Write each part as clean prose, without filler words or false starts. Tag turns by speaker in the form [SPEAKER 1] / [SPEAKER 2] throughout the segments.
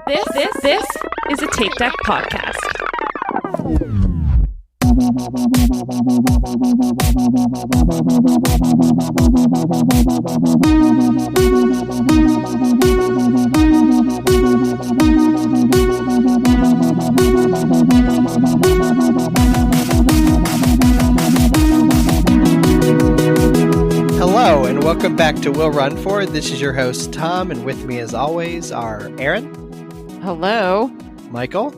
[SPEAKER 1] This is a Tape Deck podcast.
[SPEAKER 2] Hello, and welcome back to We'll Run For. This is your host, Tom, and with me, as always, are Erin.
[SPEAKER 1] Hello.
[SPEAKER 2] Michael.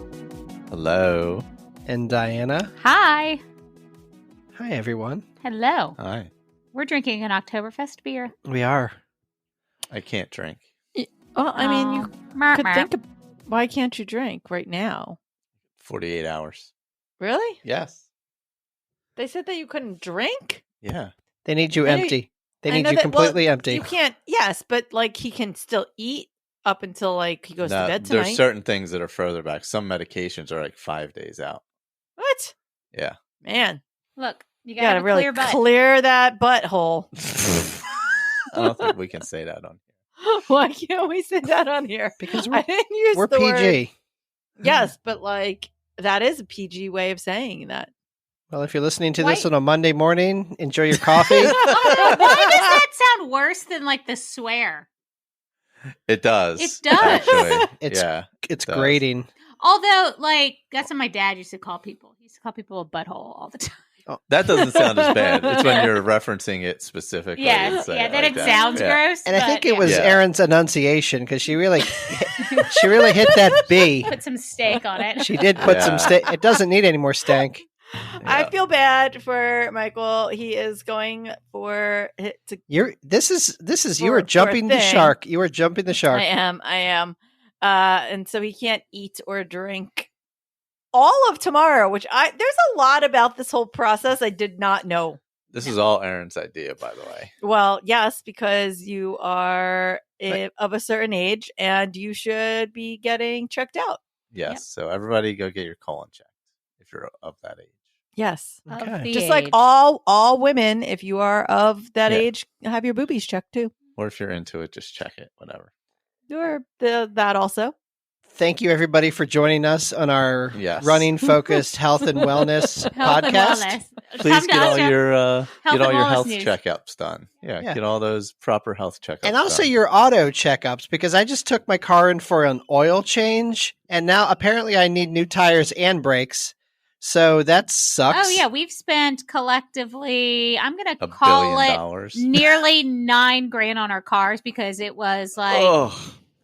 [SPEAKER 3] Hello.
[SPEAKER 2] And Diana.
[SPEAKER 4] Hi.
[SPEAKER 2] Hi, everyone.
[SPEAKER 4] Hello.
[SPEAKER 3] Hi.
[SPEAKER 4] We're drinking an Oktoberfest beer.
[SPEAKER 2] We are.
[SPEAKER 3] I can't drink.
[SPEAKER 1] Well, I mean, you
[SPEAKER 4] Merp,
[SPEAKER 1] could
[SPEAKER 4] merp.
[SPEAKER 1] think, why can't you drink right now?
[SPEAKER 3] 48 hours.
[SPEAKER 1] Really?
[SPEAKER 3] Yes.
[SPEAKER 1] They said that you couldn't drink?
[SPEAKER 3] Yeah.
[SPEAKER 2] They need you
[SPEAKER 1] I know-
[SPEAKER 2] empty. They
[SPEAKER 1] I
[SPEAKER 2] need
[SPEAKER 1] know
[SPEAKER 2] you
[SPEAKER 1] that-
[SPEAKER 2] completely
[SPEAKER 1] well,
[SPEAKER 2] empty.
[SPEAKER 1] You can't, yes, but like he can still eat up until like he goes to bed tonight.
[SPEAKER 3] There's certain things that are further back. Some medications are like 5 days out.
[SPEAKER 1] What?
[SPEAKER 3] Yeah.
[SPEAKER 1] Man,
[SPEAKER 4] Look, you
[SPEAKER 1] you
[SPEAKER 4] gotta
[SPEAKER 1] gotta
[SPEAKER 4] have a
[SPEAKER 1] really
[SPEAKER 4] clear butt.
[SPEAKER 1] clear that butthole.
[SPEAKER 3] I don't think we can say that on
[SPEAKER 1] Why can't we say that on here?
[SPEAKER 2] Because
[SPEAKER 1] I didn't use
[SPEAKER 2] we're
[SPEAKER 1] the
[SPEAKER 2] PG.
[SPEAKER 1] word. Yes, but like that is a PG way of saying that.
[SPEAKER 2] Well, if you're listening to this
[SPEAKER 4] Why-
[SPEAKER 2] on a Monday morning, enjoy your coffee.
[SPEAKER 4] Why does that sound worse than like the swear?
[SPEAKER 3] here. It does.
[SPEAKER 4] It does.
[SPEAKER 3] Actually.
[SPEAKER 2] It's-
[SPEAKER 3] yeah.
[SPEAKER 2] It's
[SPEAKER 3] does.
[SPEAKER 2] grating.
[SPEAKER 4] Although, like, that's what my dad used to call people. He used to call people a butthole all the time.
[SPEAKER 3] That doesn't sound as bad. It's when you're referencing it specifically.
[SPEAKER 4] Yes,
[SPEAKER 3] and say
[SPEAKER 4] yeah,
[SPEAKER 3] it
[SPEAKER 4] then
[SPEAKER 3] like
[SPEAKER 4] it
[SPEAKER 3] that.
[SPEAKER 4] sounds
[SPEAKER 3] Yeah.
[SPEAKER 4] gross.
[SPEAKER 2] And I
[SPEAKER 4] but,
[SPEAKER 2] think it
[SPEAKER 4] yeah.
[SPEAKER 2] was
[SPEAKER 3] Yeah.
[SPEAKER 2] Erin's enunciation because she really hit that B.
[SPEAKER 4] Put some steak on it.
[SPEAKER 2] She did put some
[SPEAKER 3] Yeah.
[SPEAKER 2] stank. It doesn't need any more stank.
[SPEAKER 1] I
[SPEAKER 3] Yeah.
[SPEAKER 1] feel bad for Michael. He is going for it to
[SPEAKER 2] This is you
[SPEAKER 1] For-
[SPEAKER 2] were
[SPEAKER 1] for a
[SPEAKER 2] jumping the
[SPEAKER 1] thing.
[SPEAKER 2] shark. You were jumping the shark.
[SPEAKER 1] I am. And so he can't eat or drink all of tomorrow, which there's a lot about this whole process I did not know.
[SPEAKER 3] This is all Erin's idea, by the way.
[SPEAKER 1] Well, yes, because you are of a certain age and you should be getting checked out.
[SPEAKER 3] Yes.
[SPEAKER 4] Yep.
[SPEAKER 3] So everybody go get your colon checked if you're of that age.
[SPEAKER 1] Yes.
[SPEAKER 4] Of
[SPEAKER 2] Okay.
[SPEAKER 4] the
[SPEAKER 1] Just like
[SPEAKER 4] age.
[SPEAKER 1] all women, if you are of that
[SPEAKER 3] Yeah.
[SPEAKER 1] age, have your boobies checked too.
[SPEAKER 3] Or if you're into it, just check it. Whatever.
[SPEAKER 1] Or that also.
[SPEAKER 2] Thank you, everybody, for joining us on our
[SPEAKER 3] Yes.
[SPEAKER 2] running-focused health and wellness
[SPEAKER 4] Health and
[SPEAKER 2] podcast.
[SPEAKER 4] wellness.
[SPEAKER 3] Please
[SPEAKER 4] Come to
[SPEAKER 3] get all
[SPEAKER 4] us, Jeff.
[SPEAKER 3] your
[SPEAKER 4] Health and wellness news.
[SPEAKER 3] checkups done. Yeah,
[SPEAKER 2] Yeah.
[SPEAKER 3] get all those proper health checkups.
[SPEAKER 2] And also
[SPEAKER 3] done.
[SPEAKER 2] your auto checkups, because I just took my car in for an oil change, and now apparently I need new tires and brakes. So that sucks.
[SPEAKER 4] Oh, yeah. We've spent collectively, I'm going to
[SPEAKER 3] $1
[SPEAKER 4] call
[SPEAKER 3] billion.
[SPEAKER 4] it nearly $9,000 on our cars because it was like
[SPEAKER 3] Oh,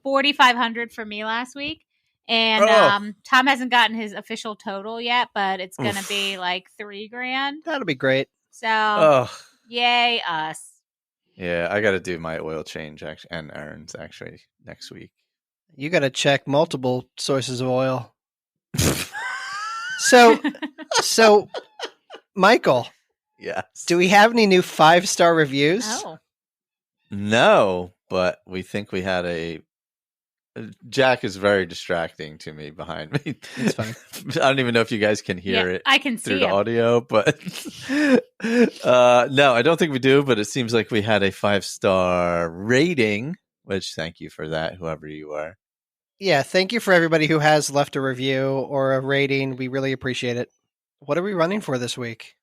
[SPEAKER 4] $4,500 for me last week. And
[SPEAKER 3] Oh.
[SPEAKER 4] Tom hasn't gotten his official total yet, but it's going to
[SPEAKER 3] Oof.
[SPEAKER 4] be like $3,000.
[SPEAKER 2] That'll be great.
[SPEAKER 4] So,
[SPEAKER 3] oh,
[SPEAKER 4] yay us.
[SPEAKER 3] yeah. I got to do my oil change and Erin's actually next week.
[SPEAKER 2] You got to check multiple sources of oil. So, Michael,
[SPEAKER 3] Yes.
[SPEAKER 2] do we have any new 5-star reviews?
[SPEAKER 4] Oh.
[SPEAKER 3] No, but we think we had a. Jack is very distracting to me behind me.
[SPEAKER 2] It's fine.
[SPEAKER 3] I don't even know if you guys can hear
[SPEAKER 4] Yeah,
[SPEAKER 3] it
[SPEAKER 4] I can
[SPEAKER 3] through
[SPEAKER 4] see
[SPEAKER 3] the
[SPEAKER 4] him.
[SPEAKER 3] audio, but no, I don't think we do. But it seems like we had a 5-star rating, which thank you for that, whoever you are.
[SPEAKER 2] Yeah, thank you for everybody who has left a review or a rating. We really appreciate it. What are we running for this week?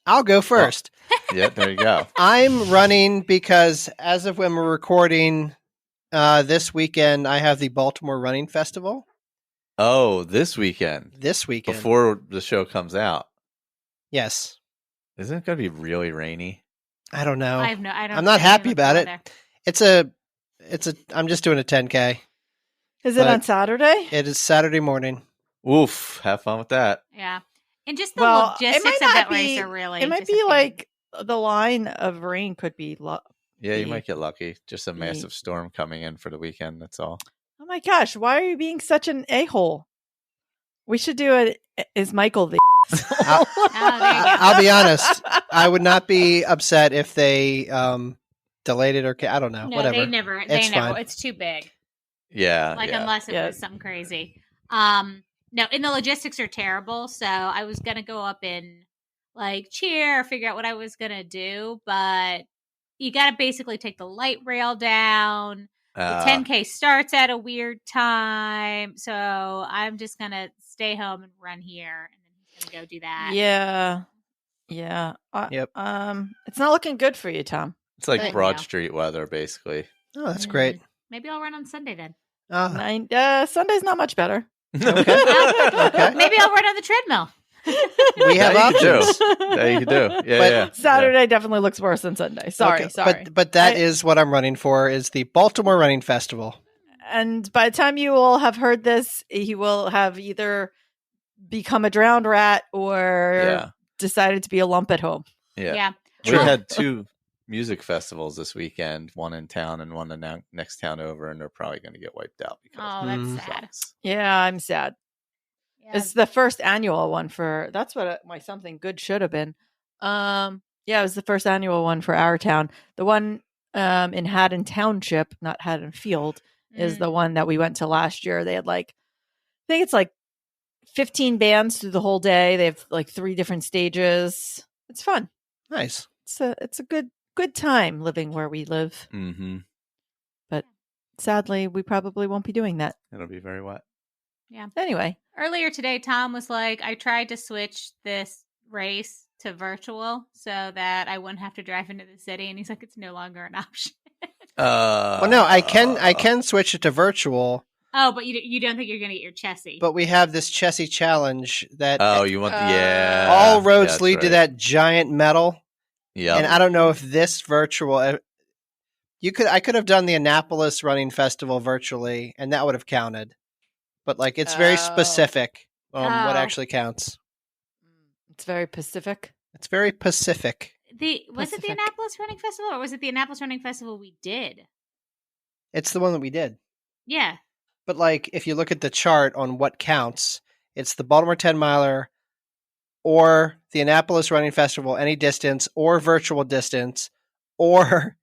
[SPEAKER 2] I'll go first.
[SPEAKER 3] Yeah, there you go.
[SPEAKER 2] I'm running because as of when we're recording this weekend, I have the Baltimore Running Festival.
[SPEAKER 3] Oh, this weekend
[SPEAKER 2] This weekend.
[SPEAKER 3] before the show comes out,
[SPEAKER 2] Yes.
[SPEAKER 3] isn't it going to be really rainy?
[SPEAKER 2] I don't know.
[SPEAKER 4] I don't
[SPEAKER 2] I'm not
[SPEAKER 4] I
[SPEAKER 2] happy
[SPEAKER 4] look
[SPEAKER 2] about it.
[SPEAKER 4] there.
[SPEAKER 2] I'm just doing a 10K.
[SPEAKER 1] Is it
[SPEAKER 2] But-
[SPEAKER 1] on Saturday?
[SPEAKER 2] It is Saturday morning.
[SPEAKER 3] Oof, have fun with that.
[SPEAKER 4] Yeah. And just the
[SPEAKER 1] Well, it
[SPEAKER 4] logistics
[SPEAKER 1] might
[SPEAKER 4] of
[SPEAKER 1] not
[SPEAKER 4] that
[SPEAKER 1] be-
[SPEAKER 4] race are really
[SPEAKER 1] It might be
[SPEAKER 4] disappointing.
[SPEAKER 1] like the line of rain could be
[SPEAKER 3] Yeah, you
[SPEAKER 1] The-
[SPEAKER 3] might get lucky. Just a
[SPEAKER 1] the-
[SPEAKER 3] massive storm coming in for the weekend. That's all.
[SPEAKER 1] Oh my gosh, why are you being such an a-hole? We should do it. Is Michael the
[SPEAKER 2] I'll,
[SPEAKER 4] Oh, there you go.
[SPEAKER 2] I'll be honest. I would not be upset if they delayed it or I don't know.
[SPEAKER 4] No,
[SPEAKER 2] whatever.
[SPEAKER 4] they never.
[SPEAKER 2] It's fine.
[SPEAKER 4] It's too big.
[SPEAKER 3] Yeah.
[SPEAKER 4] Like
[SPEAKER 3] yeah.
[SPEAKER 4] unless it
[SPEAKER 1] Yeah.
[SPEAKER 4] was something crazy. No, and the logistics are terrible. So I was gonna go up and like cheer, figure out what I was gonna do, but you got to basically take the light rail down. The 10K starts at a weird time, so I'm just gonna stay home and run here, and then he's gonna go do that.
[SPEAKER 1] Yeah.
[SPEAKER 2] Yep.
[SPEAKER 1] It's not looking good for you, Tom.
[SPEAKER 3] It's like
[SPEAKER 4] Thank
[SPEAKER 3] Broad
[SPEAKER 4] you.
[SPEAKER 3] Street weather, basically.
[SPEAKER 2] Oh, that's great.
[SPEAKER 4] Maybe I'll run on Sunday then.
[SPEAKER 1] Sunday's not much better.
[SPEAKER 2] Okay. Okay.
[SPEAKER 4] Maybe I'll run on the treadmill.
[SPEAKER 2] We have
[SPEAKER 3] Yeah, you could
[SPEAKER 2] options.
[SPEAKER 3] do. Yeah, you could do. Yeah,
[SPEAKER 2] But
[SPEAKER 3] yeah.
[SPEAKER 1] Saturday definitely looks worse than Sunday. Sorry.
[SPEAKER 2] But that is what I'm running for, is the Baltimore Running Festival.
[SPEAKER 1] And by the time you will have heard this, he will have either become a drowned rat or decided to be a lump at home.
[SPEAKER 3] Yeah. We
[SPEAKER 4] Well,
[SPEAKER 3] had 2 music festivals this weekend, one in town and one in the next town over, and they're probably going to get wiped out because
[SPEAKER 4] Oh, that's sad.
[SPEAKER 1] Yeah, I'm sad.
[SPEAKER 4] Yeah.
[SPEAKER 1] It's the first annual one for. That's what my something good should have been. Yeah, it was the first annual one for our town. The one in Haddon Township, not Haddon Field, is the one that we went to last year. They had I think it's 15 bands through the whole day. They have 3 different stages. It's fun.
[SPEAKER 2] Nice.
[SPEAKER 1] It's a good time living where we live.
[SPEAKER 3] Mm-hmm.
[SPEAKER 1] But sadly, we probably won't be doing that.
[SPEAKER 3] It'll be very wet.
[SPEAKER 4] Yeah.
[SPEAKER 1] Anyway.
[SPEAKER 4] Earlier today, Tom was like, I tried to switch this race to virtual so that I wouldn't have to drive into the city. And he's like, it's no longer an option.
[SPEAKER 2] Well, no, I can switch it to virtual.
[SPEAKER 4] Oh, but you don't think you're going to get your Chessie.
[SPEAKER 2] But we have this Chessie challenge that
[SPEAKER 3] You want
[SPEAKER 2] all roads lead to that giant medal.
[SPEAKER 3] Yeah.
[SPEAKER 2] And I don't know if this virtual I could have done the Annapolis Running Festival virtually, and that would have counted. But it's very specific on what actually counts.
[SPEAKER 1] It's very Pacific.
[SPEAKER 2] It's very Pacific.
[SPEAKER 4] Was it the Annapolis Running Festival, or was it the Annapolis Running Festival we did?
[SPEAKER 2] It's the one that we did.
[SPEAKER 4] Yeah.
[SPEAKER 2] But if you look at the chart on what counts, it's the Baltimore 10 miler or the Annapolis Running Festival, any distance, or virtual distance, or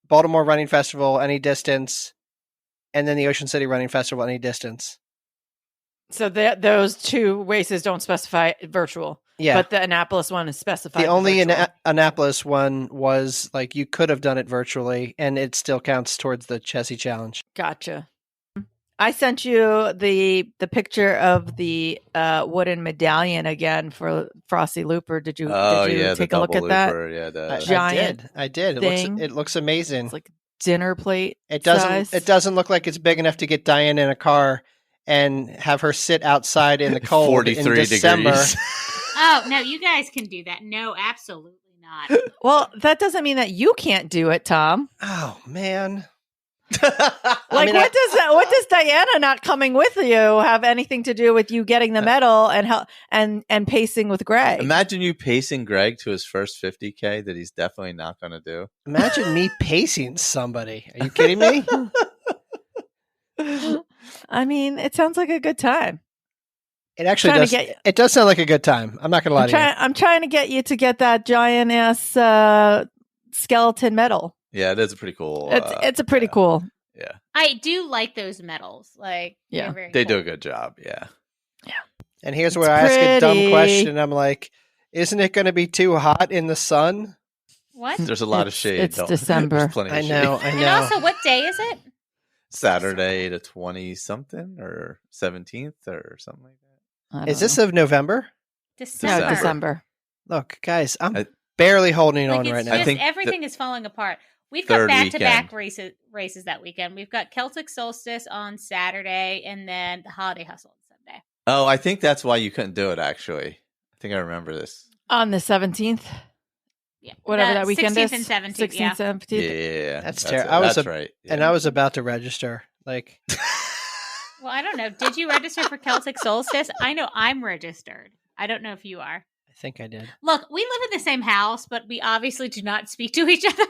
[SPEAKER 2] Baltimore Running Festival, any distance, and then the Ocean City Running Festival, any distance.
[SPEAKER 1] So those 2 races don't specify virtual.
[SPEAKER 2] Yeah.
[SPEAKER 1] But the Annapolis one is specified.
[SPEAKER 2] The only
[SPEAKER 1] virtual.
[SPEAKER 2] Annapolis one was you could have done it virtually, and it still counts towards the Chessie Challenge.
[SPEAKER 1] Gotcha. I sent you the picture of the wooden medallion again for Frosty Looper. Did you take a look at that?
[SPEAKER 3] Yeah,
[SPEAKER 1] giant
[SPEAKER 2] I did. It looks amazing.
[SPEAKER 1] It's like dinner plate.
[SPEAKER 2] It
[SPEAKER 1] size.
[SPEAKER 2] doesn't look like it's big enough to get Diane in a car and have her sit outside in the cold
[SPEAKER 3] 43
[SPEAKER 2] in December.
[SPEAKER 3] degrees.
[SPEAKER 4] Oh, no, you guys can do that. No, absolutely not.
[SPEAKER 1] Well, that doesn't mean that you can't do it, Tom.
[SPEAKER 2] Oh man.
[SPEAKER 1] What does Diana not coming with you have anything to do with you getting the medal and pacing with Greg?
[SPEAKER 3] Imagine you pacing Greg to his first 50K that he's definitely not going to do.
[SPEAKER 2] Imagine me pacing somebody. Are you kidding me?
[SPEAKER 1] I mean, it sounds like a good time.
[SPEAKER 2] It actually does. It does sound like a good time. I'm not going to lie to you.
[SPEAKER 1] I'm trying to get you to get that giant ass skeleton medal.
[SPEAKER 3] Yeah, it is pretty cool.
[SPEAKER 1] It's a pretty cool.
[SPEAKER 3] Yeah.
[SPEAKER 4] I do like those medals. They're very
[SPEAKER 3] they
[SPEAKER 4] cool.
[SPEAKER 3] do a good job. Yeah.
[SPEAKER 1] Yeah.
[SPEAKER 2] And here's where I ask a dumb question. I'm like, isn't it going to be too hot in the sun?
[SPEAKER 4] What?
[SPEAKER 3] There's a lot of shade.
[SPEAKER 1] It's December.
[SPEAKER 3] There's plenty of
[SPEAKER 2] I know.
[SPEAKER 4] And also, what day is it?
[SPEAKER 3] Saturday the 20-something or 17th or something like that.
[SPEAKER 2] Is this of November?
[SPEAKER 4] December.
[SPEAKER 1] No, December.
[SPEAKER 2] Look, guys, I'm barely holding on right now.
[SPEAKER 3] I think
[SPEAKER 4] everything is falling apart. We've got back-to-back races that weekend. We've got Celtic Solstice on Saturday, and then the Holiday Hustle on Sunday.
[SPEAKER 3] Oh, I think that's why you couldn't do it, actually. I think I remember this.
[SPEAKER 1] On the 17th?
[SPEAKER 4] Yeah.
[SPEAKER 1] Whatever that weekend
[SPEAKER 4] 16th
[SPEAKER 1] is.
[SPEAKER 4] and 17th,
[SPEAKER 1] 16th, 17th.
[SPEAKER 3] Yeah.
[SPEAKER 2] That's terrible.
[SPEAKER 3] That's right. Yeah.
[SPEAKER 2] And I was about to register.
[SPEAKER 4] Well, I don't know. Did you register for Celtic Solstice? I know I'm registered. I don't know if you are.
[SPEAKER 2] I think I did.
[SPEAKER 4] Look, we live in the same house, but we obviously do not speak to each other.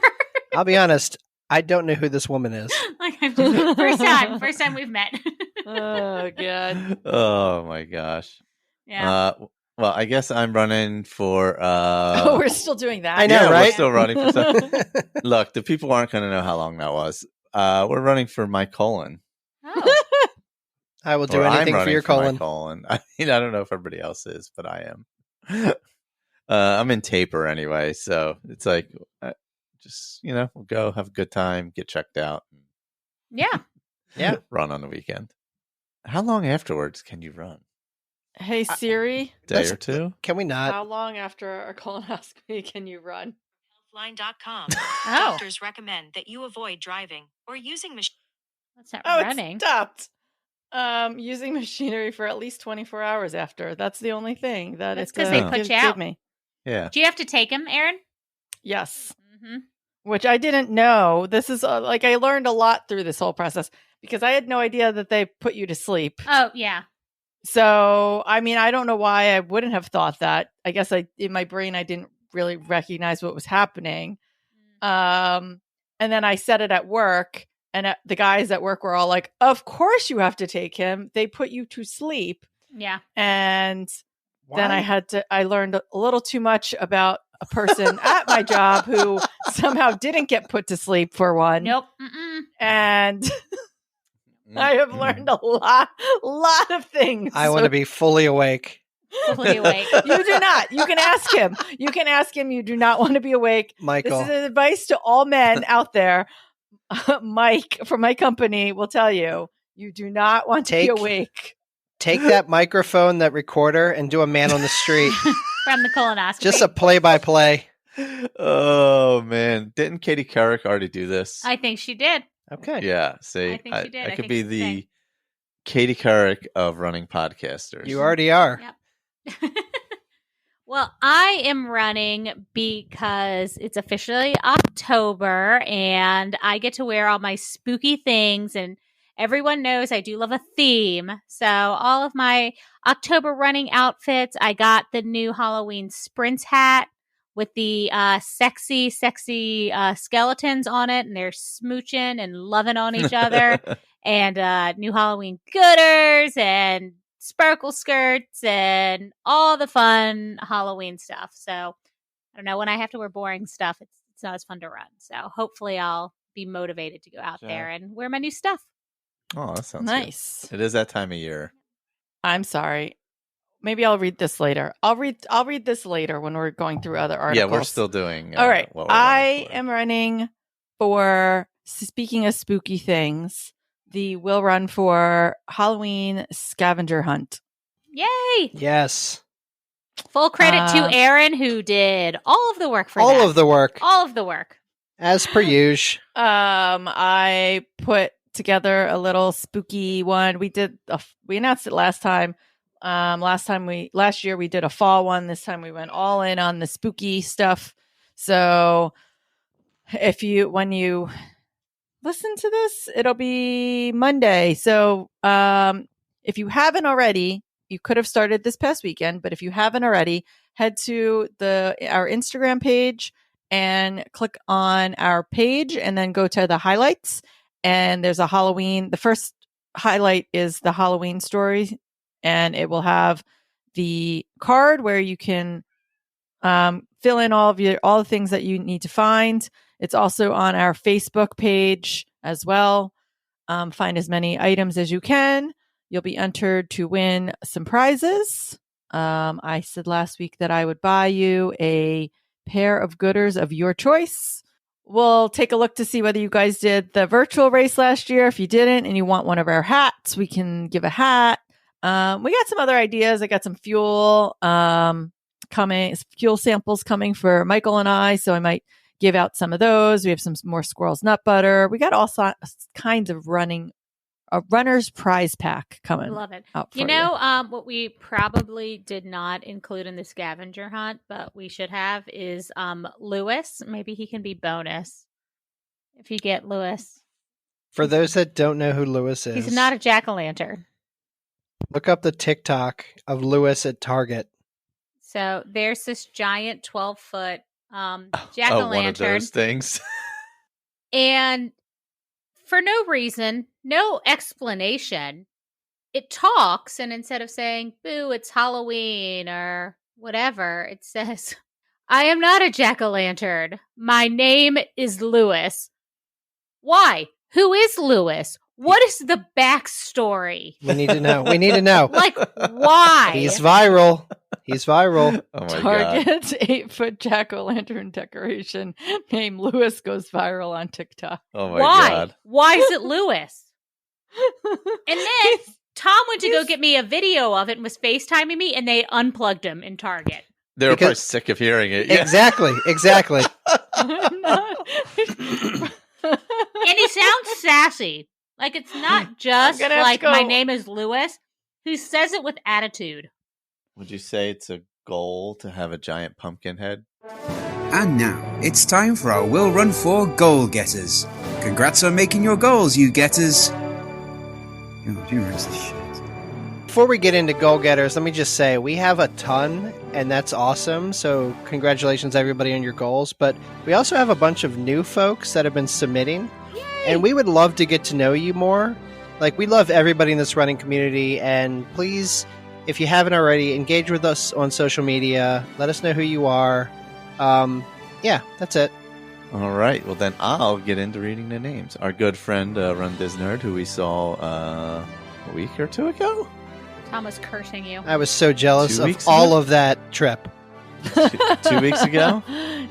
[SPEAKER 2] I'll be honest. I don't know who this woman is.
[SPEAKER 4] First time we've met.
[SPEAKER 1] Oh, God.
[SPEAKER 3] Oh, my gosh.
[SPEAKER 4] Yeah.
[SPEAKER 3] Well, I guess I'm running for...
[SPEAKER 1] we're still doing that.
[SPEAKER 2] I know, right?
[SPEAKER 3] We're still running for something. Look, the people aren't going to know how long that was. We're running for my colon.
[SPEAKER 4] Oh.
[SPEAKER 2] I will do anything for your colon.
[SPEAKER 3] My colon. I mean, I don't know if everybody else is, but I am. I'm in taper anyway, so it's like, just, we'll go have a good time, get checked out, and
[SPEAKER 4] Yeah.
[SPEAKER 2] Yeah.
[SPEAKER 3] Run on the weekend. How long afterwards can you run?
[SPEAKER 1] Hey Siri,
[SPEAKER 3] Day or two?
[SPEAKER 2] Can we not?
[SPEAKER 1] how long after a colonoscopy can you run?
[SPEAKER 5] Healthline.com.
[SPEAKER 4] Oh.
[SPEAKER 5] Doctors recommend that you avoid driving or using machines.
[SPEAKER 4] That's not
[SPEAKER 1] Oh,
[SPEAKER 4] running.
[SPEAKER 1] it stopped. Using machinery for at least 24 hours after. That's the only thing that
[SPEAKER 4] That's
[SPEAKER 1] it
[SPEAKER 4] 'cause they put you
[SPEAKER 1] gave
[SPEAKER 4] out.
[SPEAKER 1] me.
[SPEAKER 3] Yeah.
[SPEAKER 4] Do you have to take him, Erin?
[SPEAKER 1] Yes.
[SPEAKER 4] Mm-hmm.
[SPEAKER 1] Which I didn't know. This is like I learned a lot through this whole process because I had no idea that they put you to sleep.
[SPEAKER 4] Oh, yeah.
[SPEAKER 1] So, I mean, I don't know why I wouldn't have thought that. I guess in my brain, I didn't really recognize what was happening. And then I said it at work, and the guys at work were all like, "Of course you have to take him. They put you to sleep."
[SPEAKER 4] Yeah.
[SPEAKER 1] And then
[SPEAKER 2] Why?
[SPEAKER 1] I learned a little too much about a person at my job who somehow didn't get put to sleep for one.
[SPEAKER 4] Nope. Mm-mm.
[SPEAKER 1] And I have learned a lot of things.
[SPEAKER 2] I want to be fully awake.
[SPEAKER 4] Fully awake.
[SPEAKER 1] You do not. You can ask him. You can ask him. You do not want to be awake.
[SPEAKER 2] Michael.
[SPEAKER 1] This is advice to all men out there. Mike from my company will tell you, you do not want to be awake.
[SPEAKER 2] Take that microphone, that recorder, and do a man on the street.
[SPEAKER 4] From the colonoscopy.
[SPEAKER 2] Just a play-by-play.
[SPEAKER 3] Oh, man. Didn't Katie Couric already do this?
[SPEAKER 4] I think she did.
[SPEAKER 2] Okay.
[SPEAKER 3] Yeah. See,
[SPEAKER 4] I think she did.
[SPEAKER 3] I
[SPEAKER 4] I
[SPEAKER 3] could
[SPEAKER 4] think
[SPEAKER 3] be
[SPEAKER 4] it's the
[SPEAKER 3] the
[SPEAKER 4] thing.
[SPEAKER 3] Katie Couric of running podcasters.
[SPEAKER 2] You already are.
[SPEAKER 4] Yep. Well, I am running because it's officially October and I get to wear all my spooky things, and everyone knows I do love a theme. So all of my October running outfits, I got the new Halloween Sprints hat with the sexy skeletons on it, and they're smooching and loving on each other, and new Halloween gooders and sparkle skirts and all the fun Halloween stuff. So I don't know, when I have to wear boring stuff, it's not as fun to run. So hopefully I'll be motivated to go out there and wear my new stuff.
[SPEAKER 3] Oh, that sounds
[SPEAKER 1] Nice.
[SPEAKER 3] good. It is that time of year.
[SPEAKER 1] I'm sorry. Maybe I'll read this later. I'll read this later when we're going through other articles.
[SPEAKER 3] Yeah, we're still doing.
[SPEAKER 1] All right.
[SPEAKER 3] What we're
[SPEAKER 1] I
[SPEAKER 3] running for.
[SPEAKER 1] am running for, speaking of spooky things, the will run for Halloween scavenger hunt.
[SPEAKER 4] Yay!
[SPEAKER 2] Yes.
[SPEAKER 4] Full credit to Erin, who did all of the work for that.
[SPEAKER 2] All of the work.
[SPEAKER 4] All of the work.
[SPEAKER 2] As per usual.
[SPEAKER 1] I put together a little spooky one. We announced it last time. Last year we did a fall one. This time we went all in on the spooky stuff. So when you listen to this, it'll be Monday. So if you haven't already, you could have started this past weekend, but if you haven't already, head to our Instagram page and click on our page and then go to the highlights. And there's a Halloween. The first highlight is the Halloween story, and it will have the card where you can fill in all the things that you need to find. It's also on our Facebook page as well. Find as many items as you can. You'll be entered to win some prizes. I said last week that I would buy you a pair of gooders of your choice. We'll take a look to see whether you guys did the virtual race last year. If you didn't and you want one of our hats, we can give a hat. We got some other ideas. I got some fuel fuel samples coming for Michael and I, so I might give out some of those. We have some more squirrels nut butter. We got all kinds of a runner's prize pack coming.
[SPEAKER 4] Love it.
[SPEAKER 1] Out for
[SPEAKER 4] You know, what we probably did not include in the scavenger hunt, but we should have is Lewis. Maybe he can be bonus if you get Lewis.
[SPEAKER 2] For those that don't know who Lewis is,
[SPEAKER 4] He's not a jack-o'-lantern.
[SPEAKER 2] look up the TikTok of Lewis at Target.
[SPEAKER 4] So there's this giant 12-foot
[SPEAKER 3] Oh,
[SPEAKER 4] jack-o'-lantern.
[SPEAKER 3] one of those things.
[SPEAKER 4] And for no reason, no explanation, it talks, and instead of saying, boo, it's Halloween or whatever, it says, I am not a jack-o'-lantern. My name is Lewis. Why? Who is Lewis? What is the backstory?
[SPEAKER 2] We need to know. We need to know.
[SPEAKER 4] Like, why?
[SPEAKER 2] He's viral. He's viral.
[SPEAKER 3] Oh my god.
[SPEAKER 1] Target's 8-foot jack-o'-lantern decoration named Lewis goes viral on TikTok.
[SPEAKER 3] Oh my
[SPEAKER 4] Why?
[SPEAKER 3] god.
[SPEAKER 4] Why is it Lewis? And then Tom went to go get me a video of it and was FaceTiming me, and they unplugged him in Target.
[SPEAKER 3] They were probably
[SPEAKER 2] Because-
[SPEAKER 3] sick of hearing it. Yeah.
[SPEAKER 2] Exactly.
[SPEAKER 1] I'm not-
[SPEAKER 4] And he sounds sassy. Like, it's not just
[SPEAKER 1] gonna have to
[SPEAKER 4] like,
[SPEAKER 1] go-
[SPEAKER 4] my name is Lewis. He says it with attitude.
[SPEAKER 3] Would you say it's a goal to have a giant pumpkin head?
[SPEAKER 6] And now, it's time for our Will Run 4 Goal Getters. Congrats on making your goals, you getters. Oh, do you realize this shit?
[SPEAKER 2] Before we get into goal getters, let me just say we have a ton, and that's awesome. So congratulations, everybody, on your goals. But we also have a bunch of new folks that have been submitting, and we would love to get to know you more. Like, we love everybody in this running community, and please, if you haven't already, engage with us on social media. Let us know who you are. Yeah, that's it.
[SPEAKER 3] All right. Well, then I'll get into reading the names. Our good friend, Run Disnerd, who we saw a week or two ago.
[SPEAKER 4] Tom was cursing you.
[SPEAKER 2] I was so jealous
[SPEAKER 3] 2
[SPEAKER 2] of
[SPEAKER 3] weeks
[SPEAKER 2] all
[SPEAKER 3] ago?
[SPEAKER 2] of that trip.
[SPEAKER 3] 2 weeks ago?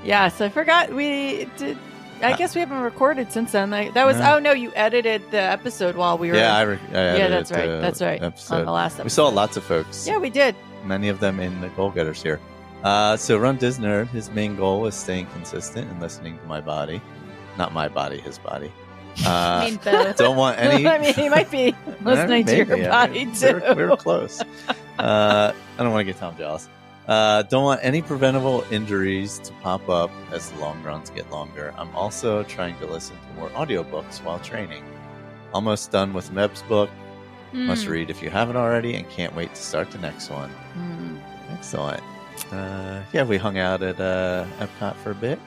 [SPEAKER 1] Yes, I forgot we did. I guess we haven't recorded since then. That was.
[SPEAKER 3] No.
[SPEAKER 1] Oh no, you edited the episode while we were.
[SPEAKER 3] Yeah, I
[SPEAKER 1] yeah,
[SPEAKER 3] edited
[SPEAKER 1] that's right.
[SPEAKER 3] the
[SPEAKER 1] That's right.
[SPEAKER 3] episode.
[SPEAKER 1] On the last episode.
[SPEAKER 3] We saw lots of folks.
[SPEAKER 1] Yeah, we did.
[SPEAKER 3] Many of them in the goal getters here. So Run Disnerd, his main goal is staying consistent and listening to my body. Not my body, his body.
[SPEAKER 4] I mean, both.
[SPEAKER 3] Don't want any...
[SPEAKER 1] I mean, he might be listening to your
[SPEAKER 3] Maybe,
[SPEAKER 1] body too.
[SPEAKER 3] We were close. I don't want to get Tom jealous. Don't want any preventable injuries to pop up as the long runs get longer. I'm also trying to listen to more audiobooks while training. Almost done with Meb's book. Must read if you haven't already, and can't wait to start the next one. Excellent. Yeah, we hung out at Epcot for a bit.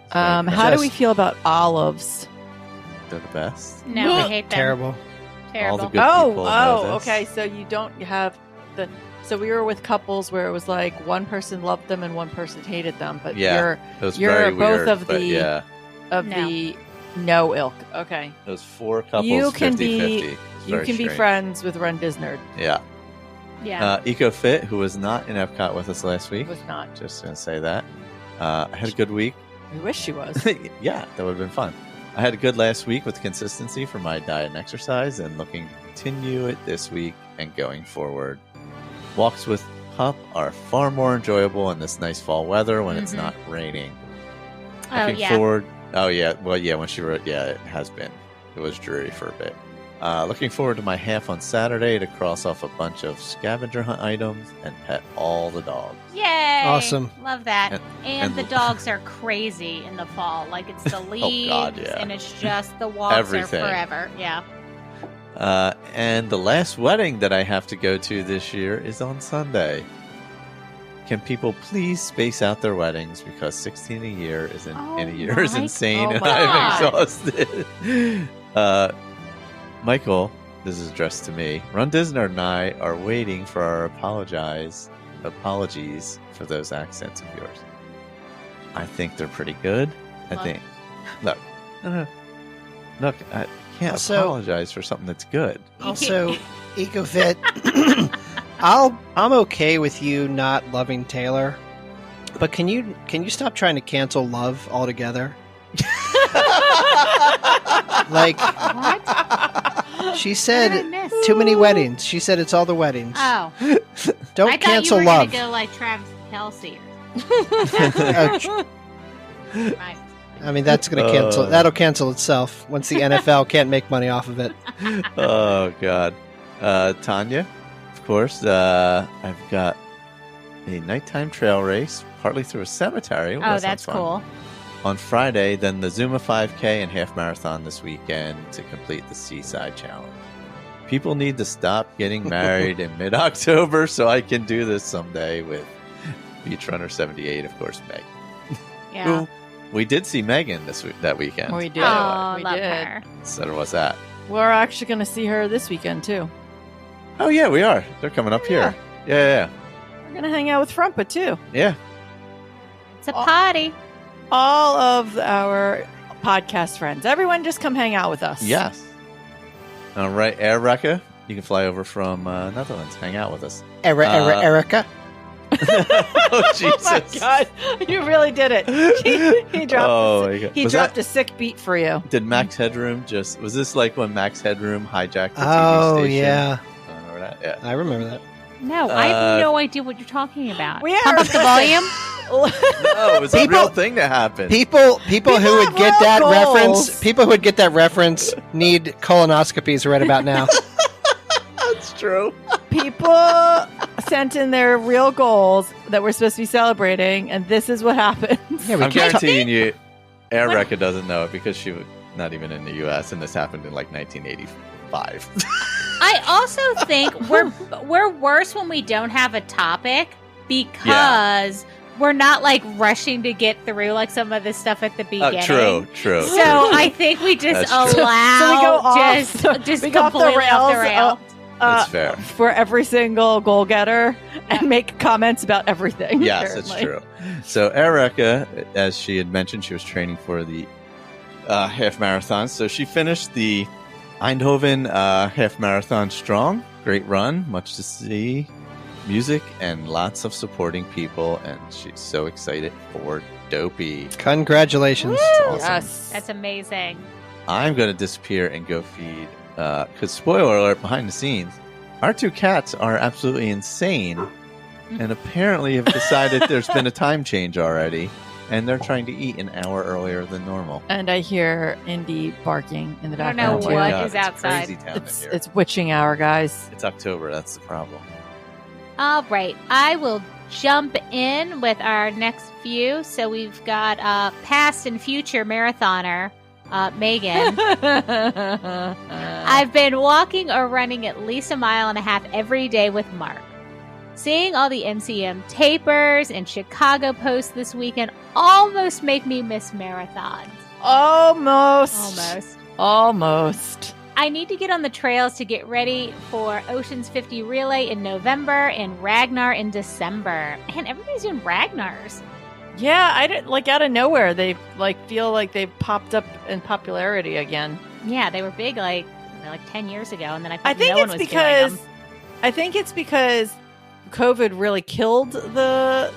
[SPEAKER 1] How do we feel about olives?
[SPEAKER 3] They're the best.
[SPEAKER 4] No, I hate them.
[SPEAKER 2] Terrible.
[SPEAKER 4] Terrible.
[SPEAKER 3] All the good people know this.
[SPEAKER 1] Okay. So you don't have the. So we were with couples where it was like one person loved them and one person hated them, but
[SPEAKER 3] Yeah, It was
[SPEAKER 1] you're
[SPEAKER 3] very
[SPEAKER 1] both
[SPEAKER 3] weird,
[SPEAKER 1] of
[SPEAKER 3] but
[SPEAKER 1] the-
[SPEAKER 3] yeah,
[SPEAKER 1] of the no ilk. Okay.
[SPEAKER 3] it was 4 couples.
[SPEAKER 1] You can
[SPEAKER 3] 50-50.
[SPEAKER 1] be-
[SPEAKER 3] It was
[SPEAKER 1] You
[SPEAKER 3] very
[SPEAKER 1] can be
[SPEAKER 3] strange.
[SPEAKER 1] friends with Run Disnerd.
[SPEAKER 3] Yeah.
[SPEAKER 4] Yeah.
[SPEAKER 3] EcoFit, who was not in Epcot with us last week.
[SPEAKER 1] Was not.
[SPEAKER 3] Just gonna say that. I had a good week.
[SPEAKER 1] We wish she was.
[SPEAKER 3] Yeah, that would have been fun. I had a good last week with consistency for my diet and exercise, and looking to continue it this week and going forward. Walks with Pup are far more enjoyable in this nice fall weather when it's
[SPEAKER 4] Mhm.
[SPEAKER 3] not raining.
[SPEAKER 4] Oh,
[SPEAKER 3] Looking
[SPEAKER 4] yeah.
[SPEAKER 3] forward. Oh yeah. Well, yeah. When she wrote, yeah, it has been. It was dreary for a bit. Looking forward to my half on Saturday to cross off a bunch of scavenger hunt items and pet all the dogs.
[SPEAKER 4] Yay!
[SPEAKER 2] Awesome.
[SPEAKER 4] Love that.
[SPEAKER 3] And-
[SPEAKER 4] And the
[SPEAKER 3] and-
[SPEAKER 4] dogs are crazy in the fall. Like, it's the leaves,
[SPEAKER 3] yeah.
[SPEAKER 4] and it's just the walks
[SPEAKER 3] Everything.
[SPEAKER 4] are forever. Yeah.
[SPEAKER 3] And the last wedding that I have to go to this year is on Sunday. Can people please space out their weddings, because 16 a year is in a year is
[SPEAKER 4] my-
[SPEAKER 3] insane,
[SPEAKER 1] oh
[SPEAKER 3] and
[SPEAKER 1] my
[SPEAKER 3] I'm
[SPEAKER 4] God.
[SPEAKER 3] exhausted. Michael, this is addressed to me. Run Disnerd and I are waiting for our apologies for those accents of yours. I think they're pretty good. I
[SPEAKER 4] Look.
[SPEAKER 3] think. Look, I can't
[SPEAKER 2] Also-
[SPEAKER 3] apologize for something that's good.
[SPEAKER 2] Also, EcoFit, I'm okay with you not loving Taylor, but can you stop trying to cancel love altogether? Like,
[SPEAKER 4] What?
[SPEAKER 2] she
[SPEAKER 4] What
[SPEAKER 2] said,
[SPEAKER 4] did I miss?
[SPEAKER 2] too many weddings. She said it's all the weddings.
[SPEAKER 4] Oh.
[SPEAKER 2] Don't
[SPEAKER 4] I thought
[SPEAKER 2] cancel
[SPEAKER 4] you were
[SPEAKER 2] love.
[SPEAKER 4] gonna go like Travis Kelce. Right.
[SPEAKER 2] I mean, that's gonna cancel.
[SPEAKER 3] Uh.
[SPEAKER 2] That'll cancel itself once the NFL can't make money off of it.
[SPEAKER 3] Oh God, Tanya, of course. I've got a nighttime trail race, partly through a cemetery.
[SPEAKER 4] Oh,
[SPEAKER 3] That sounds
[SPEAKER 4] that's
[SPEAKER 3] fun.
[SPEAKER 4] cool.
[SPEAKER 3] On Friday, then the Zuma 5K and half marathon this weekend to complete the Seaside Challenge. People need to stop getting married in mid-October so I can do this someday with Beach Runner 78, of course, Meg.
[SPEAKER 4] Yeah.
[SPEAKER 3] Who we did see Megan that weekend.
[SPEAKER 1] We did.
[SPEAKER 4] Oh,
[SPEAKER 1] we
[SPEAKER 4] love
[SPEAKER 1] did.
[SPEAKER 4] her.
[SPEAKER 3] So there was that.
[SPEAKER 1] We're actually going to see her this weekend too.
[SPEAKER 3] Oh yeah, we are. They're coming up here. Yeah.
[SPEAKER 1] We're going to hang out with Frumpa too.
[SPEAKER 3] Yeah.
[SPEAKER 4] It's a potty.
[SPEAKER 1] All of our podcast friends, everyone, just come hang out with us.
[SPEAKER 3] Yes. All right, Erica, you can fly over from Netherlands, hang out with us.
[SPEAKER 2] Erica.
[SPEAKER 3] Oh, Jesus.
[SPEAKER 1] Oh my God, you really did it. He dropped.
[SPEAKER 3] My God.
[SPEAKER 1] He
[SPEAKER 3] Was
[SPEAKER 1] dropped a sick beat for you.
[SPEAKER 3] Did Max Headroom was this like when Max Headroom hijacked the TV
[SPEAKER 2] Oh,
[SPEAKER 3] station?
[SPEAKER 2] yeah.
[SPEAKER 3] I remember that. Yeah.
[SPEAKER 2] I remember that.
[SPEAKER 4] No, I have no idea what you're talking about.
[SPEAKER 1] We are-
[SPEAKER 4] Pump up the volume.
[SPEAKER 3] No, it was a real thing that happened.
[SPEAKER 2] People who would
[SPEAKER 1] have
[SPEAKER 2] get
[SPEAKER 1] real
[SPEAKER 2] that
[SPEAKER 1] goals.
[SPEAKER 2] reference. People who would get that reference need colonoscopies right about now.
[SPEAKER 3] That's true.
[SPEAKER 1] People sent in their real goals that we're supposed to be celebrating, and this is what happens.
[SPEAKER 2] Yeah, we
[SPEAKER 3] I'm
[SPEAKER 2] can't.
[SPEAKER 3] guaranteeing you, Erica doesn't know it because she was not even in the U.S. and this happened in like 1985.
[SPEAKER 4] I also think we're worse when we don't have a topic because we're not like rushing to get through like some of the stuff at the beginning.
[SPEAKER 3] True.
[SPEAKER 4] So I think we just
[SPEAKER 3] That's true.
[SPEAKER 4] allow
[SPEAKER 1] So we go off-
[SPEAKER 4] just
[SPEAKER 1] we go off the
[SPEAKER 4] completely off the
[SPEAKER 1] rails,
[SPEAKER 4] rail.
[SPEAKER 3] That's fair.
[SPEAKER 1] For every single goal getter and make comments about everything.
[SPEAKER 3] Yes,
[SPEAKER 1] apparently.
[SPEAKER 3] it's true. So Erica, as she had mentioned, she was training for the half marathon. So she finished the Eindhoven half marathon strong. Great run, much to see, music, and lots of supporting people. And she's so excited for Dopey.
[SPEAKER 2] Congratulations.
[SPEAKER 3] It's awesome.
[SPEAKER 1] Yes.
[SPEAKER 4] That's amazing.
[SPEAKER 3] I'm going to disappear and go feed, because spoiler alert, behind the scenes, our two cats are absolutely insane and apparently have decided there's been a time change already and they're trying to eat an hour earlier than normal.
[SPEAKER 1] And I hear Indy barking in the
[SPEAKER 4] I don't
[SPEAKER 1] background.
[SPEAKER 4] know
[SPEAKER 1] too.
[SPEAKER 4] what
[SPEAKER 3] God,
[SPEAKER 4] is
[SPEAKER 3] it's
[SPEAKER 4] outside.
[SPEAKER 3] crazy town in here.
[SPEAKER 1] It's witching hour, guys.
[SPEAKER 3] It's October, that's the problem.
[SPEAKER 4] All right, I will jump in with our next few. So we've got past and future marathoner Megan. I've been walking or running at least a mile and a half every day with Mark. Seeing all the MCM tapers and Chicago posts this weekend almost make me miss marathons.
[SPEAKER 1] Almost.
[SPEAKER 4] I need to get on the trails to get ready for Ocean's 50 Relay in November and Ragnar in December. And everybody's doing Ragnars.
[SPEAKER 1] Yeah, I didn't like out of nowhere. They feel like they've popped up in popularity again.
[SPEAKER 4] Yeah, they were big like 10 years ago, and then I
[SPEAKER 1] think
[SPEAKER 4] no one
[SPEAKER 1] it's
[SPEAKER 4] was
[SPEAKER 1] because
[SPEAKER 4] doing them.
[SPEAKER 1] I think it's because COVID really killed them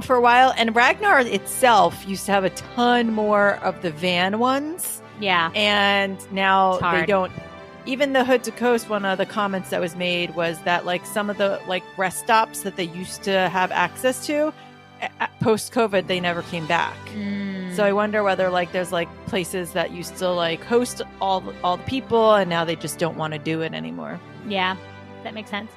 [SPEAKER 1] for a while, and Ragnar itself used to have a ton more of the van ones.
[SPEAKER 4] Yeah,
[SPEAKER 1] And now
[SPEAKER 4] It's
[SPEAKER 1] they
[SPEAKER 4] hard.
[SPEAKER 1] don't. Even the Hood to Coast, one of the comments that was made was that like some of the like rest stops that they used to have access to post COVID, they never came back. So I wonder whether like there's like places that used to like host all the people and now they just don't want to do it anymore.
[SPEAKER 4] Yeah, that makes sense.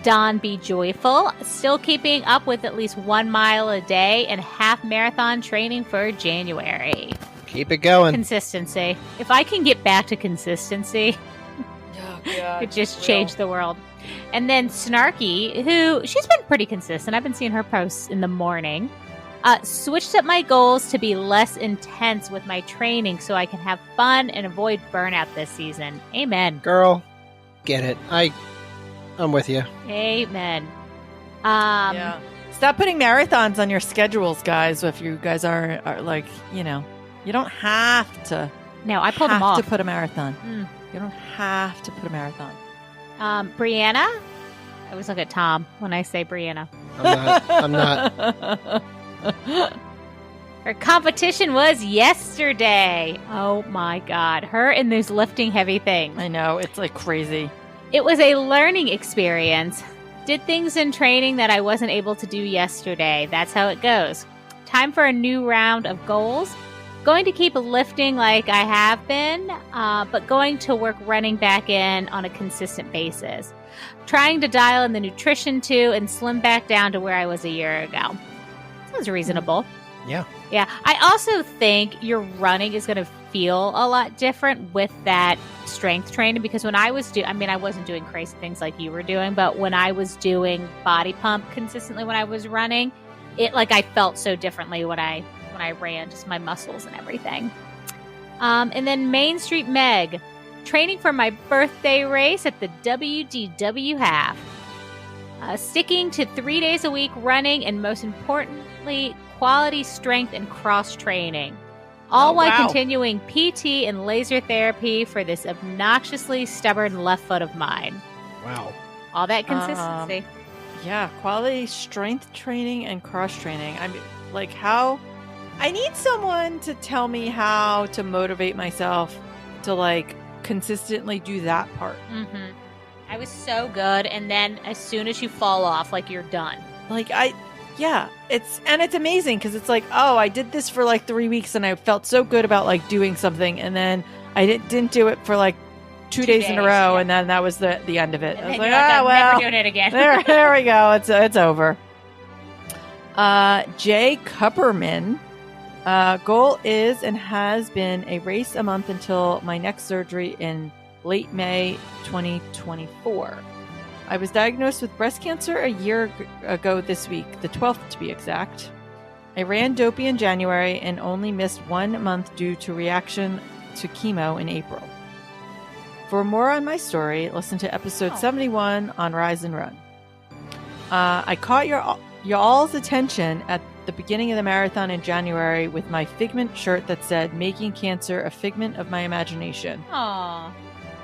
[SPEAKER 4] Don Be Joyful, still keeping up with at least 1 mile a day and half marathon training for January.
[SPEAKER 2] Keep it going.
[SPEAKER 4] Consistency. If I can get back to consistency, it just changed the world. And then Snarky, who she's been pretty consistent. I've been seeing her posts in the morning. Switched up my goals to be less intense with my training so I can have fun and avoid burnout this season. Amen.
[SPEAKER 2] Girl, get it. I'm with you.
[SPEAKER 4] Amen.
[SPEAKER 1] Yeah. Stop putting marathons on your schedules, guys. If you guys are like, you don't have to.
[SPEAKER 4] No, I pulled them off.
[SPEAKER 1] To put a marathon. You don't have to put a marathon.
[SPEAKER 4] Brianna? I always look at Tom when I say Brianna.
[SPEAKER 2] I'm not.
[SPEAKER 4] Her competition was yesterday. Oh my God. Her and those lifting heavy things.
[SPEAKER 1] I know. It's like crazy.
[SPEAKER 4] It was a learning experience. Did things in training that I wasn't able to do yesterday. That's how it goes. Time for a new round of goals. Going to keep lifting like I have been, but going to work running back in on a consistent basis. Trying to dial in the nutrition too and slim back down to where I was a year ago. Sounds reasonable.
[SPEAKER 2] Yeah.
[SPEAKER 4] Yeah. I also think your running is going to feel a lot different with that strength training because when I was I wasn't doing crazy things like you were doing, but when I was doing body pump consistently when I was running, I felt so differently when I ran, just my muscles and everything. And then Main Street Meg, training for my birthday race at the WDW half. Sticking to 3 days a week running and most importantly, quality strength and cross training. All while continuing PT and laser therapy for this obnoxiously stubborn left foot of mine.
[SPEAKER 2] Wow.
[SPEAKER 4] All that consistency.
[SPEAKER 1] Yeah, quality strength training and cross training. I mean, like how I need someone to tell me how to motivate myself to like consistently do that part.
[SPEAKER 4] Mm-hmm. I was so good, and then as soon as you fall off, like you're done.
[SPEAKER 1] Like it's amazing because it's like, oh, I did this for like 3 weeks and I felt so good about like doing something, and then I didn't do it for like 2 days in a row,
[SPEAKER 4] yeah.
[SPEAKER 1] and then that was the end of it.
[SPEAKER 4] And
[SPEAKER 1] I was
[SPEAKER 4] then
[SPEAKER 1] like,
[SPEAKER 4] you're like, I'm
[SPEAKER 1] well,
[SPEAKER 4] never doing it again.
[SPEAKER 1] there we go. It's over. Jay Kupperman. Goal is and has been a race a month until my next surgery in late May 2024. I was diagnosed with breast cancer a year ago this week, the 12th to be exact. I ran Dopey in January and only missed 1 month due to reaction to chemo in April. For more on my story, listen to episode 71 on Rise and Run. I caught y'all's attention at the beginning of the marathon in January with my Figment shirt that said, "Making cancer a figment of my imagination."
[SPEAKER 4] Aww.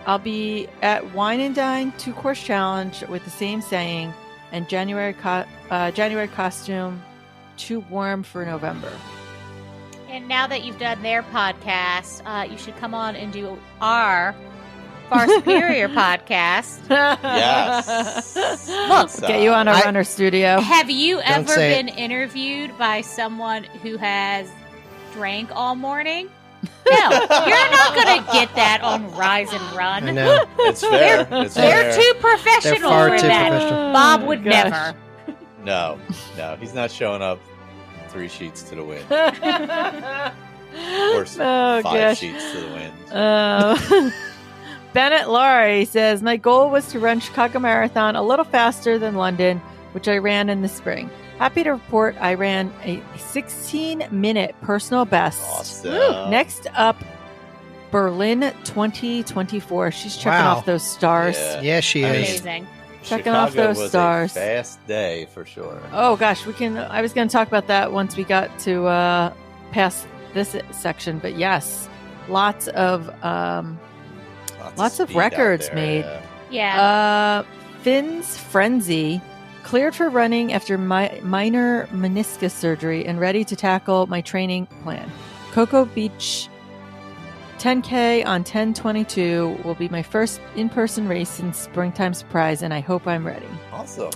[SPEAKER 1] I'll be at Wine and Dine 2-course challenge with the same saying, and January costume too warm for November.
[SPEAKER 4] And now that you've done their podcast, you should come on and do our Far Superior podcast.
[SPEAKER 3] Yes.
[SPEAKER 4] Look,
[SPEAKER 1] Get you on a runner studio.
[SPEAKER 4] Have you
[SPEAKER 2] Don't
[SPEAKER 4] ever
[SPEAKER 2] say
[SPEAKER 4] been interviewed by someone who has drank all morning? No, you're not going to get that on Rise and Run.
[SPEAKER 2] I know.
[SPEAKER 3] It's fair. It's
[SPEAKER 4] They're
[SPEAKER 3] fair.
[SPEAKER 4] too professional
[SPEAKER 2] They're far
[SPEAKER 4] for
[SPEAKER 2] too
[SPEAKER 4] that.
[SPEAKER 2] professional.
[SPEAKER 4] Bob would
[SPEAKER 1] Gosh.
[SPEAKER 4] never.
[SPEAKER 3] No, he's not showing up 3 sheets to the wind. Or 5
[SPEAKER 1] gosh.
[SPEAKER 3] sheets to the wind.
[SPEAKER 1] Bennett Laurie says, my goal was to run Chicago Marathon a little faster than London, which I ran in the spring. Happy to report I ran a 16-minute personal best.
[SPEAKER 3] Awesome.
[SPEAKER 1] Next up, Berlin 2024. She's checking
[SPEAKER 2] Wow.
[SPEAKER 1] off those stars.
[SPEAKER 3] Yeah.
[SPEAKER 2] Yeah, she
[SPEAKER 3] I mean,
[SPEAKER 2] is.
[SPEAKER 4] Amazing.
[SPEAKER 1] Checking off
[SPEAKER 3] Chicago
[SPEAKER 1] those
[SPEAKER 3] was
[SPEAKER 1] stars.
[SPEAKER 3] A fast day for sure.
[SPEAKER 1] Oh gosh, I was going to talk about that once we got to past this section, but yes, lots of
[SPEAKER 3] speed out
[SPEAKER 1] records
[SPEAKER 3] there,
[SPEAKER 1] made.
[SPEAKER 3] yeah.
[SPEAKER 4] Yeah.
[SPEAKER 1] Finn's Frenzy cleared for running after minor meniscus surgery and ready to tackle my training plan. Cocoa Beach 10K on 10/22 will be my first in-person race since Springtime Surprise, and I hope I'm ready.
[SPEAKER 3] Awesome.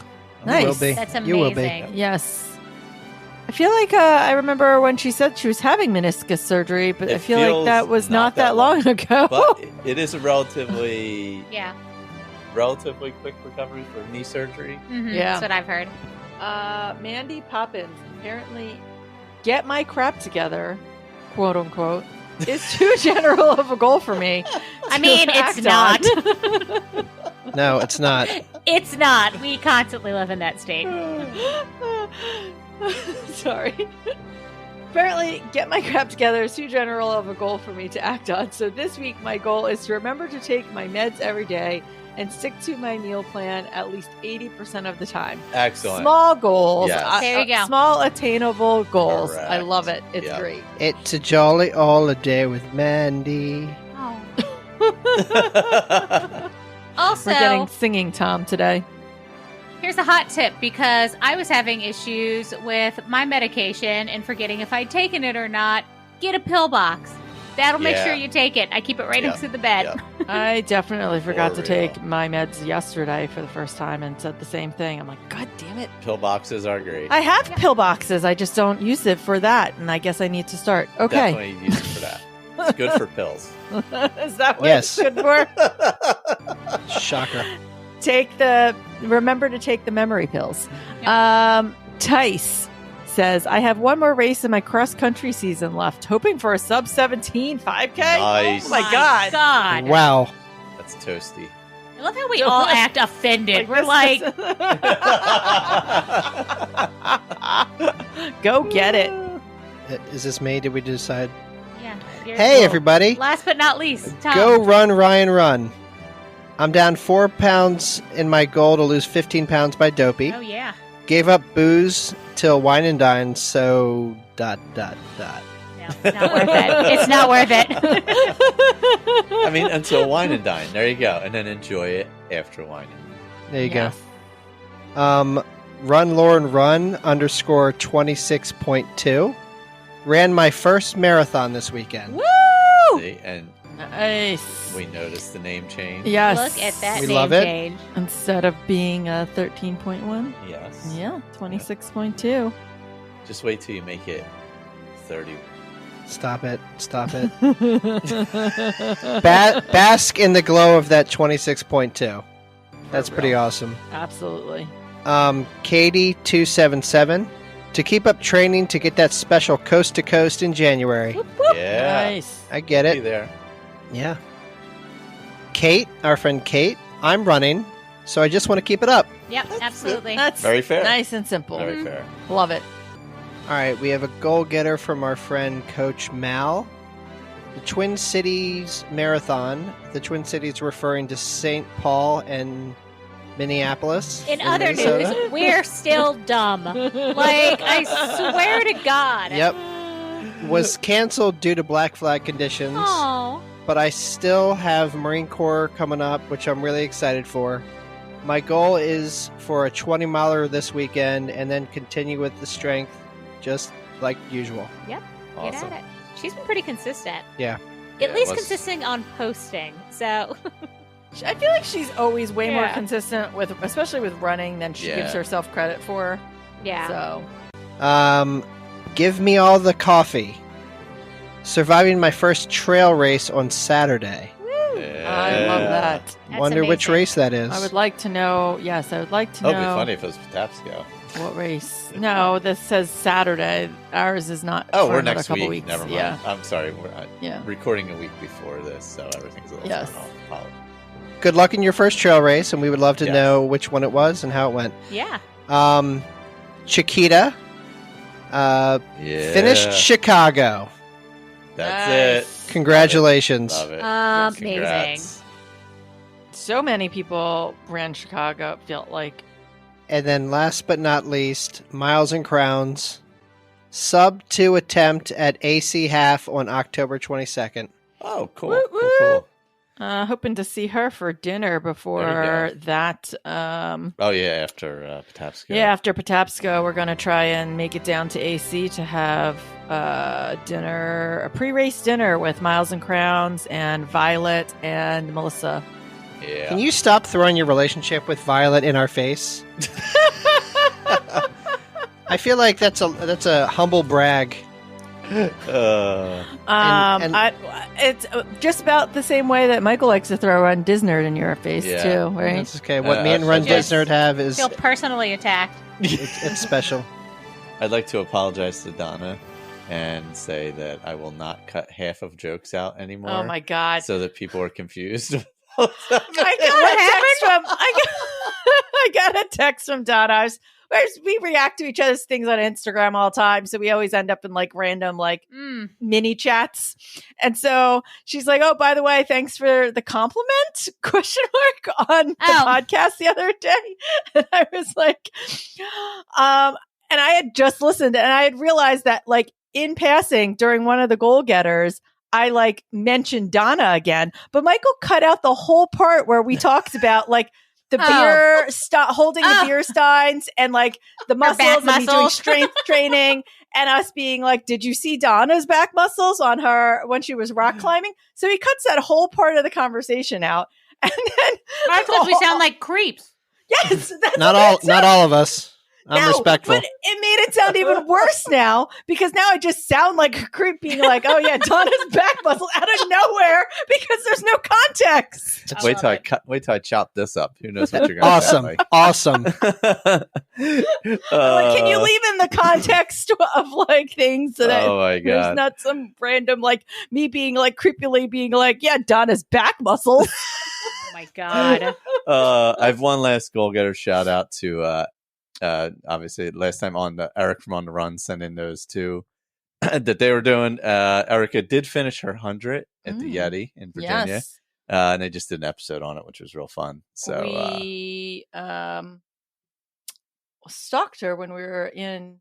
[SPEAKER 1] Nice.
[SPEAKER 2] You will be.
[SPEAKER 4] That's amazing.
[SPEAKER 2] You will be.
[SPEAKER 1] Yes. I feel like I remember when she said she was having meniscus surgery, but
[SPEAKER 3] It
[SPEAKER 1] I feel like
[SPEAKER 3] feels
[SPEAKER 1] that was not that
[SPEAKER 3] long.
[SPEAKER 1] long ago.
[SPEAKER 3] But it is a relatively
[SPEAKER 4] Yeah.
[SPEAKER 3] quick recovery for knee surgery.
[SPEAKER 4] Mm-hmm.
[SPEAKER 1] Yeah.
[SPEAKER 4] That's what I've heard.
[SPEAKER 1] Mandy Poppins, apparently, get my crap together, quote unquote, is too general of a goal for me.
[SPEAKER 4] I mean,
[SPEAKER 1] to
[SPEAKER 4] it's
[SPEAKER 1] act
[SPEAKER 4] not.
[SPEAKER 1] on.
[SPEAKER 2] No, it's not.
[SPEAKER 4] It's not. We constantly live in that state.
[SPEAKER 1] Sorry. Apparently, get my crap together is too general of a goal for me to act on. So this week, my goal is to remember to take my meds every day and stick to my meal plan at least 80% of the time.
[SPEAKER 3] Excellent.
[SPEAKER 1] Small goals.
[SPEAKER 3] Yes.
[SPEAKER 4] There you go.
[SPEAKER 1] Small attainable goals.
[SPEAKER 3] Correct.
[SPEAKER 1] I love it. It's
[SPEAKER 3] Yep.
[SPEAKER 1] great.
[SPEAKER 2] It's a jolly holiday with Mandy.
[SPEAKER 4] Oh. Also,
[SPEAKER 1] We're getting singing Tom today.
[SPEAKER 4] here's a hot tip because I was having issues with my medication and forgetting if I'd taken it or not. Get a pill box. That'll make
[SPEAKER 3] Yeah.
[SPEAKER 4] sure you take it. I keep it right
[SPEAKER 3] Yep.
[SPEAKER 4] next to the bed.
[SPEAKER 3] Yep.
[SPEAKER 1] I definitely forgot
[SPEAKER 3] For
[SPEAKER 1] to
[SPEAKER 3] real.
[SPEAKER 1] take my meds yesterday for the first time and said the same thing. I'm like, God damn it.
[SPEAKER 3] Pill boxes are great.
[SPEAKER 1] I have pill boxes. I just don't use it for that. And I guess I need to start. Okay.
[SPEAKER 3] Definitely use it for that. It's good for pills.
[SPEAKER 1] Is that what
[SPEAKER 2] Yes.
[SPEAKER 1] it's good for?
[SPEAKER 2] Shocker.
[SPEAKER 1] Remember to take the memory pills.
[SPEAKER 4] Yep.
[SPEAKER 1] Tice says, I have one more race in my cross country season left, hoping for a sub 17 5K.
[SPEAKER 3] Nice.
[SPEAKER 1] Oh my God.
[SPEAKER 4] God.
[SPEAKER 2] Wow.
[SPEAKER 3] That's toasty.
[SPEAKER 4] I love how we all act offended. We're
[SPEAKER 1] this
[SPEAKER 4] like,
[SPEAKER 1] go get it.
[SPEAKER 2] Is this me? Did we decide?
[SPEAKER 4] yeah. you're-
[SPEAKER 2] Hey, everybody.
[SPEAKER 4] Last but not least, Tom.
[SPEAKER 2] Go run, Ryan, run. I'm down 4 pounds in my goal to lose 15 pounds by Dopey.
[SPEAKER 4] Oh, yeah.
[SPEAKER 2] Gave up booze till Wine and Dine, so ...
[SPEAKER 4] No, it's not worth it. It's not worth it.
[SPEAKER 3] I mean, until wine and dine. There you go. And then enjoy it after wine and dine.
[SPEAKER 2] There you
[SPEAKER 1] Yes.
[SPEAKER 2] Run Lauren Run _26.2. Ran my first marathon this weekend.
[SPEAKER 4] Woo!
[SPEAKER 3] See, and
[SPEAKER 1] Nice.
[SPEAKER 3] we noticed the name change.
[SPEAKER 1] Yes.
[SPEAKER 4] Look at that
[SPEAKER 2] We
[SPEAKER 4] name
[SPEAKER 2] love it.
[SPEAKER 4] change.
[SPEAKER 1] Instead of being 13.1.
[SPEAKER 3] Yes.
[SPEAKER 1] Yeah, 26.2.
[SPEAKER 3] Just wait till you make it 30.
[SPEAKER 2] Stop it. Bask in the glow of that 26.2. That's
[SPEAKER 3] For
[SPEAKER 2] pretty
[SPEAKER 3] real.
[SPEAKER 2] awesome.
[SPEAKER 1] Absolutely.
[SPEAKER 2] Katie277. To keep up training to get that special coast to coast in January.
[SPEAKER 4] Whoop, whoop.
[SPEAKER 3] Yeah.
[SPEAKER 1] Nice.
[SPEAKER 2] I get
[SPEAKER 3] Be
[SPEAKER 2] it.
[SPEAKER 3] there.
[SPEAKER 2] Yeah. Kate, our friend Kate, I'm running, so I just want to keep it up.
[SPEAKER 4] Yep, absolutely.
[SPEAKER 1] That's
[SPEAKER 3] Very fair.
[SPEAKER 1] Nice and simple.
[SPEAKER 3] Very fair.
[SPEAKER 1] Love it.
[SPEAKER 2] All right, we have a goal getter from our friend Coach Mal. The Twin Cities Marathon. The Twin Cities referring to St. Paul and Minneapolis.
[SPEAKER 4] In other
[SPEAKER 2] Minnesota.
[SPEAKER 4] news, we're still dumb. Like, I swear to God.
[SPEAKER 2] Yep. Was canceled due to black flag conditions.
[SPEAKER 4] Oh.
[SPEAKER 2] But I still have Marine Corps coming up, which I'm really excited for. My goal is for a 20 miler this weekend and then continue with the strength just like usual.
[SPEAKER 4] Yep.
[SPEAKER 3] Awesome.
[SPEAKER 4] Get at it. She's been pretty consistent.
[SPEAKER 2] Yeah.
[SPEAKER 3] Yeah,
[SPEAKER 4] At
[SPEAKER 3] it
[SPEAKER 4] least
[SPEAKER 3] was-
[SPEAKER 4] consistent on posting. So,
[SPEAKER 1] I feel like she's always way more
[SPEAKER 4] Yeah.
[SPEAKER 1] consistent with, especially with running, than she gives
[SPEAKER 3] Yeah.
[SPEAKER 1] herself credit for.
[SPEAKER 4] yeah.
[SPEAKER 1] So
[SPEAKER 2] Give me all the coffee. Surviving my first trail race on Saturday.
[SPEAKER 1] I love that.
[SPEAKER 4] That's
[SPEAKER 2] Wonder which
[SPEAKER 4] amazing.
[SPEAKER 2] race that is.
[SPEAKER 1] I would like to know. Yes, I would like to
[SPEAKER 3] That would be
[SPEAKER 1] know
[SPEAKER 3] funny if it was Patapsco.
[SPEAKER 1] what race. No, this says Saturday. Ours is not.
[SPEAKER 3] Oh,
[SPEAKER 1] for
[SPEAKER 3] we're
[SPEAKER 1] another
[SPEAKER 3] next
[SPEAKER 1] couple
[SPEAKER 3] week.
[SPEAKER 1] weeks.
[SPEAKER 3] Never mind.
[SPEAKER 1] Yeah,
[SPEAKER 3] I'm sorry. We're
[SPEAKER 1] yeah.
[SPEAKER 3] recording a week before this, so everything's a little
[SPEAKER 1] Yes.
[SPEAKER 3] thrown off. Apologies.
[SPEAKER 2] Good luck in your first trail race, and we would love to
[SPEAKER 3] Yes.
[SPEAKER 2] know which one it was and how it went.
[SPEAKER 4] Yeah.
[SPEAKER 2] Chiquita
[SPEAKER 3] Yeah.
[SPEAKER 2] finished
[SPEAKER 3] That's
[SPEAKER 2] Chicago.
[SPEAKER 1] Nice.
[SPEAKER 3] it.
[SPEAKER 2] Congratulations.
[SPEAKER 3] Love it.
[SPEAKER 4] Amazing.
[SPEAKER 3] Congrats.
[SPEAKER 1] So many people ran Chicago. It felt like.
[SPEAKER 2] And then last but not least, Miles and Crowns. Sub 2 attempt at AC half on October 22nd.
[SPEAKER 3] Oh, cool.
[SPEAKER 1] Woo,
[SPEAKER 3] Cool,
[SPEAKER 1] woo.
[SPEAKER 3] cool.
[SPEAKER 1] Hoping to see her for dinner before that.
[SPEAKER 3] Oh, yeah, after Patapsco.
[SPEAKER 1] Yeah, after Patapsco, we're gonna try and make it down to AC to have dinner, a pre-race dinner with Miles and Crowns and Violet and Melissa.
[SPEAKER 3] Yeah.
[SPEAKER 2] Can you stop throwing your relationship with Violet in our face? I feel like that's a humble brag. and-
[SPEAKER 1] It's just about the same way that Michael likes to throw Run Disnerd in your face
[SPEAKER 3] Yeah.
[SPEAKER 1] too, right?
[SPEAKER 2] That's okay. What me and Run
[SPEAKER 3] Just
[SPEAKER 2] Disnerd have is
[SPEAKER 4] Feel personally attacked.
[SPEAKER 2] it's special.
[SPEAKER 3] I'd like to apologize to Donna and say that I will not cut half of jokes out anymore.
[SPEAKER 1] Oh my god!
[SPEAKER 3] So that people are confused.
[SPEAKER 1] I got a text from I got a text from Donna. We react to each other's things on Instagram all the time, so we always end up in like random like mini chats. And so she's like, "Oh, by the way, thanks for the compliment?" Question mark on the podcast the other day, and I was like, and I had just listened, and I had realized that like in passing during one of the goal getters, I like mentioned Donna again, but Michael cut out the whole part where we talked about like the beer holding the beer steins and like the muscles and me doing strength training and us being like, did you see Donna's back muscles on her when she was rock climbing? So he cuts that whole part of the conversation out. And then
[SPEAKER 4] That's because we sound like creeps.
[SPEAKER 1] yes, that's
[SPEAKER 2] Not all of us. I'm
[SPEAKER 1] now,
[SPEAKER 2] respectful.
[SPEAKER 1] But it made it sound even worse now because now I just sound like a creep being like, oh yeah, Donna's back muscle out of nowhere because there's no context.
[SPEAKER 3] Wait till I chop this up. Who knows what you're going to
[SPEAKER 2] Awesome.
[SPEAKER 3] sound like.
[SPEAKER 2] Awesome.
[SPEAKER 1] Like, can you leave in the context of like things so that
[SPEAKER 3] Oh my
[SPEAKER 1] there's
[SPEAKER 3] god.
[SPEAKER 1] not some random like me being like creepily being like, yeah, Donna's back muscles.
[SPEAKER 4] Oh my god.
[SPEAKER 3] I have one last goal getter shout out to obviously last time on the Eric from On the Run sent in those two that they were doing. Erica did finish her 100 at the Yeti in Virginia.
[SPEAKER 1] Yes.
[SPEAKER 3] And they just did an episode on it, which was real fun. So
[SPEAKER 1] we stalked her when we were in.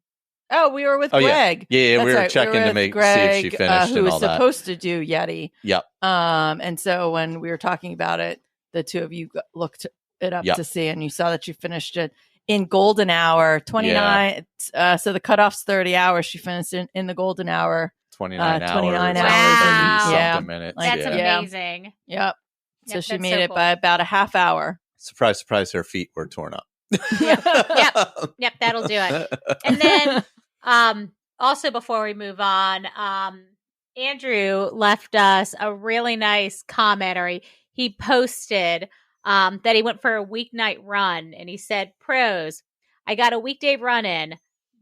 [SPEAKER 1] Oh, we were with Greg.
[SPEAKER 3] Yeah,
[SPEAKER 1] That's
[SPEAKER 3] we were
[SPEAKER 1] right.
[SPEAKER 3] checking to
[SPEAKER 1] with
[SPEAKER 3] make
[SPEAKER 1] Greg,
[SPEAKER 3] see if she finished
[SPEAKER 1] who
[SPEAKER 3] and
[SPEAKER 1] was
[SPEAKER 3] all that.
[SPEAKER 1] supposed to do Yeti.
[SPEAKER 3] Yep.
[SPEAKER 1] And so when we were talking about it, the two of you looked it up
[SPEAKER 3] Yep.
[SPEAKER 1] to see, and you saw that you finished it in golden hour, 29. So the cutoff's 30 hours. She finished in the golden hour.
[SPEAKER 3] 29 hours.
[SPEAKER 1] 29
[SPEAKER 3] and
[SPEAKER 1] hours.
[SPEAKER 3] 30
[SPEAKER 1] Yeah.
[SPEAKER 3] something minutes.
[SPEAKER 4] That's
[SPEAKER 3] yeah.
[SPEAKER 4] amazing.
[SPEAKER 1] Yep. So
[SPEAKER 4] Yep,
[SPEAKER 1] she
[SPEAKER 4] that's
[SPEAKER 1] made
[SPEAKER 4] so
[SPEAKER 1] it
[SPEAKER 4] cool.
[SPEAKER 1] by about a half hour.
[SPEAKER 3] Surprise, surprise, her feet were torn up.
[SPEAKER 4] Yep, that'll do it. And then also before we move on, Andrew left us a really nice comment, or he posted that he went for a weeknight run, and he said, pros, I got a weekday run in.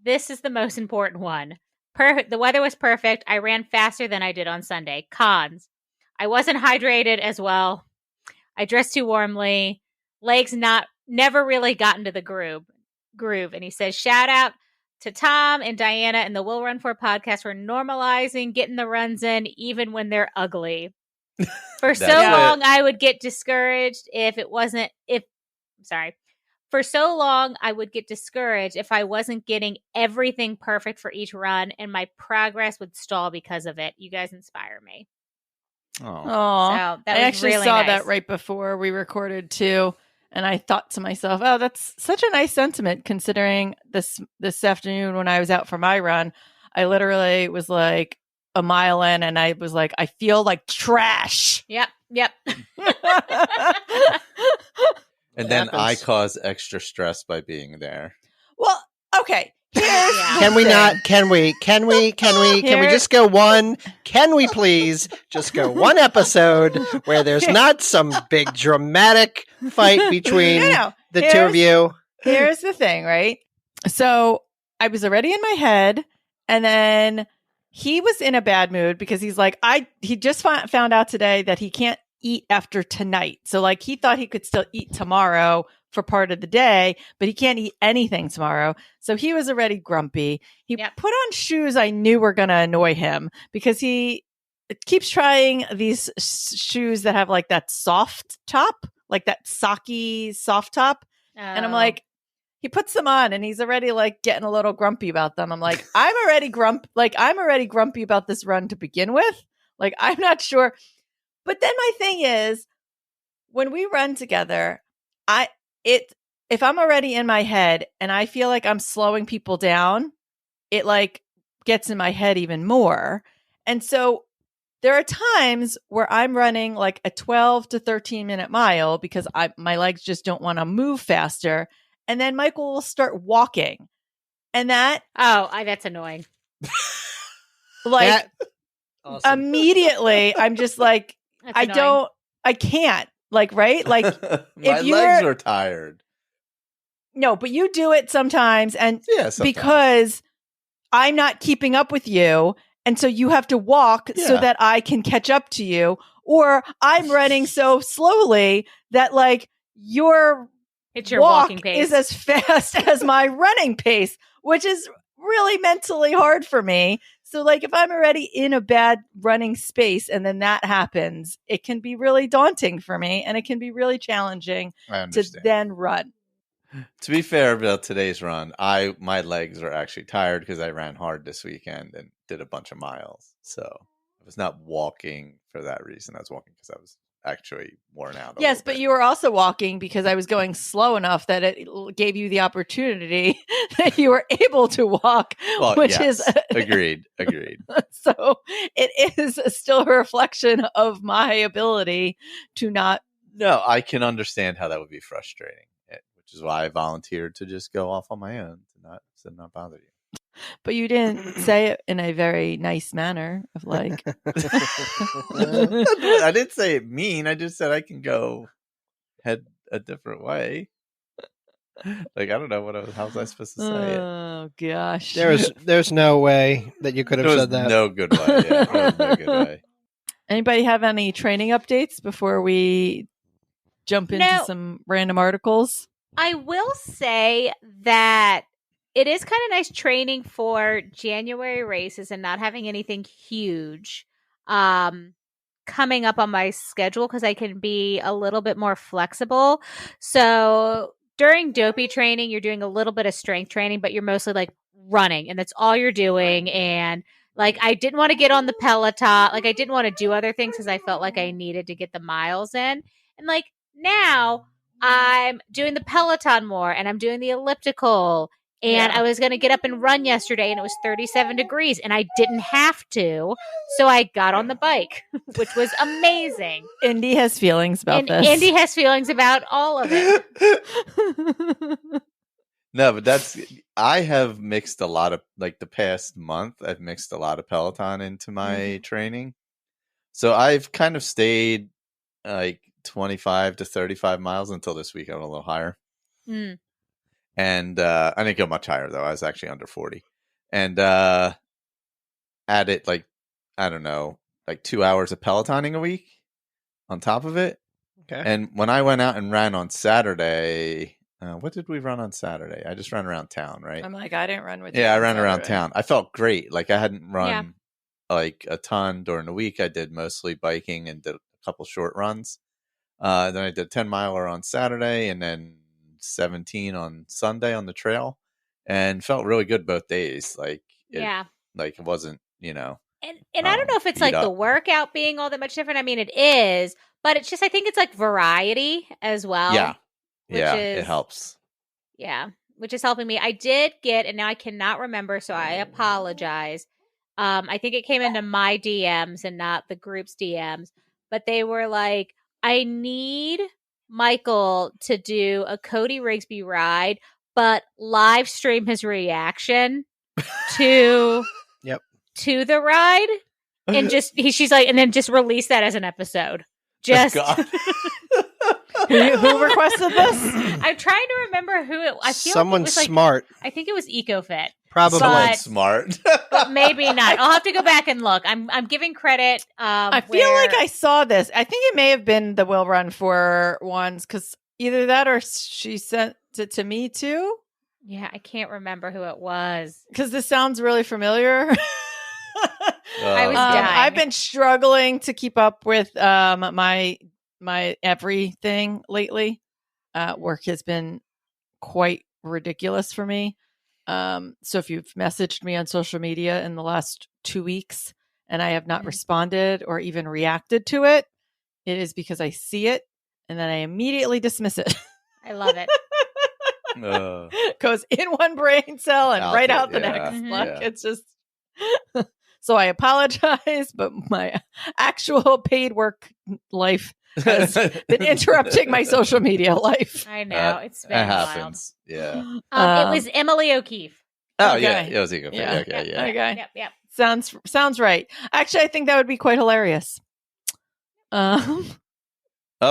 [SPEAKER 4] This is the most important one. The weather was perfect. I ran faster than I did on Sunday. Cons, I wasn't hydrated as well. I dressed too warmly. Legs never really got into the groove. And he says, shout out to Tom and Diana and the Will Run For podcast for normalizing getting the runs in even when they're ugly. For so long, I would get discouraged For so long, I would get discouraged if I wasn't getting everything perfect for each run, and my progress would stall because of it. You guys inspire me.
[SPEAKER 3] Oh,
[SPEAKER 4] So that
[SPEAKER 1] I
[SPEAKER 4] was
[SPEAKER 1] actually
[SPEAKER 4] really
[SPEAKER 1] saw
[SPEAKER 4] nice.
[SPEAKER 1] that right before we recorded too, and I thought to myself, "Oh, that's such a nice sentiment." Considering this afternoon when I was out for my run, I literally was like a mile in, and I was like, "I feel like trash."
[SPEAKER 4] Yep.
[SPEAKER 3] and then I
[SPEAKER 2] happens.
[SPEAKER 3] cause extra stress by being there.
[SPEAKER 1] Well, okay. Here's
[SPEAKER 4] Yeah.
[SPEAKER 1] the
[SPEAKER 2] Can we
[SPEAKER 1] thing.
[SPEAKER 2] not? Can we just go one? Can we please just go one episode where there's not some big dramatic fight between
[SPEAKER 1] No,
[SPEAKER 2] the two of you?
[SPEAKER 1] Here's the thing, right? So I was already in my head, and then he was in a bad mood because he's like, he just found out today that he can't eat after tonight. So like he thought he could still eat tomorrow for part of the day, but he can't eat anything tomorrow. So he was already grumpy. He put on shoes I knew were going to annoy him because he keeps trying these shoes that have like that soft top, like that socky soft top. And I'm like, he puts them on and he's already like getting a little grumpy about them. I'm like, I'm already grumpy about this run to begin with. Like, I'm not sure. But then my thing is, when we run together, if I'm already in my head and I feel like I'm slowing people down, it like gets in my head even more. And so there are times where I'm running like a 12 to 13 minute mile because my legs just don't want to move faster. And then Michael will start walking. And that's
[SPEAKER 4] annoying.
[SPEAKER 1] Like
[SPEAKER 2] Awesome.
[SPEAKER 1] Immediately, I'm just like, I can't. Like, right? Like,
[SPEAKER 3] my legs are tired.
[SPEAKER 1] No, but you do it sometimes. And
[SPEAKER 3] sometimes.
[SPEAKER 1] Because I'm not keeping up with you. And so you have to walk so that I can catch up to you. Or I'm running so slowly that like your
[SPEAKER 4] walking pace
[SPEAKER 1] is as fast as my running pace, which is really mentally hard for me. So like if I'm already in a bad running space and then that happens, it can be really daunting for me and it can be really challenging to then run.
[SPEAKER 3] To be fair about today's run, my legs are actually tired because I ran hard this weekend and did a bunch of miles. So I was not walking for that reason. I was walking because I was actually worn out.
[SPEAKER 1] Yes, but you were also walking because I was going slow enough that it gave you the opportunity that you were able to walk, is
[SPEAKER 3] agreed.
[SPEAKER 1] So it is still a reflection of my ability to not.
[SPEAKER 3] No, I can understand how that would be frustrating, which is why I volunteered to just go off on my own to not bother you.
[SPEAKER 1] But you didn't say it in a very nice manner of like.
[SPEAKER 3] I didn't say it mean. I just said I can go head a different way. Like, I don't know how was I supposed to say it?
[SPEAKER 1] Oh gosh,
[SPEAKER 2] there's no way that you could have said that.
[SPEAKER 3] No good way. Yeah, there was no good way.
[SPEAKER 1] Anybody have any training updates before we jump into some random articles?
[SPEAKER 4] I will say that it is kind of nice training for January races and not having anything huge coming up on my schedule because I can be a little bit more flexible. So during dopey training, you're doing a little bit of strength training, but you're mostly like running and that's all you're doing. And like, I didn't want to get on the Peloton. Like, I didn't want to do other things because I felt like I needed to get the miles in. And like now I'm doing the Peloton more and I'm doing the elliptical. And I was going to get up and run yesterday and it was 37 degrees and I didn't have to. So I got on the bike, which was amazing.
[SPEAKER 1] Indy has feelings about this.
[SPEAKER 4] Indy has feelings about all of it.
[SPEAKER 3] No, but I have mixed a lot of, like the past month, I've mixed a lot of Peloton into my training. So I've kind of stayed like 25 to 35 miles until this week. I went a little higher.
[SPEAKER 4] Mm.
[SPEAKER 3] And I didn't go much higher, though. I was actually under 40. And added, like, I don't know, like 2 hours of Pelotoning a week on top of it.
[SPEAKER 2] Okay.
[SPEAKER 3] And when I went out and ran on Saturday... what did we run on Saturday? I just ran around town, right?
[SPEAKER 1] I'm like, I didn't run with you.
[SPEAKER 3] Yeah, I
[SPEAKER 1] on
[SPEAKER 3] ran around
[SPEAKER 1] Saturday.
[SPEAKER 3] town. I felt great. Like I hadn't run like a ton during the week. I did mostly biking and did a couple short runs. Then I did a 10-miler on Saturday and then 17 on Sunday on the trail, and felt really good both days. Like it wasn't,
[SPEAKER 4] And I don't know if it's like the workout being all that much different. I mean, it is, but it's just I think it's like variety as well.
[SPEAKER 3] Yeah. It helps.
[SPEAKER 4] Yeah, which is helping me. I did get, and now I cannot remember, so I apologize. I think it came into my DMs and not the group's DMs, but they were like, I need Michael to do a Cody Rigsby ride, but live stream his reaction to to the ride, and just she's like, and then just release that as an episode. Just.
[SPEAKER 1] Who requested this?
[SPEAKER 4] I'm trying to remember who it. I feel
[SPEAKER 2] someone
[SPEAKER 4] like it was
[SPEAKER 2] smart.
[SPEAKER 4] I think it was EcoFit.
[SPEAKER 2] Probably
[SPEAKER 3] someone smart,
[SPEAKER 4] but maybe not. I'll have to go back and look. I'm giving credit.
[SPEAKER 1] I feel like I saw this. I think it may have been the Will Run For ones because either that or she sent it to me too.
[SPEAKER 4] Yeah, I can't remember who it was
[SPEAKER 1] because this sounds really familiar.
[SPEAKER 4] I was dying.
[SPEAKER 1] I've been struggling to keep up with my everything lately. Work has been quite ridiculous for me. So if you've messaged me on social media in the last 2 weeks and I have not responded or even reacted to it, it is because I see it and then I immediately dismiss it.
[SPEAKER 4] I love it.
[SPEAKER 1] Goes in one brain cell and right out the next. Like it's just so I apologize, but my actual paid work life has been interrupting my social media life.
[SPEAKER 4] I know. It's been wild.
[SPEAKER 3] Yeah.
[SPEAKER 4] It was Emily O'Keefe.
[SPEAKER 3] Oh, yeah. It was Eco.
[SPEAKER 1] Yeah.
[SPEAKER 3] Okay.
[SPEAKER 4] Yep.
[SPEAKER 1] Sounds right. Actually, I think that would be quite hilarious.
[SPEAKER 3] Oh,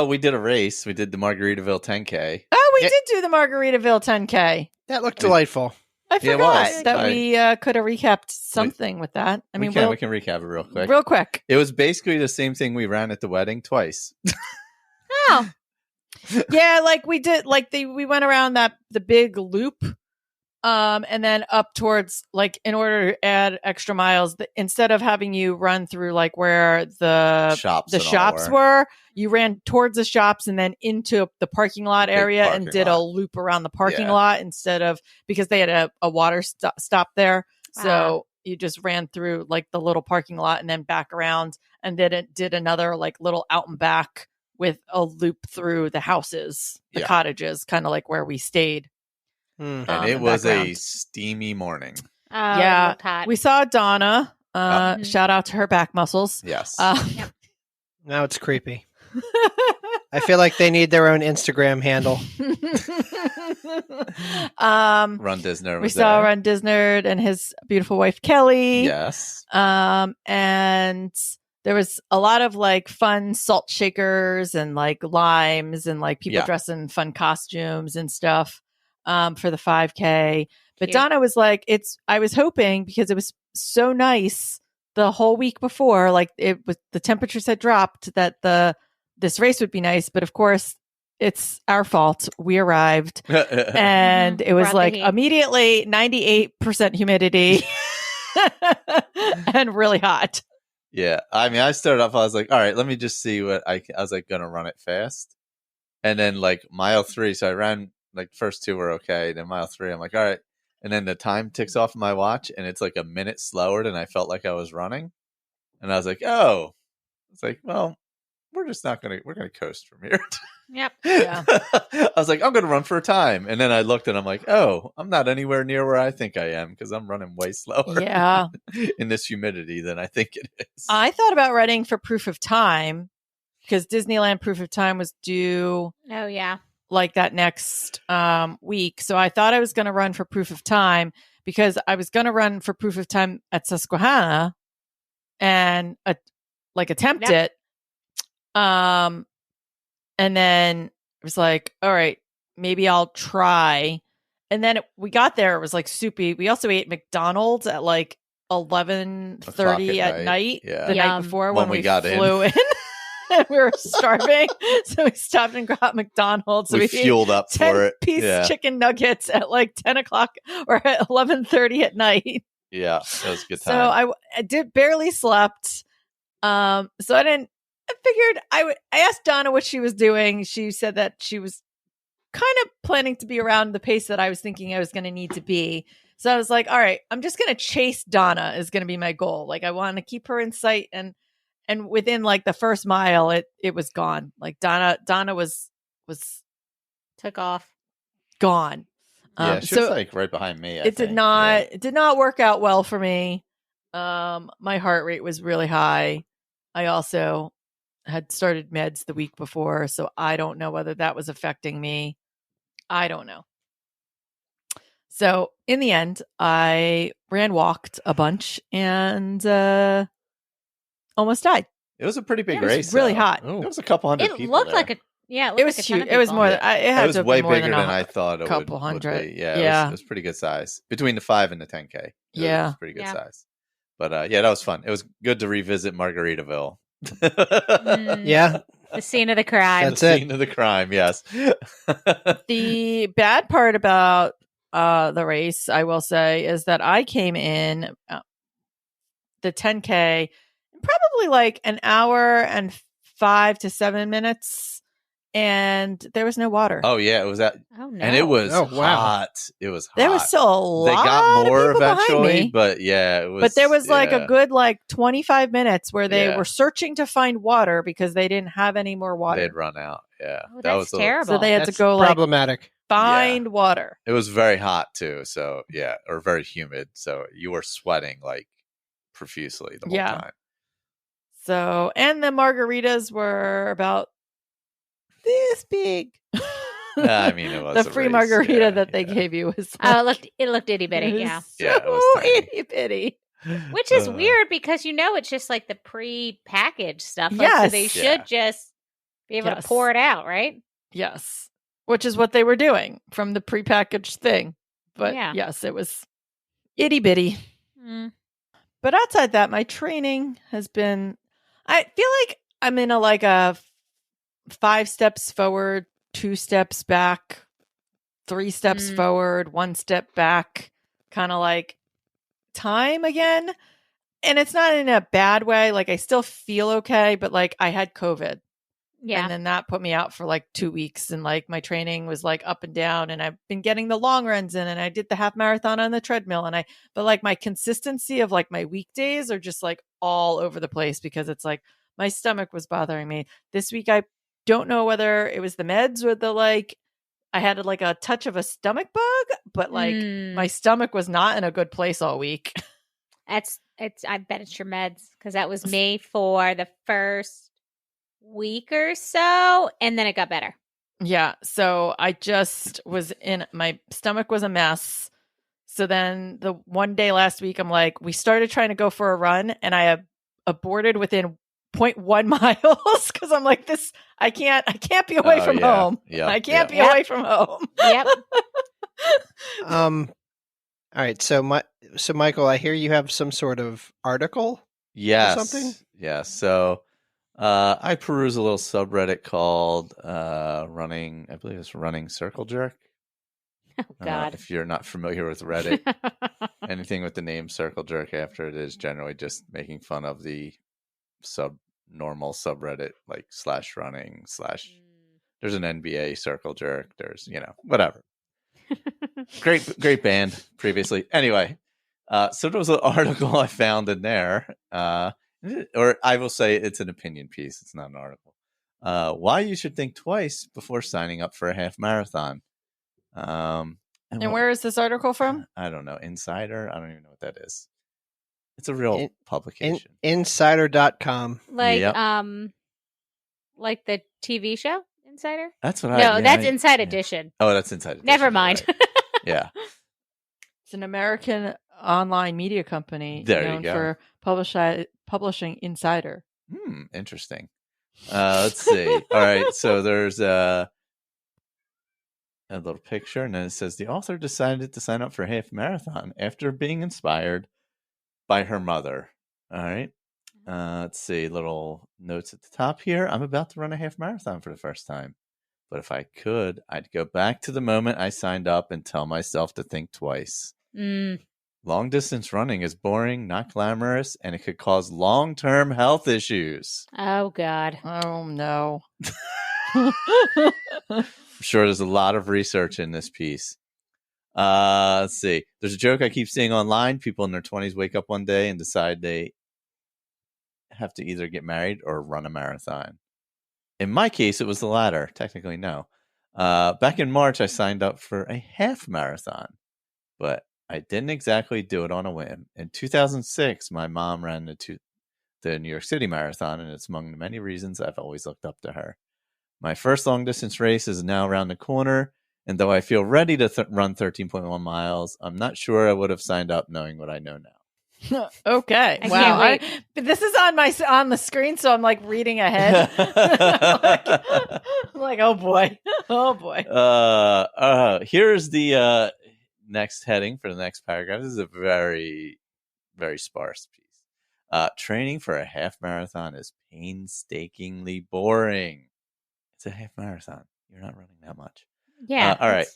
[SPEAKER 3] we did a race. We did the Margaritaville 10K.
[SPEAKER 1] Oh, we did do the Margaritaville 10K.
[SPEAKER 2] That looked delightful.
[SPEAKER 1] I forgot that we could have recapped something with that. I mean,
[SPEAKER 3] we can recap it real quick.
[SPEAKER 1] Real quick.
[SPEAKER 3] It was basically the same thing we ran at the wedding twice.
[SPEAKER 4] Oh.
[SPEAKER 1] Yeah, like we did, like we went around the big loop, and then up towards, like, in order to add extra miles, instead of having you run through like where the shops were, you ran towards the shops and then into the parking lot area and did a loop around the parking lot instead of, because they had a water stop there. Wow. So you just ran through like the little parking lot and then back around and then it did another like little out and back with a loop through the houses, the cottages, kind of like where we stayed.
[SPEAKER 3] And it was a steamy morning.
[SPEAKER 4] Yeah.
[SPEAKER 1] We saw Donna. Shout out to her back muscles.
[SPEAKER 3] Yes.
[SPEAKER 2] Now it's creepy. I feel like they need their own Instagram handle.
[SPEAKER 3] Run Disner.
[SPEAKER 1] We saw Run Disner and his beautiful wife Kelly.
[SPEAKER 3] Yes.
[SPEAKER 1] And there was a lot of like fun salt shakers and like limes and like people dressed in fun costumes and stuff for the 5K. But Donna was like, I was hoping, because it was so nice the whole week before, like it was, the temperatures had dropped, that this race would be nice. But of course, it's our fault. We arrived and it was like immediately 98% humidity and really hot.
[SPEAKER 3] Yeah. I mean, I started off, I was like, all right, let me just see what I was like going to run it fast. And then like mile 3, so I ran like first 2 were okay. Then mile 3, I'm like, all right. And then the time ticks off my watch and it's like a minute slower than I felt like I was running. And I was like, oh, it's like, well, we're just not going to, we're going to coast from here.
[SPEAKER 4] Yep.
[SPEAKER 1] Yeah.
[SPEAKER 3] I was like, I'm going to run for a time. And then I looked and I'm like, oh, I'm not anywhere near where I think I am because I'm running way slower
[SPEAKER 1] Yeah.
[SPEAKER 3] in this humidity than I think it is.
[SPEAKER 1] I thought about running for Proof of Time because Disneyland Proof of Time was due
[SPEAKER 4] Oh, yeah.
[SPEAKER 1] like that next week. So I thought I was going to run for Proof of Time because I was going to run for Proof of Time at Susquehanna and attempt
[SPEAKER 4] Yep.
[SPEAKER 1] it. And then it was like, all right, maybe I'll try. And then we got there. It was like soupy. We also ate McDonald's at like 11:30 at night the night
[SPEAKER 4] Yum.
[SPEAKER 1] before
[SPEAKER 3] When
[SPEAKER 1] when
[SPEAKER 3] we
[SPEAKER 1] we
[SPEAKER 3] got
[SPEAKER 1] flew in. And we were starving. So we stopped and got McDonald's. So
[SPEAKER 3] we
[SPEAKER 1] ate
[SPEAKER 3] fueled up
[SPEAKER 1] 10
[SPEAKER 3] for it.
[SPEAKER 1] piece
[SPEAKER 3] Yeah.
[SPEAKER 1] chicken nuggets at like 10 o'clock or at 11:30 at night.
[SPEAKER 3] Yeah. That was a good
[SPEAKER 1] So
[SPEAKER 3] time.
[SPEAKER 1] I did barely slept. So I figured I asked Donna what she was doing. She said that she was kind of planning to be around the pace that I was thinking I was going to need to be. So I was like, all right, I'm just going to chase Donna is going to be my goal. Like I want to keep her in sight. And within like the first mile, it was gone. Like Donna was
[SPEAKER 4] Took off.
[SPEAKER 1] gone.
[SPEAKER 3] Yeah, she was like right behind me.
[SPEAKER 1] It did not work out well for me. My heart rate was really high. I also had started meds the week before, so I don't know whether that was affecting me. I don't know. So in the end, I walked a bunch and almost died.
[SPEAKER 3] It was a pretty big
[SPEAKER 1] It was
[SPEAKER 3] race.
[SPEAKER 1] really
[SPEAKER 3] though.
[SPEAKER 1] hot.
[SPEAKER 3] There was a couple hundred
[SPEAKER 4] It
[SPEAKER 3] people
[SPEAKER 4] looked
[SPEAKER 3] there.
[SPEAKER 4] like a yeah.
[SPEAKER 1] It was huge. It was more than it had
[SPEAKER 3] It was
[SPEAKER 1] to have
[SPEAKER 3] way
[SPEAKER 1] been more
[SPEAKER 3] bigger
[SPEAKER 1] than
[SPEAKER 3] than I thought it
[SPEAKER 1] couple
[SPEAKER 3] would
[SPEAKER 1] hundred.
[SPEAKER 3] be. Yeah,
[SPEAKER 1] Yeah.
[SPEAKER 3] It was pretty good size. Between the 5 and the 10K. It
[SPEAKER 1] Yeah.
[SPEAKER 3] was pretty good
[SPEAKER 4] Yeah.
[SPEAKER 3] size. But yeah, that was fun. It was good to revisit Margaritaville.
[SPEAKER 2] Yeah.
[SPEAKER 4] The scene of the crime.
[SPEAKER 2] That's
[SPEAKER 3] the
[SPEAKER 2] it.
[SPEAKER 3] scene of the crime, yes.
[SPEAKER 1] The bad part about the race, I will say, is that I came in the 10K probably like an hour and 5 to 7 minutes, and there was no water.
[SPEAKER 3] Oh yeah, it was that,
[SPEAKER 4] Oh no.
[SPEAKER 3] and it was
[SPEAKER 2] Oh, wow.
[SPEAKER 3] hot. It was hot.
[SPEAKER 1] There was still a lot.
[SPEAKER 3] They got more
[SPEAKER 1] of people behind
[SPEAKER 3] eventually,
[SPEAKER 1] me.
[SPEAKER 3] but yeah, it was.
[SPEAKER 1] But there was like
[SPEAKER 3] yeah.
[SPEAKER 1] a good 25 minutes where they
[SPEAKER 3] Yeah.
[SPEAKER 1] were searching to find water because they didn't have any more water.
[SPEAKER 3] They'd run out. Yeah,
[SPEAKER 4] Oh,
[SPEAKER 3] that
[SPEAKER 4] that's
[SPEAKER 3] was
[SPEAKER 4] terrible.
[SPEAKER 1] So they had
[SPEAKER 2] That's
[SPEAKER 1] to go
[SPEAKER 2] problematic.
[SPEAKER 1] find water.
[SPEAKER 3] It was very hot too. So yeah, or very humid. So you were sweating like profusely the whole time.
[SPEAKER 1] So, and the margaritas were about this big.
[SPEAKER 3] I mean, it was
[SPEAKER 1] the
[SPEAKER 3] a
[SPEAKER 1] free
[SPEAKER 3] race.
[SPEAKER 1] margarita that they gave you was.
[SPEAKER 4] Oh, it looked itty bitty. Yeah.
[SPEAKER 3] Yeah, it was
[SPEAKER 1] so
[SPEAKER 3] tiny.
[SPEAKER 1] itty bitty.
[SPEAKER 4] Which is weird because it's just like the pre-packaged stuff. Like, so
[SPEAKER 1] Yes.
[SPEAKER 4] they should
[SPEAKER 3] Yeah.
[SPEAKER 4] just be able
[SPEAKER 1] Yes.
[SPEAKER 4] to pour it out, right?
[SPEAKER 1] Yes, which is what they were doing from the prepackaged thing. But
[SPEAKER 4] Yeah.
[SPEAKER 1] yes, it was itty bitty.
[SPEAKER 4] Mm.
[SPEAKER 1] But outside that, my training has been. I feel like I'm in a 5 steps forward, 2 steps back, 3 steps forward, 1 step back, kind of like time again. And it's not in a bad way. Like I still feel okay, but like I had COVID.
[SPEAKER 4] Yeah.
[SPEAKER 1] And then that put me out for like 2 weeks. And like my training was like up and down. And I've been getting the long runs in, and I did the half marathon on the treadmill. But like my consistency of like my weekdays are just like all over the place because it's like my stomach was bothering me. This week, I don't know whether it was the meds or I had like a touch of a stomach bug, but like my stomach was not in a good place all week.
[SPEAKER 4] I bet it's your meds because that was me for the first week or so, and then it got better.
[SPEAKER 1] Yeah. So I just my stomach was a mess. So then the one day last week, I'm like, we started trying to go for a run, and I aborted within 0.1 miles because I'm like, I can't be away from home.
[SPEAKER 3] Yeah.
[SPEAKER 1] I can't be away from home.
[SPEAKER 4] Yep.
[SPEAKER 2] All right. So Michael, I hear you have some sort of article.
[SPEAKER 3] Yes.
[SPEAKER 2] Or something?
[SPEAKER 3] Yeah. So I peruse a little subreddit called Running. I believe it's Running Circle Jerk.
[SPEAKER 4] Oh God.
[SPEAKER 3] If you're not familiar with Reddit, anything with the name Circle Jerk after it is generally just making fun of the normal subreddit, like /running/ there's an NBA Circle Jerk. There's, whatever. Great band previously. Anyway, so there was an article I found in there, or I will say it's an opinion piece. It's not an article. why you should think twice before signing up for a half marathon.
[SPEAKER 1] And where is this article from?
[SPEAKER 3] I don't know. Insider? I don't even know what that is. It's a real publication.
[SPEAKER 2] Insider.com.
[SPEAKER 4] Like
[SPEAKER 3] Yep.
[SPEAKER 4] like the TV show Insider?
[SPEAKER 3] That's what
[SPEAKER 4] No, that's Inside Edition.
[SPEAKER 3] Oh, that's Inside Edition.
[SPEAKER 4] Never mind.
[SPEAKER 3] Right. Yeah.
[SPEAKER 1] It's an American online media company
[SPEAKER 3] There you
[SPEAKER 1] known
[SPEAKER 3] go.
[SPEAKER 1] for publishing Insider.
[SPEAKER 3] Interesting. Let's see. All right. So there's a little picture, and then it says the author decided to sign up for a half marathon after being inspired by her mother. All right. Let's see. Little notes at the top here. I'm about to run a half marathon for the first time. But if I could, I'd go back to the moment I signed up and tell myself to think twice. Long distance running is boring, not glamorous, and it could cause long-term health issues.
[SPEAKER 4] Oh, God.
[SPEAKER 1] Oh, no.
[SPEAKER 3] I'm sure there's a lot of research in this piece. Let's see. There's a joke I keep seeing online. People in their 20s wake up one day and decide they have to either get married or run a marathon. In my case, it was the latter. Technically, no. Back in March, I signed up for a half marathon, but I didn't exactly do it on a whim. In 2006, my mom ran the New York City Marathon, and it's among the many reasons I've always looked up to her. My first long-distance race is now around the corner, and though I feel ready to run 13.1 miles, I'm not sure I would have signed up knowing what I know now.
[SPEAKER 1] Okay.
[SPEAKER 4] I
[SPEAKER 1] Wow.
[SPEAKER 4] can't
[SPEAKER 1] But this is on the screen, so I'm like reading ahead. I'm like, oh boy. Oh boy.
[SPEAKER 3] Here's the next heading for the next paragraph. This is a very, very sparse piece. Training for a half marathon is painstakingly boring. It's a half marathon. You're not running that much.
[SPEAKER 4] Yeah.
[SPEAKER 3] All right.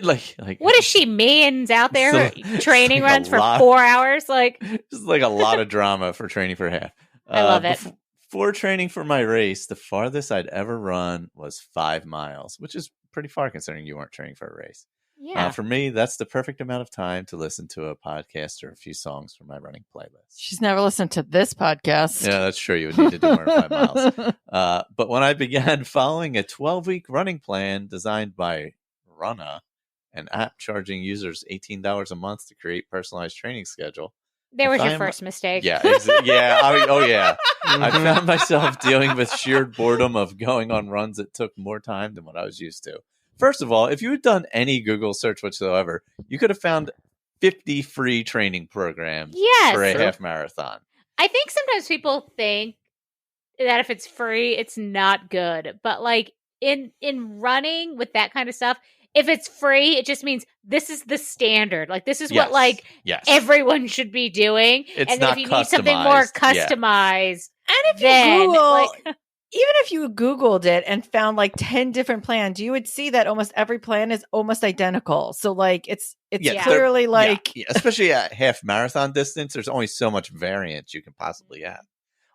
[SPEAKER 3] like
[SPEAKER 4] what is she means out there training
[SPEAKER 3] like
[SPEAKER 4] runs for 4 hours? Like,
[SPEAKER 3] just like a lot of drama for training for half.
[SPEAKER 4] I love it.
[SPEAKER 3] Before training for my race, the farthest I'd ever run was 5 miles, which is pretty far considering you weren't training for a race.
[SPEAKER 4] Yeah.
[SPEAKER 3] For me, that's the perfect amount of time to listen to a podcast or a few songs from my running playlist.
[SPEAKER 1] She's never listened to this podcast.
[SPEAKER 3] Yeah, that's true. You would need to do more than 5 miles. But when I began following a 12-week running plan designed by Runna, an app charging users $18 a month to create personalized training schedule.
[SPEAKER 4] There was your first mistake.
[SPEAKER 3] Yeah. I found myself dealing with sheer boredom of going on runs that took more time than what I was used to. First of all, if you had done any Google search whatsoever, you could have found 50 free training programs for a half marathon.
[SPEAKER 4] I think sometimes people think that if it's free, it's not good. But like in running with that kind of stuff, if it's free, it just means this is the standard. Like this is what like everyone should be doing.
[SPEAKER 3] It's
[SPEAKER 4] and
[SPEAKER 3] not
[SPEAKER 4] if you need something more customized,
[SPEAKER 1] and if you Google, even if you Googled it and found like 10 different plans, you would see that almost every plan is almost identical. So like it's clearly like
[SPEAKER 3] especially at half marathon distance, there's only so much variance you can possibly have.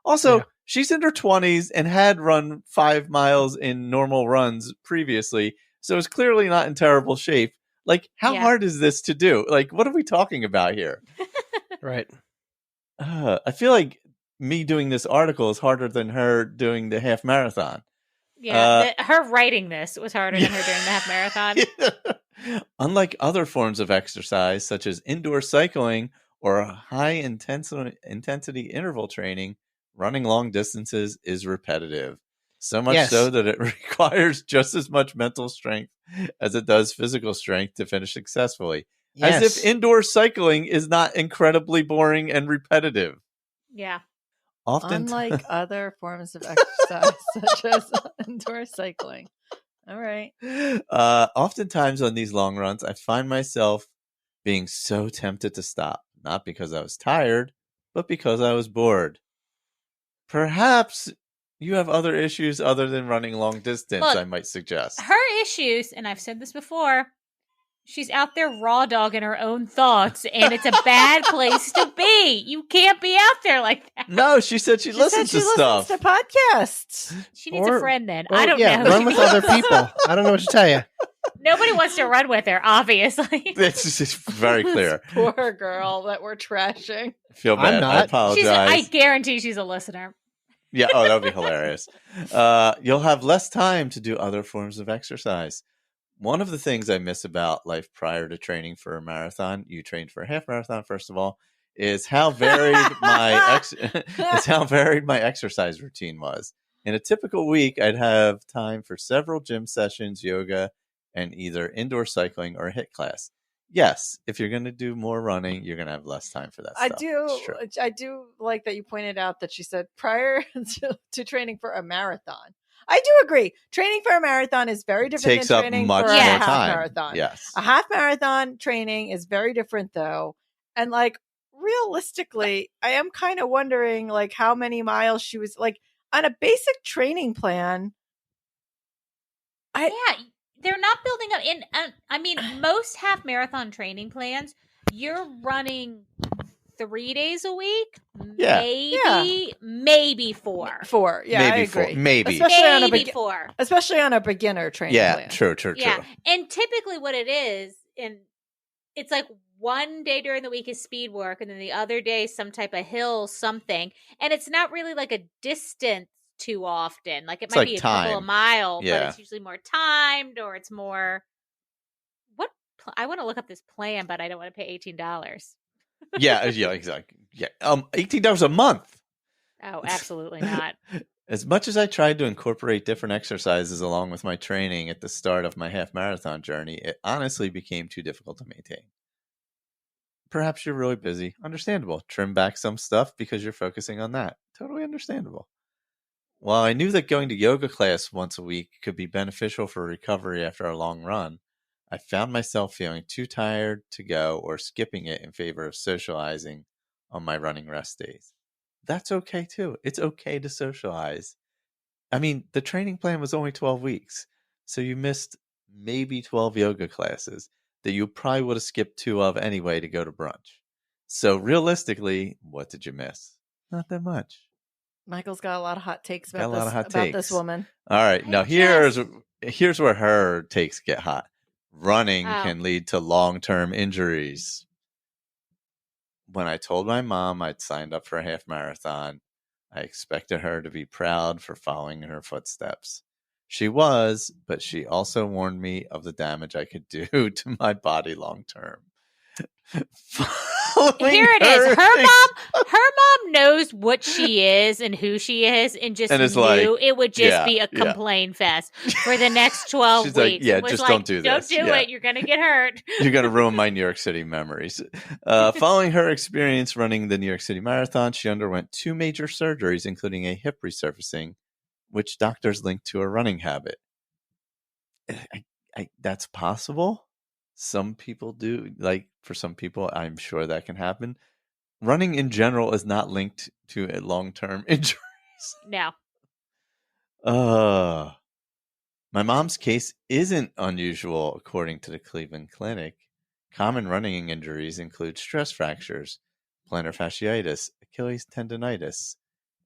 [SPEAKER 3] Also, she's in her 20s and had run 5 miles in normal runs previously. So it's clearly not in terrible shape. Like, how hard is this to do? Like, what are we talking about here?
[SPEAKER 2] Right.
[SPEAKER 3] I feel like me doing this article is harder than her doing the half marathon.
[SPEAKER 4] Yeah, her writing this was harder than her doing the half marathon.
[SPEAKER 3] Unlike other forms of exercise, such as indoor cycling or high intensity interval training, running long distances is repetitive. So much so that it requires just as much mental strength as it does physical strength to finish successfully. As if indoor cycling is not incredibly boring and repetitive.
[SPEAKER 4] Yeah.
[SPEAKER 1] Unlike other forms of exercise, such as indoor cycling. All right.
[SPEAKER 3] Oftentimes on these long runs, I find myself being so tempted to stop. Not because I was tired, but because I was bored. Perhaps you have other issues other than running long distance,
[SPEAKER 4] Look,
[SPEAKER 3] I might suggest.
[SPEAKER 4] Her issues, and I've said this before, she's out there raw dogging her own thoughts, and it's a bad place to be. You can't be out there like that.
[SPEAKER 3] No, she said she listens to stuff.
[SPEAKER 1] Listens to podcasts.
[SPEAKER 4] She needs a friend then.
[SPEAKER 2] Or,
[SPEAKER 4] I don't know.
[SPEAKER 2] Run with other people. I don't know what to tell you.
[SPEAKER 4] Nobody wants to run with her, obviously.
[SPEAKER 3] It's just very clear.
[SPEAKER 1] Poor girl that we're trashing.
[SPEAKER 3] I feel bad.
[SPEAKER 2] I'm not.
[SPEAKER 3] I apologize.
[SPEAKER 4] I guarantee she's a listener.
[SPEAKER 3] Yeah, oh, that would be hilarious. You'll have less time to do other forms of exercise. One of the things I miss about life prior to training for a marathon, you trained for a half marathon, first of all, is how varied is how varied my exercise routine was. In a typical week, I'd have time for several gym sessions, yoga, and either indoor cycling or a HIIT class. Yes, if you're going to do more running, you're going to have less time for that stuff.
[SPEAKER 1] I do like that you pointed out that she said prior to training for a marathon. I do agree. Training for a marathon is very different
[SPEAKER 3] Takes
[SPEAKER 1] than
[SPEAKER 3] up
[SPEAKER 1] training
[SPEAKER 3] much
[SPEAKER 1] for a
[SPEAKER 3] more
[SPEAKER 1] half
[SPEAKER 3] time.
[SPEAKER 1] marathon.
[SPEAKER 3] Yes.
[SPEAKER 1] A half marathon training is very different though. And like realistically, I am kind of wondering like how many miles she was like on a basic training plan.
[SPEAKER 4] They're not building up in. I mean, most half marathon training plans, you're running 3 days a week,
[SPEAKER 3] Yeah.
[SPEAKER 4] maybe 4.
[SPEAKER 1] 4, yeah,
[SPEAKER 3] Maybe
[SPEAKER 1] I agree.
[SPEAKER 3] 4, maybe.
[SPEAKER 4] Maybe 4.
[SPEAKER 1] Especially on a beginner training plan.
[SPEAKER 3] True.
[SPEAKER 4] Yeah, and typically what it is, and it's like one day during the week is speed work, and then the other day some type of hill something, and it's not really like a distance too often. Like it might be a couple of miles, but it's usually more timed, or it's more. I want to look up this plan, but I don't want to pay $18.
[SPEAKER 3] Yeah, exactly. Yeah, $18 a month.
[SPEAKER 4] Oh, absolutely not.
[SPEAKER 3] As much as I tried to incorporate different exercises along with my training at the start of my half marathon journey, it honestly became too difficult to maintain. Perhaps you're really busy. Understandable. Trim back some stuff because you're focusing on that. Totally understandable. While I knew that going to yoga class once a week could be beneficial for recovery after a long run, I found myself feeling too tired to go or skipping it in favor of socializing on my running rest days. That's okay too. It's okay to socialize. I mean, the training plan was only 12 weeks, so you missed maybe 12 yoga classes that you probably would have skipped 2 of anyway to go to brunch. So realistically, what did you miss? Not that much.
[SPEAKER 1] Michael's got a lot of hot takes about this woman.
[SPEAKER 3] All right, now here's where her takes get hot. Running can lead to long-term injuries. When I told my mom I'd signed up for a half marathon, I expected her to be proud for following in her footsteps. She was, but she also warned me of the damage I could do to my body long term.
[SPEAKER 4] Here it is. Her mom knows what she is and who she is, and just knew it would just be a complaint fest for the next 12
[SPEAKER 3] She's
[SPEAKER 4] weeks.
[SPEAKER 3] Like, just don't do this.
[SPEAKER 4] Don't do it. You're going to get hurt.
[SPEAKER 3] You're going to ruin my New York City memories. Following her experience running the New York City Marathon, she underwent 2 major surgeries, including a hip resurfacing, which doctors linked to a running habit. That's possible. Some people do. Like, for some people, I'm sure that can happen. Running in general is not linked to long-term injuries.
[SPEAKER 4] No.
[SPEAKER 3] My mom's case isn't unusual, according to the Cleveland Clinic. Common running injuries include stress fractures, plantar fasciitis, Achilles tendonitis,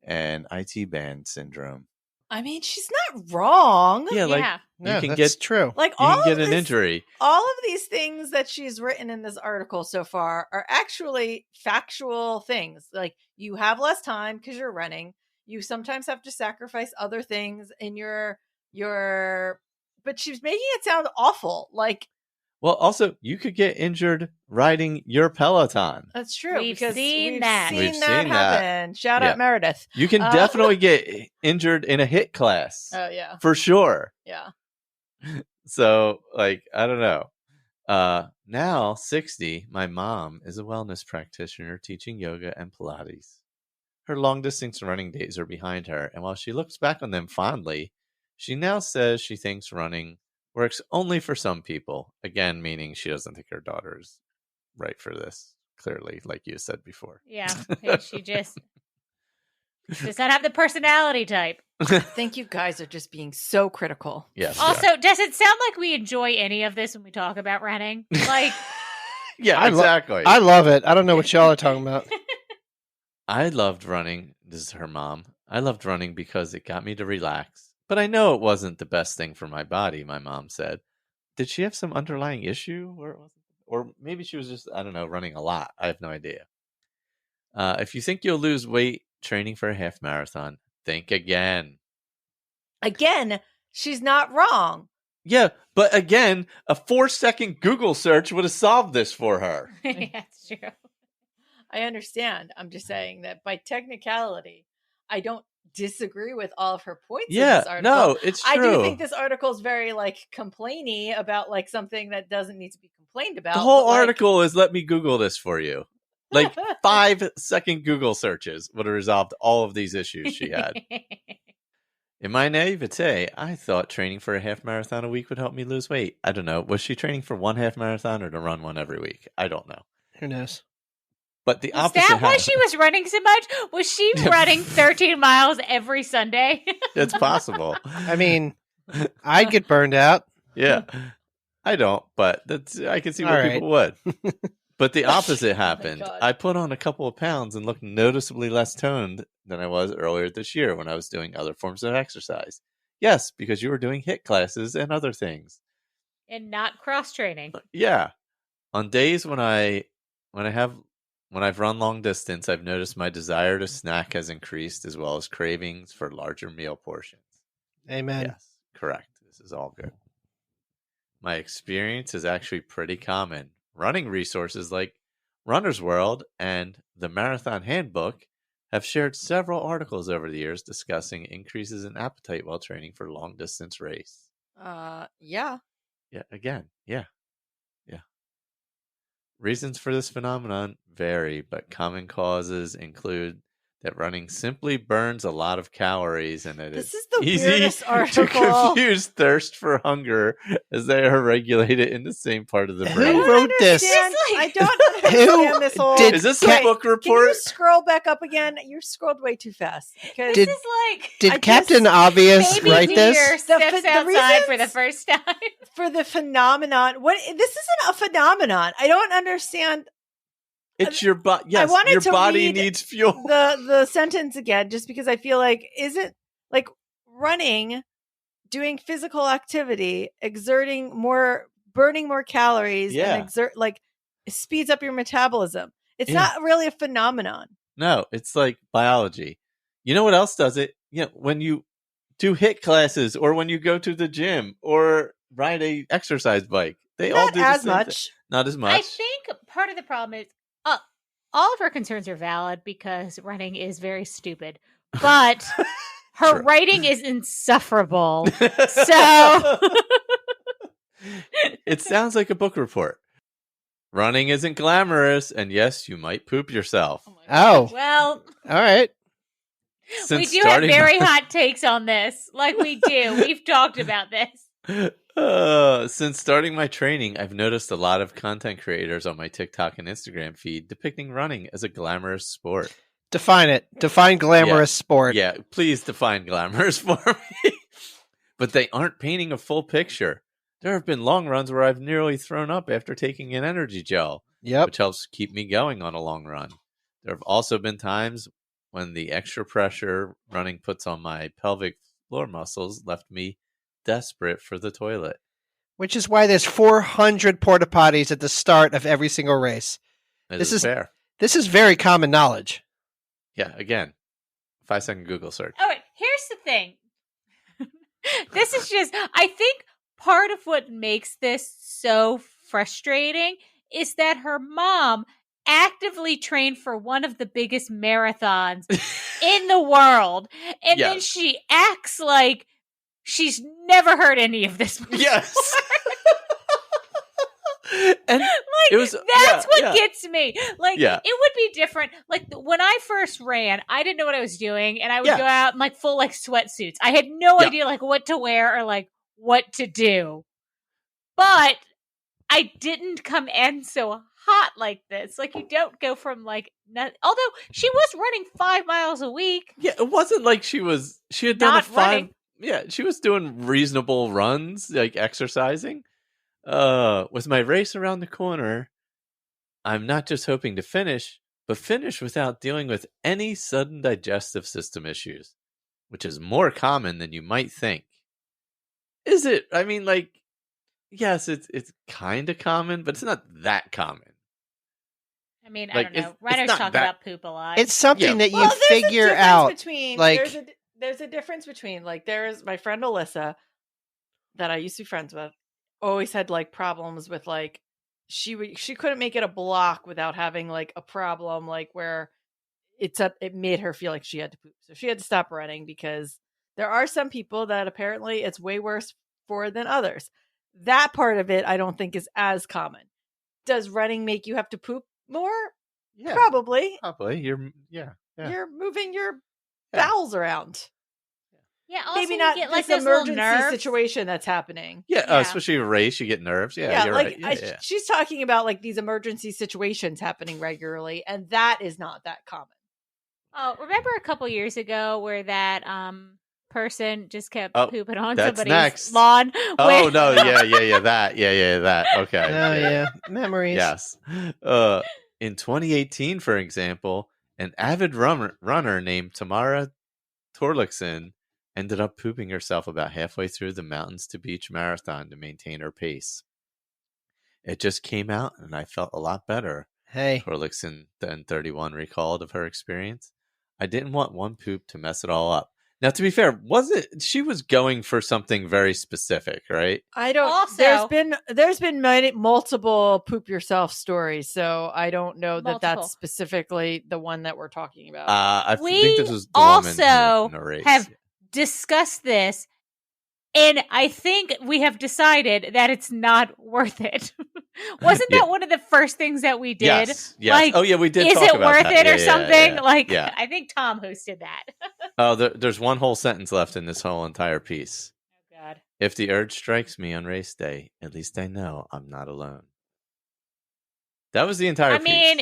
[SPEAKER 3] and IT band syndrome.
[SPEAKER 1] I mean, she's not wrong.
[SPEAKER 3] Yeah, you can
[SPEAKER 2] that's true.
[SPEAKER 1] Like
[SPEAKER 3] you can get an injury.
[SPEAKER 1] All of these things that she's written in this article so far are actually factual things. Like you have less time because you're running. You sometimes have to sacrifice other things in your. But she's making it sound awful. Like.
[SPEAKER 3] Well, also, you could get injured riding your Peloton.
[SPEAKER 1] That's true.
[SPEAKER 4] We've seen that
[SPEAKER 1] happen. Shout out Meredith.
[SPEAKER 3] You can definitely get injured in a HIIT class.
[SPEAKER 1] Oh, yeah.
[SPEAKER 3] For sure.
[SPEAKER 1] Yeah.
[SPEAKER 3] So, like, I don't know. Now, 60, my mom is a wellness practitioner teaching yoga and Pilates. Her long-distance running days are behind her, and while she looks back on them fondly, she now says she thinks running works only for some people. Again, meaning she doesn't think her daughter is right for this, clearly, like you said before.
[SPEAKER 4] Yeah, she just does not have the personality type.
[SPEAKER 1] I think you guys are just being so critical.
[SPEAKER 3] Yes.
[SPEAKER 4] Also, does it sound like we enjoy any of this when we talk about running? Like,
[SPEAKER 3] yeah, exactly.
[SPEAKER 2] I love it. I don't know what y'all are talking about.
[SPEAKER 3] I loved running. This is her mom. I loved running because it got me to relax. But I know it wasn't the best thing for my body, my mom said. Did she have some underlying issue? Or maybe she was just, I don't know, running a lot. I have no idea. If you think you'll lose weight training for a half marathon, Think again.
[SPEAKER 1] Again, she's not wrong.
[SPEAKER 3] Yeah, but again, a 4-second Google search would have solved this for her.
[SPEAKER 4] That's true.
[SPEAKER 1] I understand. I'm just saying that by technicality, I don't disagree with all of her points in this article.
[SPEAKER 3] No, it's true.
[SPEAKER 1] I do think this article is very complainy about something that doesn't need to be complained about.
[SPEAKER 3] The whole article is let me Google this for you. 5-second Google searches would have resolved all of these issues she had. In my naivete, I thought training for a half marathon a week would help me lose weight. I don't know. Was she training for one half marathon or to run one every week? I don't know.
[SPEAKER 2] Who knows?
[SPEAKER 3] But the
[SPEAKER 4] Is
[SPEAKER 3] opposite
[SPEAKER 4] that why she was running so much? Was she running 13 miles every Sunday?
[SPEAKER 3] It's possible.
[SPEAKER 2] I mean, I'd get burned out.
[SPEAKER 3] Yeah. I don't, but I can see why people would. But the opposite happened.
[SPEAKER 1] God.
[SPEAKER 3] I put on a couple of pounds and looked noticeably less toned than I was earlier this year when I was doing other forms of exercise. Yes, because you were doing HIIT classes and other things.
[SPEAKER 4] And not cross-training.
[SPEAKER 3] Yeah. On days when I've run long distance, I've noticed my desire to snack has increased as well as cravings for larger meal portions.
[SPEAKER 2] Amen.
[SPEAKER 3] Yes, correct. This is all good. My experience is actually pretty common. Running resources like Runner's World and the Marathon Handbook have shared several articles over the years discussing increases in appetite while training for long distance race.
[SPEAKER 1] Yeah.
[SPEAKER 3] Yeah, again, yeah. Reasons for this phenomenon vary, but common causes include that running simply burns a lot of calories and it
[SPEAKER 1] This
[SPEAKER 3] is
[SPEAKER 1] is the
[SPEAKER 3] easy
[SPEAKER 1] weirdest
[SPEAKER 3] to
[SPEAKER 1] article.
[SPEAKER 3] confuse thirst for hunger as they are regulated in the same part of the
[SPEAKER 2] Who
[SPEAKER 3] brain.
[SPEAKER 2] wrote this?
[SPEAKER 1] I don't understand this whole.
[SPEAKER 2] did
[SPEAKER 3] Is this
[SPEAKER 2] Cat-
[SPEAKER 3] a book
[SPEAKER 1] Can you
[SPEAKER 3] report?
[SPEAKER 1] scroll back up again? You scrolled way too fast. Because
[SPEAKER 2] Did-
[SPEAKER 4] This is like
[SPEAKER 2] Did Captain Obvious
[SPEAKER 4] baby
[SPEAKER 2] write
[SPEAKER 4] deer
[SPEAKER 2] this?
[SPEAKER 4] steps
[SPEAKER 1] the
[SPEAKER 4] outside for the
[SPEAKER 1] reasons-
[SPEAKER 4] first time.
[SPEAKER 1] for the phenomenon, this isn't a phenomenon. I don't understand
[SPEAKER 3] It's your body. Yes,
[SPEAKER 1] wanted
[SPEAKER 3] your
[SPEAKER 1] to
[SPEAKER 3] body
[SPEAKER 1] read
[SPEAKER 3] needs fuel.
[SPEAKER 1] the sentence again, just because I feel like isn't running, doing physical activity, exerting more, burning more calories,
[SPEAKER 3] Yeah.
[SPEAKER 1] and speeds up your metabolism. It's
[SPEAKER 3] Yeah.
[SPEAKER 1] not really a phenomenon.
[SPEAKER 3] No, it's like biology. You know what else does it? When you do HIIT classes or when you go to the gym or ride a exercise bike, they all
[SPEAKER 1] Not
[SPEAKER 3] do the
[SPEAKER 1] as
[SPEAKER 3] same
[SPEAKER 1] much.
[SPEAKER 3] thing. Not as much.
[SPEAKER 4] I think part of the problem is all of her concerns are valid because running is very stupid. But her
[SPEAKER 3] True.
[SPEAKER 4] writing is insufferable. So
[SPEAKER 3] it sounds like a book report. Running isn't glamorous, and yes, you might poop yourself.
[SPEAKER 2] Oh,
[SPEAKER 4] well,
[SPEAKER 2] all right.
[SPEAKER 4] we do have very hot takes on this. Like we do. We've talked about this.
[SPEAKER 3] Since starting my training, I've noticed a lot of content creators on my TikTok and Instagram feed depicting running as a glamorous sport.
[SPEAKER 2] Define it. Define glamorous sport.
[SPEAKER 3] Yeah, please define glamorous for me. But they aren't painting a full picture. There have been long runs where I've nearly thrown up after taking an energy gel,
[SPEAKER 2] Yep.
[SPEAKER 3] which helps keep me going on a long run. There have also been times when the extra pressure running puts on my pelvic floor muscles left me desperate for the toilet.
[SPEAKER 2] Which is why there's 400 porta potties at the start of every single race.
[SPEAKER 3] This is fair.
[SPEAKER 2] This is very common knowledge.
[SPEAKER 3] Yeah, again, 5-second Google search.
[SPEAKER 4] All right, here's the thing. This is just, I think part of what makes this so frustrating is that her mom actively trained for one of the biggest marathons in the world. And then
[SPEAKER 3] Yes.
[SPEAKER 4] she acts like she's never heard any of this before.
[SPEAKER 3] Yes. And
[SPEAKER 4] Like,
[SPEAKER 3] it was
[SPEAKER 4] that's what gets me. Like,
[SPEAKER 3] Yeah.
[SPEAKER 4] it would be different. Like, when I first ran, I didn't know what I was doing, and I would
[SPEAKER 3] Yeah.
[SPEAKER 4] go out in, full, sweatsuits. I had no
[SPEAKER 3] Yeah.
[SPEAKER 4] idea, what to wear or, what to do. But I didn't come in so hot like this. Like, you don't go from, although she was running 5 miles a week.
[SPEAKER 3] Yeah, it wasn't like she had done
[SPEAKER 4] Not
[SPEAKER 3] a 5.
[SPEAKER 4] running.
[SPEAKER 3] Yeah, she was doing reasonable runs, exercising. With my race around the corner, I'm not just hoping to finish, but finish without dealing with any sudden digestive system issues, which is more common than you might think. Is it? I mean, yes, it's kind of common, but it's not that common.
[SPEAKER 4] I mean,
[SPEAKER 3] Like,
[SPEAKER 4] I don't know.
[SPEAKER 3] it's
[SPEAKER 4] Runners
[SPEAKER 3] not
[SPEAKER 4] talk
[SPEAKER 3] that-
[SPEAKER 4] about poop a lot.
[SPEAKER 2] It's something
[SPEAKER 3] Yeah.
[SPEAKER 2] that you
[SPEAKER 1] Well, there's a
[SPEAKER 2] figure
[SPEAKER 1] difference
[SPEAKER 2] out.
[SPEAKER 1] between
[SPEAKER 2] like-
[SPEAKER 1] there's a there's a difference between there's my friend Alyssa that I used to be friends with always had problems with she couldn't make it a block without having a problem where it made her feel like she had to poop. So she had to stop running because there are some people that apparently it's way worse for than others. That part of it I don't think is as common. Does running make you have to poop more?
[SPEAKER 3] Yeah,
[SPEAKER 1] Probably.
[SPEAKER 3] You're
[SPEAKER 1] You're moving your bowels around.
[SPEAKER 4] Yeah, also
[SPEAKER 1] Maybe
[SPEAKER 4] you
[SPEAKER 1] not
[SPEAKER 4] get
[SPEAKER 1] this
[SPEAKER 4] those little
[SPEAKER 1] emergency
[SPEAKER 4] nerves.
[SPEAKER 1] situation that's happening.
[SPEAKER 3] Yeah, especially a race, you get nerves. Yeah, you're right. Yeah.
[SPEAKER 1] She's talking about these emergency situations happening regularly, and that is not that common.
[SPEAKER 4] Oh, remember a couple years ago where that person just kept pooping on
[SPEAKER 3] that's
[SPEAKER 4] somebody's
[SPEAKER 3] next.
[SPEAKER 4] lawn?
[SPEAKER 3] Oh no, that. Okay.
[SPEAKER 2] Oh yeah, memories.
[SPEAKER 3] Yes. In 2018, for example, an avid runner named Tamara Torlikson ended up pooping herself about halfway through the Mountains to Beach Marathon to maintain her pace. It just came out, and I felt a lot better.
[SPEAKER 2] Hey,
[SPEAKER 3] Torlikson, then 31, recalled of her experience. I didn't want one poop to mess it all up. Now, to be fair, she was going for something very specific, right?
[SPEAKER 1] I don't.
[SPEAKER 4] Also,
[SPEAKER 1] there's been multiple poop yourself stories, so I don't know that that's specifically the one that we're talking about.
[SPEAKER 3] I think this was the
[SPEAKER 4] also
[SPEAKER 3] woman in a race.
[SPEAKER 4] Have discussed this, and I think we have decided that it's not worth it. Wasn't that one of the first things that we did?
[SPEAKER 3] Yes. Oh yeah, we did.
[SPEAKER 4] Is
[SPEAKER 3] talk
[SPEAKER 4] it
[SPEAKER 3] about
[SPEAKER 4] worth
[SPEAKER 3] that.
[SPEAKER 4] it or something?
[SPEAKER 3] Yeah.
[SPEAKER 4] I think Tom hosted that.
[SPEAKER 3] Oh, there's one whole sentence left in this whole entire piece.
[SPEAKER 4] Oh God!
[SPEAKER 3] If the urge strikes me on race day, at least I know I'm not alone. That was the entire piece.
[SPEAKER 4] I mean,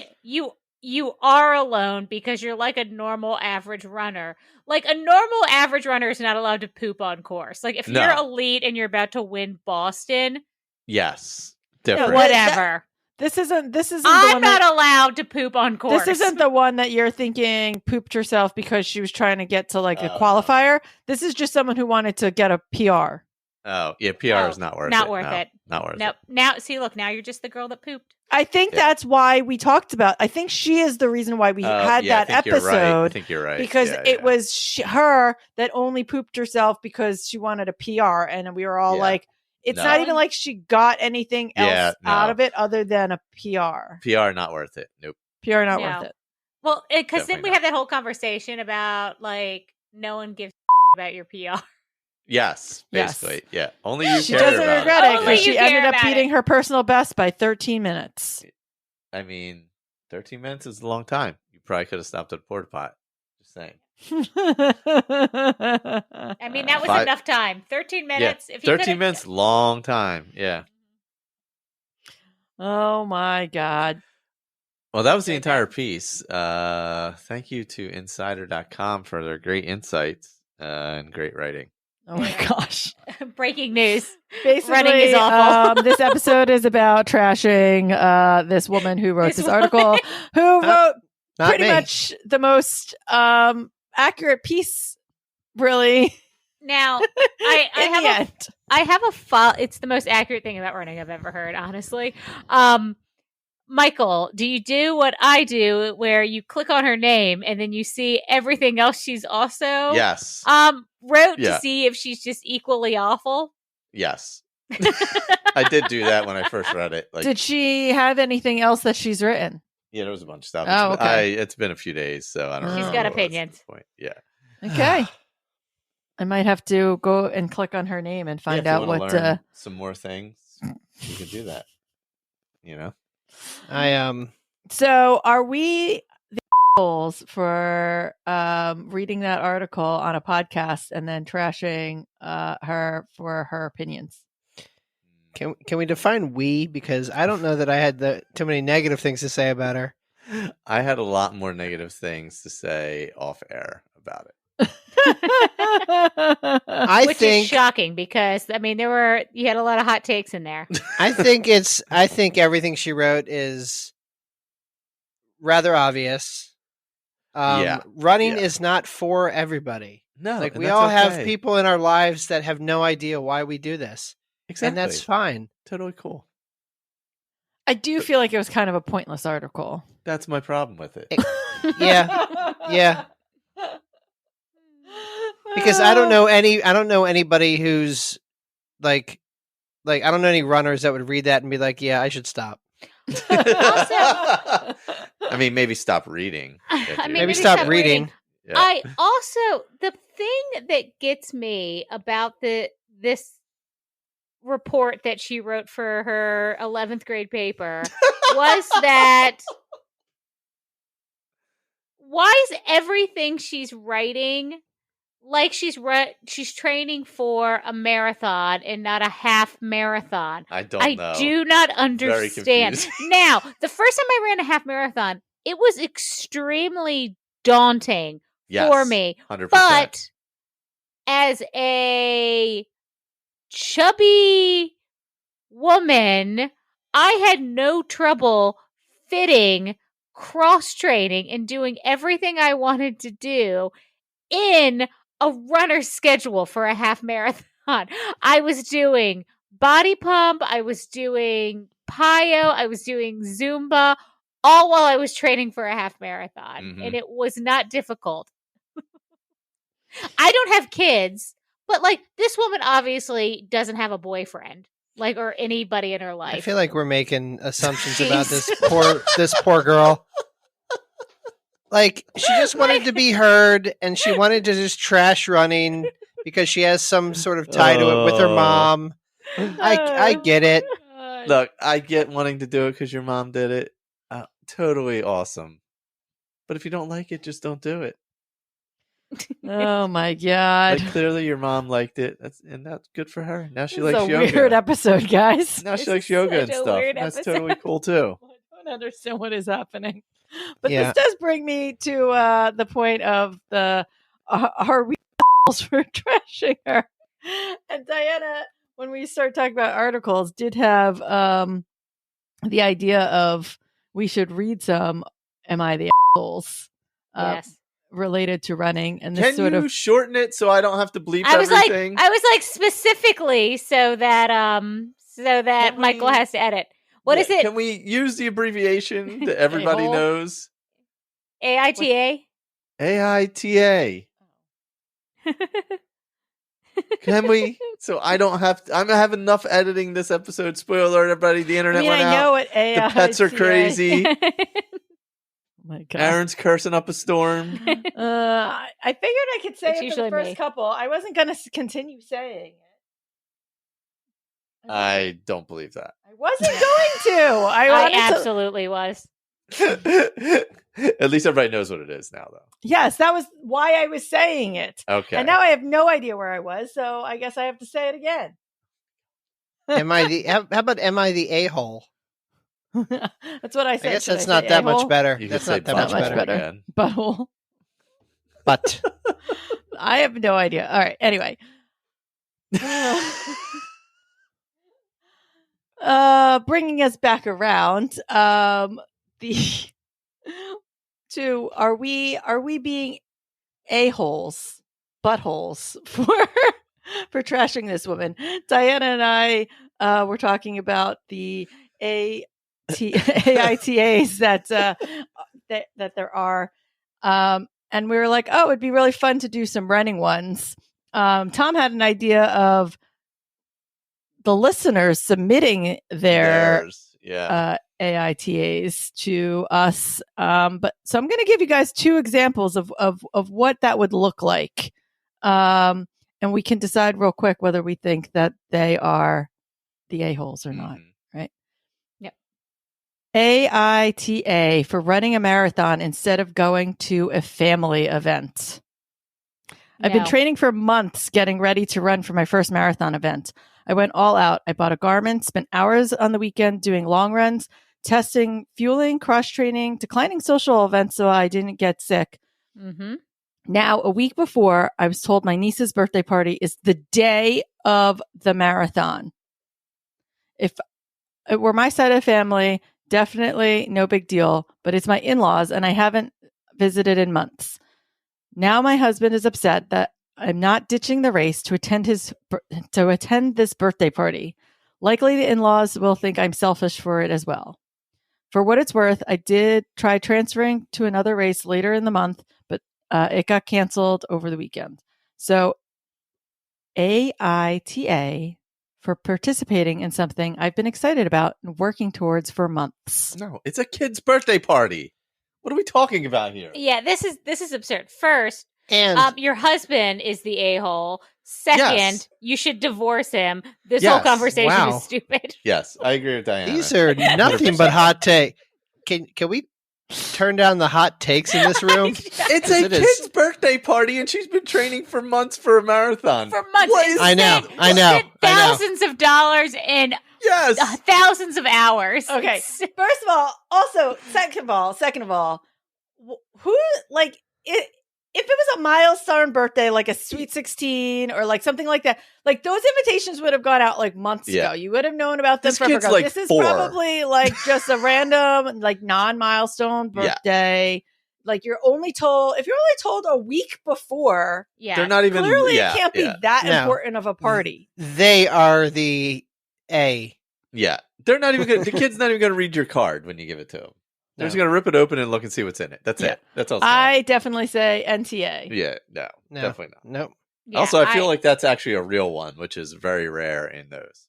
[SPEAKER 4] you are alone because you're like a normal average runner. Like a normal average runner is not allowed to poop on course. Like if you're elite and you're about to win Boston,
[SPEAKER 3] yes, different.
[SPEAKER 4] Whatever.
[SPEAKER 1] This isn't.
[SPEAKER 4] I'm not allowed to poop on course.
[SPEAKER 1] This isn't the one that you're thinking pooped herself because she was trying to get to a qualifier. This is just someone who wanted to get a PR.
[SPEAKER 3] Oh yeah, PR is not worth it.
[SPEAKER 4] Not worth it.
[SPEAKER 3] Not worth it.
[SPEAKER 4] Nope. Now, see, look, now you're just the girl that pooped.
[SPEAKER 1] I think that's why we talked about. I think she is the reason why we had that episode.
[SPEAKER 3] I think you're right
[SPEAKER 1] because it was her that only pooped herself because she wanted a PR, and we were all like, "It's not even like she got anything else out of it other than a PR."
[SPEAKER 3] PR not worth it. Nope.
[SPEAKER 1] PR not worth it.
[SPEAKER 4] Well, because then we have that whole conversation about no one gives about your PR.
[SPEAKER 3] Yes, basically, yeah. Only you.
[SPEAKER 1] She doesn't regret it because she ended up beating her personal best by 13 minutes.
[SPEAKER 3] I mean, 13 minutes is a long time. You probably could have stopped at a porta pot. Just saying.
[SPEAKER 4] I mean, that was enough time. 13 minutes.
[SPEAKER 3] Yeah, 13 minutes, long time. Yeah.
[SPEAKER 1] Oh my God.
[SPEAKER 3] Well, that was the entire piece. Thank you to Insider.com for their great insights and great writing.
[SPEAKER 1] Oh my gosh.
[SPEAKER 4] Breaking news.
[SPEAKER 1] Basically,
[SPEAKER 4] running is awful.
[SPEAKER 1] This episode is about trashing this woman who wrote this article, who wrote pretty much the most accurate piece, really.
[SPEAKER 4] Now, I have a file. It's the most accurate thing about running I've ever heard, honestly. Michael, do you do what I do where you click on her name and then you see everything else she's also wrote to see if she's just equally awful?
[SPEAKER 3] Yes. I did do that when I first read it.
[SPEAKER 1] Did she have anything else that she's written?
[SPEAKER 3] Yeah, there was a bunch of stuff.
[SPEAKER 1] Oh, okay.
[SPEAKER 3] It's been a few days, so I don't know.
[SPEAKER 4] She's got opinions.
[SPEAKER 3] Yeah.
[SPEAKER 1] Okay. I might have to go and click on her name and find out what
[SPEAKER 3] learn some more things. You can do that.
[SPEAKER 1] So are we the assholes for reading that article on a podcast and then trashing her for her opinions?
[SPEAKER 2] Can we define we? Because I don't know that I had too many negative things to say about her.
[SPEAKER 3] I had a lot more negative things to say off air about it.
[SPEAKER 4] Which is shocking because you had a lot of hot takes in there.
[SPEAKER 2] I think everything she wrote is rather obvious. Running is not for everybody.
[SPEAKER 3] No,
[SPEAKER 2] we all have people in our lives that have no idea why we do this.
[SPEAKER 3] Exactly.
[SPEAKER 2] And that's fine.
[SPEAKER 3] Totally cool.
[SPEAKER 1] I do feel like it was kind of a pointless article.
[SPEAKER 3] That's my problem with it.
[SPEAKER 2] Yeah. Because I don't know anybody who's like I don't know any runners that would read that and be like, yeah, I should stop.
[SPEAKER 3] I mean, maybe stop reading.
[SPEAKER 2] Maybe stop reading.
[SPEAKER 3] Yeah.
[SPEAKER 4] I also, the thing that gets me about this report that she wrote for her 11th grade paper was that why is everything she's writing like she's training for a marathon and not a half marathon?
[SPEAKER 3] I don't know.
[SPEAKER 4] I do not understand. Now, the first time I ran a half marathon, it was extremely daunting for me.
[SPEAKER 3] 100%.
[SPEAKER 4] But as a chubby woman, I had no trouble fitting cross training and doing everything I wanted to do in a runner's schedule for a half marathon. I was doing body pump, I was doing plyo, I was doing Zumba, all while I was training for a half marathon. And it was not difficult. I don't have kids, but like this woman obviously doesn't have a boyfriend, like, or anybody in her life.
[SPEAKER 2] I feel like we're making assumptions about this poor girl. Like, she just wanted to be heard, and she wanted to just trash running because she has some sort of tie to it with her mom. I get it.
[SPEAKER 3] Look, I get wanting to do it because your mom did it. Totally awesome. But if you don't like it, just don't do it.
[SPEAKER 1] Oh my god!
[SPEAKER 3] Like, clearly, your mom liked it, and that's good for her. Now she
[SPEAKER 1] This
[SPEAKER 3] likes
[SPEAKER 1] is a
[SPEAKER 3] yoga.
[SPEAKER 1] Weird episode, guys.
[SPEAKER 3] Now she likes yoga and stuff. That's totally cool too.
[SPEAKER 1] I don't understand what is happening, but
[SPEAKER 2] Yeah.
[SPEAKER 1] this does bring me to the point of the are we for trashing her? And Diana, when we start talking about articles, did have the idea of we should read some "Am I the assholes?"
[SPEAKER 4] Yes.
[SPEAKER 1] Related to running, and this
[SPEAKER 3] Can
[SPEAKER 1] sort
[SPEAKER 3] you
[SPEAKER 1] of
[SPEAKER 3] shorten it so I don't have to bleep
[SPEAKER 4] I was
[SPEAKER 3] everything?
[SPEAKER 4] like specifically so that Michael has to edit. What is it?
[SPEAKER 3] Can we use the abbreviation that everybody
[SPEAKER 1] A-hole?
[SPEAKER 3] knows?
[SPEAKER 4] AITA?
[SPEAKER 3] AITA. Can we? So I don't have to. I'm gonna have enough editing this episode. Spoiler alert, everybody. The internet went
[SPEAKER 1] I
[SPEAKER 3] out.
[SPEAKER 1] know what AITA.
[SPEAKER 3] The pets are crazy.
[SPEAKER 1] Oh my God.
[SPEAKER 3] Aaron's cursing up a storm.
[SPEAKER 1] I figured I could say
[SPEAKER 4] It's
[SPEAKER 1] it for the
[SPEAKER 4] usually
[SPEAKER 1] first
[SPEAKER 4] me.
[SPEAKER 1] couple. I wasn't going to continue saying it.
[SPEAKER 3] I don't believe that.
[SPEAKER 1] I wasn't going to. I
[SPEAKER 4] I
[SPEAKER 1] wanted to.
[SPEAKER 4] absolutely was.
[SPEAKER 3] At least everybody knows what it is now, though.
[SPEAKER 1] Yes, that was why I was saying it.
[SPEAKER 3] Okay.
[SPEAKER 1] And now I have no idea where I was, so I guess I have to say it again.
[SPEAKER 2] How about am I the a-hole?
[SPEAKER 1] That's what I said.
[SPEAKER 2] I guess
[SPEAKER 1] Should
[SPEAKER 2] that's
[SPEAKER 1] say
[SPEAKER 2] not that much
[SPEAKER 1] a-hole?
[SPEAKER 2] better.
[SPEAKER 3] You could
[SPEAKER 2] That's
[SPEAKER 3] say
[SPEAKER 2] not that
[SPEAKER 1] Not
[SPEAKER 2] much
[SPEAKER 1] much
[SPEAKER 2] better.
[SPEAKER 1] better.
[SPEAKER 3] again.
[SPEAKER 1] Butthole.
[SPEAKER 2] But
[SPEAKER 1] I have no idea. All right. Anyway. Bringing us back around. To are we being a-holes, buttholes for trashing this woman? Diana and I were talking about the AITAs that there are, and we were like, oh, it'd be really fun to do some running ones. Tom had an idea of the listeners submitting their AITAs to us. But so I'm going to give you guys two examples of what that would look like. And we can decide real quick whether we think that they are the a-holes or not. Right?
[SPEAKER 4] Yep.
[SPEAKER 1] AITA for running a marathon instead of going to a family event. I've been training for months getting ready to run for my first marathon event. I went all out. I bought a Garmin, spent hours on the weekend doing long runs, testing, fueling, cross-training, declining social events so I didn't get sick.
[SPEAKER 4] Mm-hmm.
[SPEAKER 1] Now, a week before, I was told my niece's birthday party is the day of the marathon. If it were my side of the family, definitely no big deal, but it's my in-laws and I haven't visited in months. Now my husband is upset that I'm not ditching the race to attend this birthday party. Likely the in-laws will think I'm selfish for it as well. For what it's worth, I did try transferring to another race later in the month, but it got canceled over the weekend. So AITA for participating in something I've been excited about and working towards for months.
[SPEAKER 3] No, it's a kid's birthday party. What are we talking about here?
[SPEAKER 4] Yeah, this is absurd. First,
[SPEAKER 2] And
[SPEAKER 4] your husband is the a-hole. Second,
[SPEAKER 3] Yes.
[SPEAKER 4] you should divorce him. This whole
[SPEAKER 3] Yes.
[SPEAKER 4] conversation
[SPEAKER 2] Wow.
[SPEAKER 4] is stupid.
[SPEAKER 3] Yes, I agree with Diana.
[SPEAKER 2] these are nothing but hot take. Can we turn down the hot takes in this room?
[SPEAKER 3] It's a
[SPEAKER 2] It is.
[SPEAKER 3] kid's birthday party, and she's been training for months for a marathon.
[SPEAKER 4] For months.
[SPEAKER 3] What is-
[SPEAKER 2] I know,
[SPEAKER 4] Spent
[SPEAKER 2] I know.
[SPEAKER 4] thousands of dollars and
[SPEAKER 3] Yes.
[SPEAKER 4] thousands of hours.
[SPEAKER 1] Okay. First of all, also, second of all, who like it? If it was a milestone birthday, like a sweet 16 or like something like that, like those invitations would have gone out like months
[SPEAKER 3] Yeah.
[SPEAKER 1] ago. You would have known about them
[SPEAKER 3] This
[SPEAKER 1] forever
[SPEAKER 3] kid's
[SPEAKER 1] ago.
[SPEAKER 3] like
[SPEAKER 1] This is
[SPEAKER 3] 4.
[SPEAKER 1] probably like just a random, like non-milestone
[SPEAKER 3] Yeah.
[SPEAKER 1] birthday. Like you're only told, if you're only told a week before,
[SPEAKER 4] Yeah.
[SPEAKER 3] They're not even.
[SPEAKER 1] clearly
[SPEAKER 3] yeah,
[SPEAKER 1] it can't be
[SPEAKER 3] yeah,
[SPEAKER 1] that
[SPEAKER 2] No.
[SPEAKER 1] important of a party.
[SPEAKER 2] They are the A.
[SPEAKER 3] Yeah, they're not even. The kid's not even going to read your card when you give it to him. They're just
[SPEAKER 2] No.
[SPEAKER 3] going to rip it open and look and see what's in it. That's
[SPEAKER 1] Yeah.
[SPEAKER 3] it. That's all.
[SPEAKER 1] I definitely say NTA.
[SPEAKER 3] Yeah, no,
[SPEAKER 2] No.
[SPEAKER 3] definitely not.
[SPEAKER 2] Nope.
[SPEAKER 4] Yeah,
[SPEAKER 3] Also, I feel like that's actually a real one, which is very rare in those.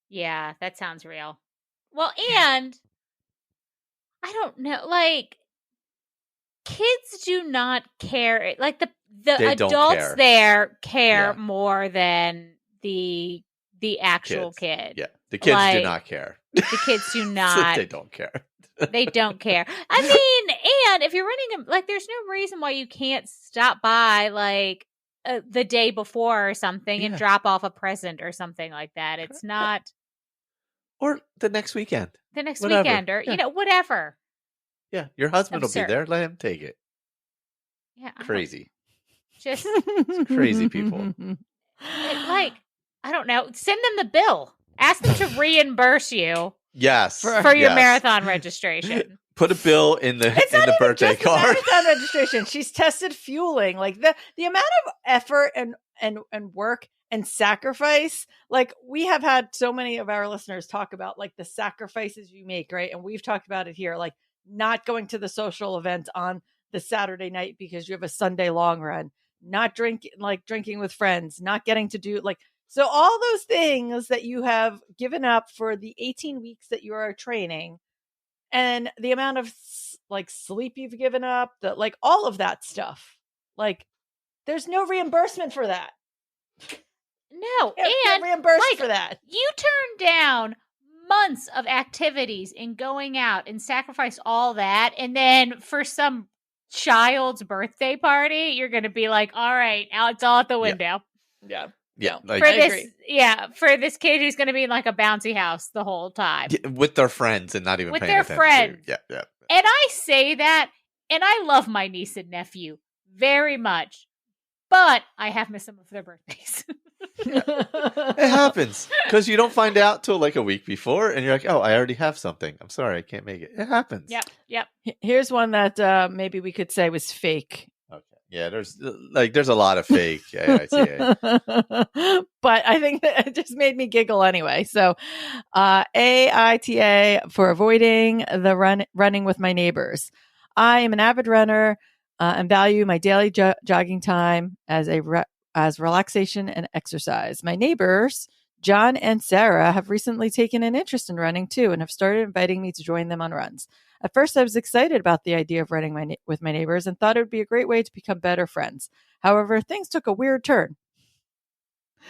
[SPEAKER 4] Yeah, that sounds real. Well, and I don't know, like kids do not care. Like the
[SPEAKER 3] They don't
[SPEAKER 4] adults
[SPEAKER 3] care.
[SPEAKER 4] there care
[SPEAKER 3] Yeah.
[SPEAKER 4] more than the actual
[SPEAKER 3] Kids.
[SPEAKER 4] kid.
[SPEAKER 3] Yeah, the kids do
[SPEAKER 4] Like,
[SPEAKER 3] not care.
[SPEAKER 4] The kids do not.
[SPEAKER 3] They don't care.
[SPEAKER 4] They don't care. I mean, and if you're running a, like, there's no reason why you can't stop by like the day before or something and
[SPEAKER 3] Yeah.
[SPEAKER 4] drop off a present or something like that. It's not
[SPEAKER 3] Or the next weekend.
[SPEAKER 4] the next
[SPEAKER 3] Whatever.
[SPEAKER 4] weekend or
[SPEAKER 3] Yeah.
[SPEAKER 4] whatever.
[SPEAKER 3] Yeah, your husband will
[SPEAKER 4] Absurd.
[SPEAKER 3] be there. Let him take it.
[SPEAKER 4] Yeah, I don't-
[SPEAKER 3] Crazy.
[SPEAKER 4] Just
[SPEAKER 3] crazy people.
[SPEAKER 4] like I don't know. Send them the bill. Ask them to reimburse you
[SPEAKER 3] Yes.
[SPEAKER 4] for your
[SPEAKER 3] yes.
[SPEAKER 4] marathon registration.
[SPEAKER 3] Put a bill in the
[SPEAKER 1] It's
[SPEAKER 3] in
[SPEAKER 1] not
[SPEAKER 3] the
[SPEAKER 1] even
[SPEAKER 3] birthday
[SPEAKER 1] just the
[SPEAKER 3] card.
[SPEAKER 1] marathon registration. She's tested fueling, like the amount of effort and work and sacrifice. Like we have had so many of our listeners talk about like the sacrifices you make, right? And we've talked about it here, like not going to the social event on the Saturday night because you have a Sunday long run, not drinking with friends, not getting to do like so all those things that you have given up for the 18 weeks that you are training. And the amount of like sleep you've given up, like all of that stuff, like there's no reimbursement for that.
[SPEAKER 4] No,
[SPEAKER 1] You get
[SPEAKER 4] and
[SPEAKER 1] reimbursed
[SPEAKER 4] like,
[SPEAKER 1] for that.
[SPEAKER 4] you turn down months of activities and going out and sacrifice all that, and then for some child's birthday party, you're going to be like, "All right, now it's all out the window."
[SPEAKER 1] Yeah,
[SPEAKER 3] Yeah,
[SPEAKER 1] No.
[SPEAKER 3] like,
[SPEAKER 4] For
[SPEAKER 1] I
[SPEAKER 4] this,
[SPEAKER 1] agree.
[SPEAKER 4] yeah, for this kid who's going to be in like a bouncy house the whole time.
[SPEAKER 3] yeah, with their friends and not even
[SPEAKER 4] With
[SPEAKER 3] paying
[SPEAKER 4] their
[SPEAKER 3] attention.
[SPEAKER 4] friends.
[SPEAKER 3] Yeah, yeah.
[SPEAKER 4] And I say that, and I love my niece and nephew very much, but I have missed some of their birthdays.
[SPEAKER 3] It happens because you don't find out till like a week before, and you're like, "Oh, I already have something. I'm sorry, I can't make it." It happens.
[SPEAKER 4] Yep.
[SPEAKER 1] Here's one that maybe we could say was fake.
[SPEAKER 3] Okay. Yeah. There's a lot of fake AITA.
[SPEAKER 1] But I think that it just made me giggle anyway. So AITA for avoiding the running with my neighbors. I am an avid runner and value my daily jogging time as as relaxation and exercise. My neighbors, John and Sarah, have recently taken an interest in running too and have started inviting me to join them on runs. At first, I was excited about the idea of running with my neighbors and thought it would be a great way to become better friends. However, things took a weird turn.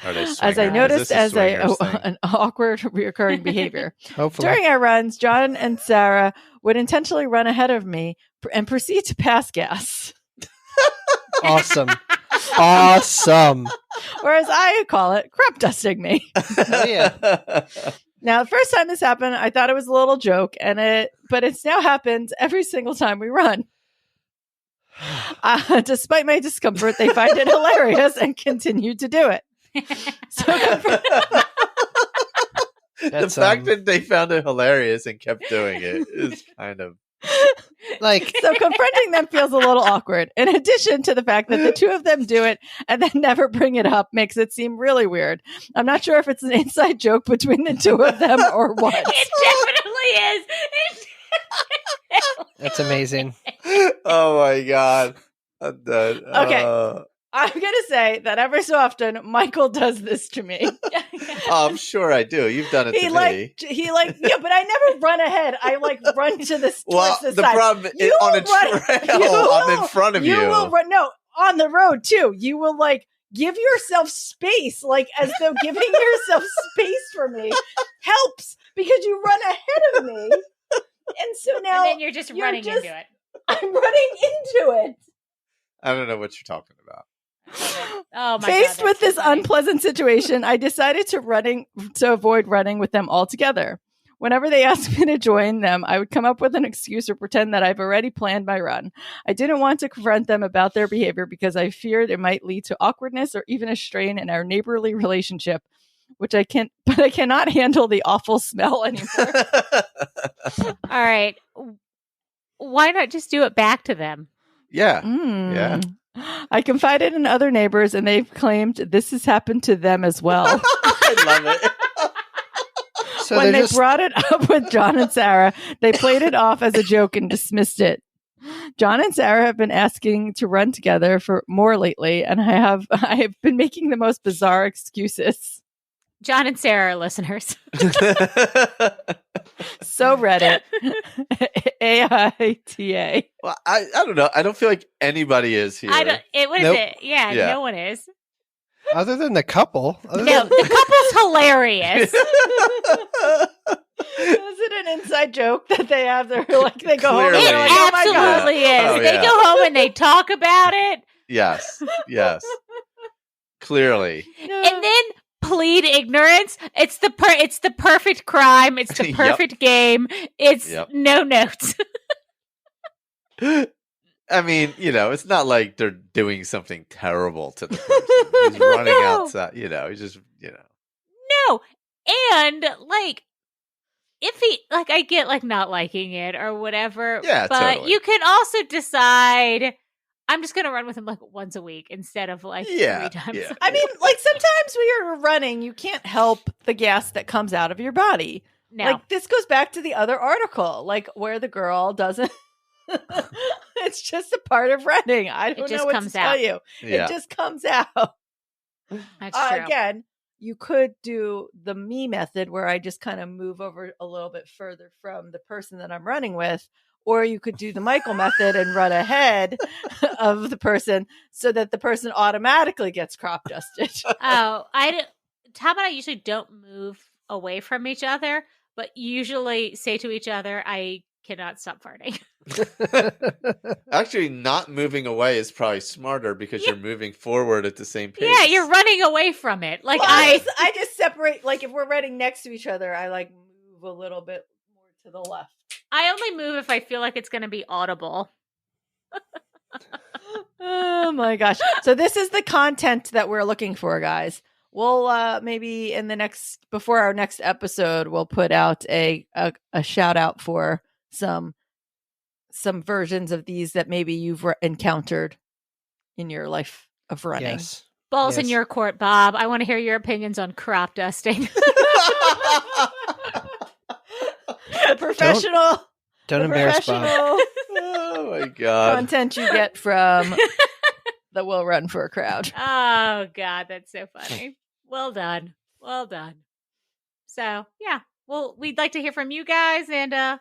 [SPEAKER 3] Are they
[SPEAKER 1] As I
[SPEAKER 3] swingers?
[SPEAKER 1] noticed
[SPEAKER 3] Is this
[SPEAKER 1] as
[SPEAKER 3] swingers thing?
[SPEAKER 1] an awkward recurring behavior.
[SPEAKER 2] Hopefully.
[SPEAKER 1] During our runs, John and Sarah would intentionally run ahead of me and proceed to pass gas.
[SPEAKER 2] Awesome. Awesome.
[SPEAKER 1] Or as I call it, crop dusting me.
[SPEAKER 2] Oh, yeah.
[SPEAKER 1] Now, the first time this happened, I thought it was a little joke, but it's now happens every single time we run. Despite my discomfort, they find it hilarious and continue to do it. So
[SPEAKER 3] The
[SPEAKER 2] That's,
[SPEAKER 3] fact that they found it hilarious and kept doing it is kind of
[SPEAKER 2] like
[SPEAKER 1] So confronting them feels a little awkward. In addition to the fact that the two of them do it and then never bring it up makes it seem really weird. I'm not sure if it's an inside joke between the two of them or what.
[SPEAKER 4] It definitely is.
[SPEAKER 2] that's amazing.
[SPEAKER 3] oh my god. I'm done.
[SPEAKER 1] Okay. I'm going to say that every so often, Michael does this to me.
[SPEAKER 3] Oh, I'm sure I do. You've done it to me.
[SPEAKER 1] Yeah, but I never run ahead. I run to the
[SPEAKER 3] Well,
[SPEAKER 1] towards
[SPEAKER 3] the
[SPEAKER 1] side.
[SPEAKER 3] problem is on a trail, I'm in front of you.
[SPEAKER 1] You will run. No, on the road too. You will give yourself space, as though giving yourself space for me helps because you run ahead of me. And so now,
[SPEAKER 4] and then you're just running into it.
[SPEAKER 1] I'm running into it.
[SPEAKER 3] I don't know what you're talking about.
[SPEAKER 4] Oh my
[SPEAKER 1] Faced
[SPEAKER 4] God,
[SPEAKER 1] with this
[SPEAKER 4] funny.
[SPEAKER 1] unpleasant situation, I decided to avoid running with them altogether. Whenever they asked me to join them, I would come up with an excuse or pretend that I've already planned my run. I didn't want to confront them about their behavior because I feared it might lead to awkwardness or even a strain in our neighborly relationship, but I cannot handle the awful smell anymore.
[SPEAKER 4] All right. Why not just do it back to them?
[SPEAKER 3] Yeah.
[SPEAKER 1] Yeah. I confided in other neighbors and they've claimed this has happened to them as well.
[SPEAKER 3] I love it.
[SPEAKER 2] So
[SPEAKER 1] when they brought it up with John and Sarah, they played it off as a joke and dismissed it. John and Sarah have been asking to run together for more lately, and I have been making the most bizarre excuses.
[SPEAKER 4] John and Sarah are listeners.
[SPEAKER 1] So Reddit. AITA.
[SPEAKER 3] Well, I don't know. I don't feel like anybody is here.
[SPEAKER 4] What is
[SPEAKER 2] Nope.
[SPEAKER 4] it? Yeah,
[SPEAKER 3] Yeah.
[SPEAKER 4] no one is.
[SPEAKER 2] Other than the couple.
[SPEAKER 4] No, the couple's hilarious.
[SPEAKER 1] Is it an inside joke that they have? They're they go home and
[SPEAKER 3] Clearly.
[SPEAKER 1] they're
[SPEAKER 4] It
[SPEAKER 1] oh my God.
[SPEAKER 4] absolutely is.
[SPEAKER 3] Oh,
[SPEAKER 4] They
[SPEAKER 3] yeah.
[SPEAKER 4] go home and they talk about it.
[SPEAKER 3] Yes. Clearly.
[SPEAKER 4] And then plead ignorance. It's the perfect crime. It's the
[SPEAKER 3] Yep.
[SPEAKER 4] perfect game. It's
[SPEAKER 3] Yep.
[SPEAKER 4] no notes.
[SPEAKER 3] I mean, it's not like they're doing something terrible to the person. He's running
[SPEAKER 4] No.
[SPEAKER 3] outside. He's just,
[SPEAKER 4] No. And if he I get not liking it or whatever.
[SPEAKER 3] Yeah,
[SPEAKER 4] but
[SPEAKER 3] totally.
[SPEAKER 4] you can also decide I'm just gonna run with him once a week instead of 3
[SPEAKER 3] Yeah,
[SPEAKER 4] times.
[SPEAKER 3] yeah.
[SPEAKER 1] I mean, sometimes when you're running, you can't help the gas that comes out of your body.
[SPEAKER 4] No.
[SPEAKER 1] This goes back to the other article, where the girl doesn't. It's just a part of running. I don't
[SPEAKER 4] just
[SPEAKER 1] know what
[SPEAKER 4] comes
[SPEAKER 1] to tell
[SPEAKER 4] out.
[SPEAKER 1] you.
[SPEAKER 3] yeah.
[SPEAKER 1] It just comes out.
[SPEAKER 4] That's true.
[SPEAKER 1] Again, you could do the me method where I just kind of move over a little bit further from the person that I'm running with. Or you could do the Michael method and run ahead of the person so that the person automatically gets crop dusted.
[SPEAKER 4] Tom and I usually don't move away from each other, but usually say to each other, I cannot stop farting.
[SPEAKER 3] Actually, not moving away is probably smarter because you're moving forward at the same pace.
[SPEAKER 4] Yeah, you're running away from it.
[SPEAKER 1] I just separate, if we're running next to each other, I move a little bit more to the left.
[SPEAKER 4] I only move if I feel like it's going to be audible.
[SPEAKER 1] Oh my gosh. So this is the content that we're looking for, guys. We'll maybe before our next episode, we'll put out a shout out for some versions of these that maybe you've encountered in your life of running.
[SPEAKER 2] Yes.
[SPEAKER 4] Balls in
[SPEAKER 2] Yes.
[SPEAKER 4] your court, Bob. I want to hear your opinions on crop dusting.
[SPEAKER 1] The professional
[SPEAKER 2] Don't embarrass Bob.
[SPEAKER 3] Oh my God.
[SPEAKER 1] content you get from the Will Run for a Crowd.
[SPEAKER 4] Oh, God, that's so funny. Well done. So, yeah. Well, we'd like to hear from you guys, and if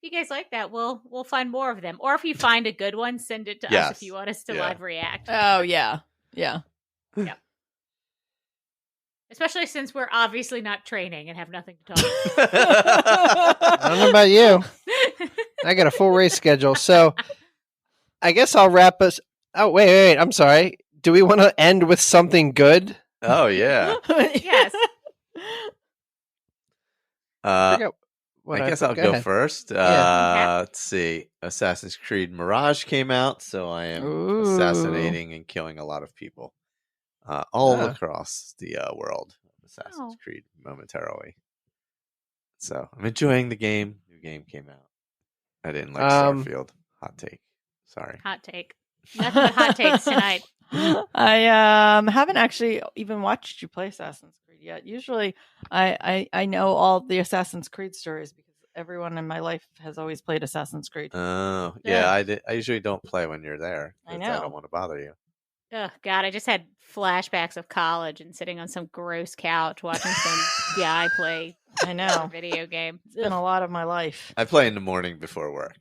[SPEAKER 4] you guys like that, we'll find more of them. Or if you find a good one, send it to us if you want us to live react.
[SPEAKER 1] Oh, yeah. Yeah.
[SPEAKER 4] Especially since we're obviously not training and have nothing to talk about.
[SPEAKER 2] I don't know about you. I got a full race schedule. So I guess I'll wrap us. Oh, wait. I'm sorry. Do we want to end with something good?
[SPEAKER 3] Oh, yeah.
[SPEAKER 4] Yes.
[SPEAKER 2] Forget what
[SPEAKER 3] I guess
[SPEAKER 2] put.
[SPEAKER 3] I'll go
[SPEAKER 2] ahead.
[SPEAKER 3] first.
[SPEAKER 2] Yeah.
[SPEAKER 3] Let's see. Assassin's Creed Mirage came out, so I am
[SPEAKER 1] Ooh.
[SPEAKER 3] assassinating and killing a lot of people all
[SPEAKER 2] Ah.
[SPEAKER 3] across the world of Assassin's
[SPEAKER 4] Oh.
[SPEAKER 3] Creed momentarily. So I'm enjoying the game. New game came out. I didn't like Starfield. Hot take. Sorry.
[SPEAKER 4] Hot take. Nothing but hot takes tonight.
[SPEAKER 1] I haven't actually even watched you play Assassin's Creed yet. Usually I know all the Assassin's Creed stories because everyone in my life has always played Assassin's Creed.
[SPEAKER 3] Oh,
[SPEAKER 1] Yeah.
[SPEAKER 3] yeah. I usually don't play when you're there.
[SPEAKER 1] I
[SPEAKER 3] 'cause
[SPEAKER 1] know.
[SPEAKER 3] I don't want to bother you.
[SPEAKER 4] Oh God, I just had flashbacks of college and sitting on some gross couch watching some guy play
[SPEAKER 1] I
[SPEAKER 4] a
[SPEAKER 1] know.
[SPEAKER 4] video game.
[SPEAKER 1] It's been a lot of my life.
[SPEAKER 3] I play in the morning before work.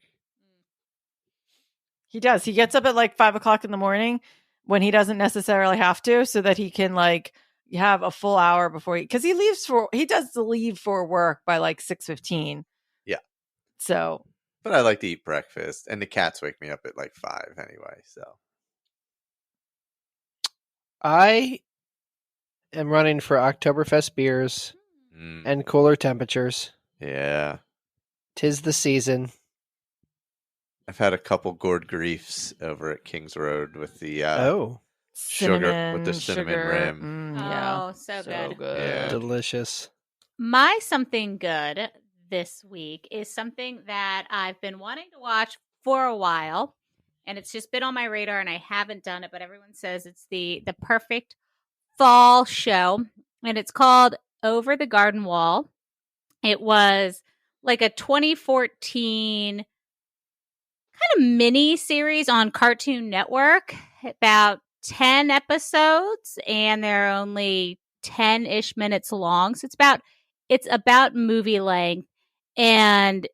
[SPEAKER 1] He does. He gets up at like 5:00 in the morning when he doesn't necessarily have to, so that he can like have a full hour before because he does leave for work by like 6:15.
[SPEAKER 3] Yeah.
[SPEAKER 1] So,
[SPEAKER 3] But I like to eat breakfast, and the cats wake me up at like 5 anyway. So
[SPEAKER 2] I am running for Oktoberfest beers and cooler temperatures.
[SPEAKER 3] yeah,
[SPEAKER 2] 'Tis the season.
[SPEAKER 3] I've had a couple gourd griefs over at Kings Road with the sugar with the cinnamon
[SPEAKER 1] sugar.
[SPEAKER 3] rim.
[SPEAKER 1] Yeah.
[SPEAKER 4] Oh, so good.
[SPEAKER 3] Yeah.
[SPEAKER 2] Delicious.
[SPEAKER 4] My something good this week is something that I've been wanting to watch for a while, and it's just been on my radar, and I haven't done it. But everyone says it's the perfect fall show, and it's called Over the Garden Wall. It was like a 2014 kind of mini series on Cartoon Network, about 10 episodes, and they're only 10-ish minutes long. So it's about movie length, and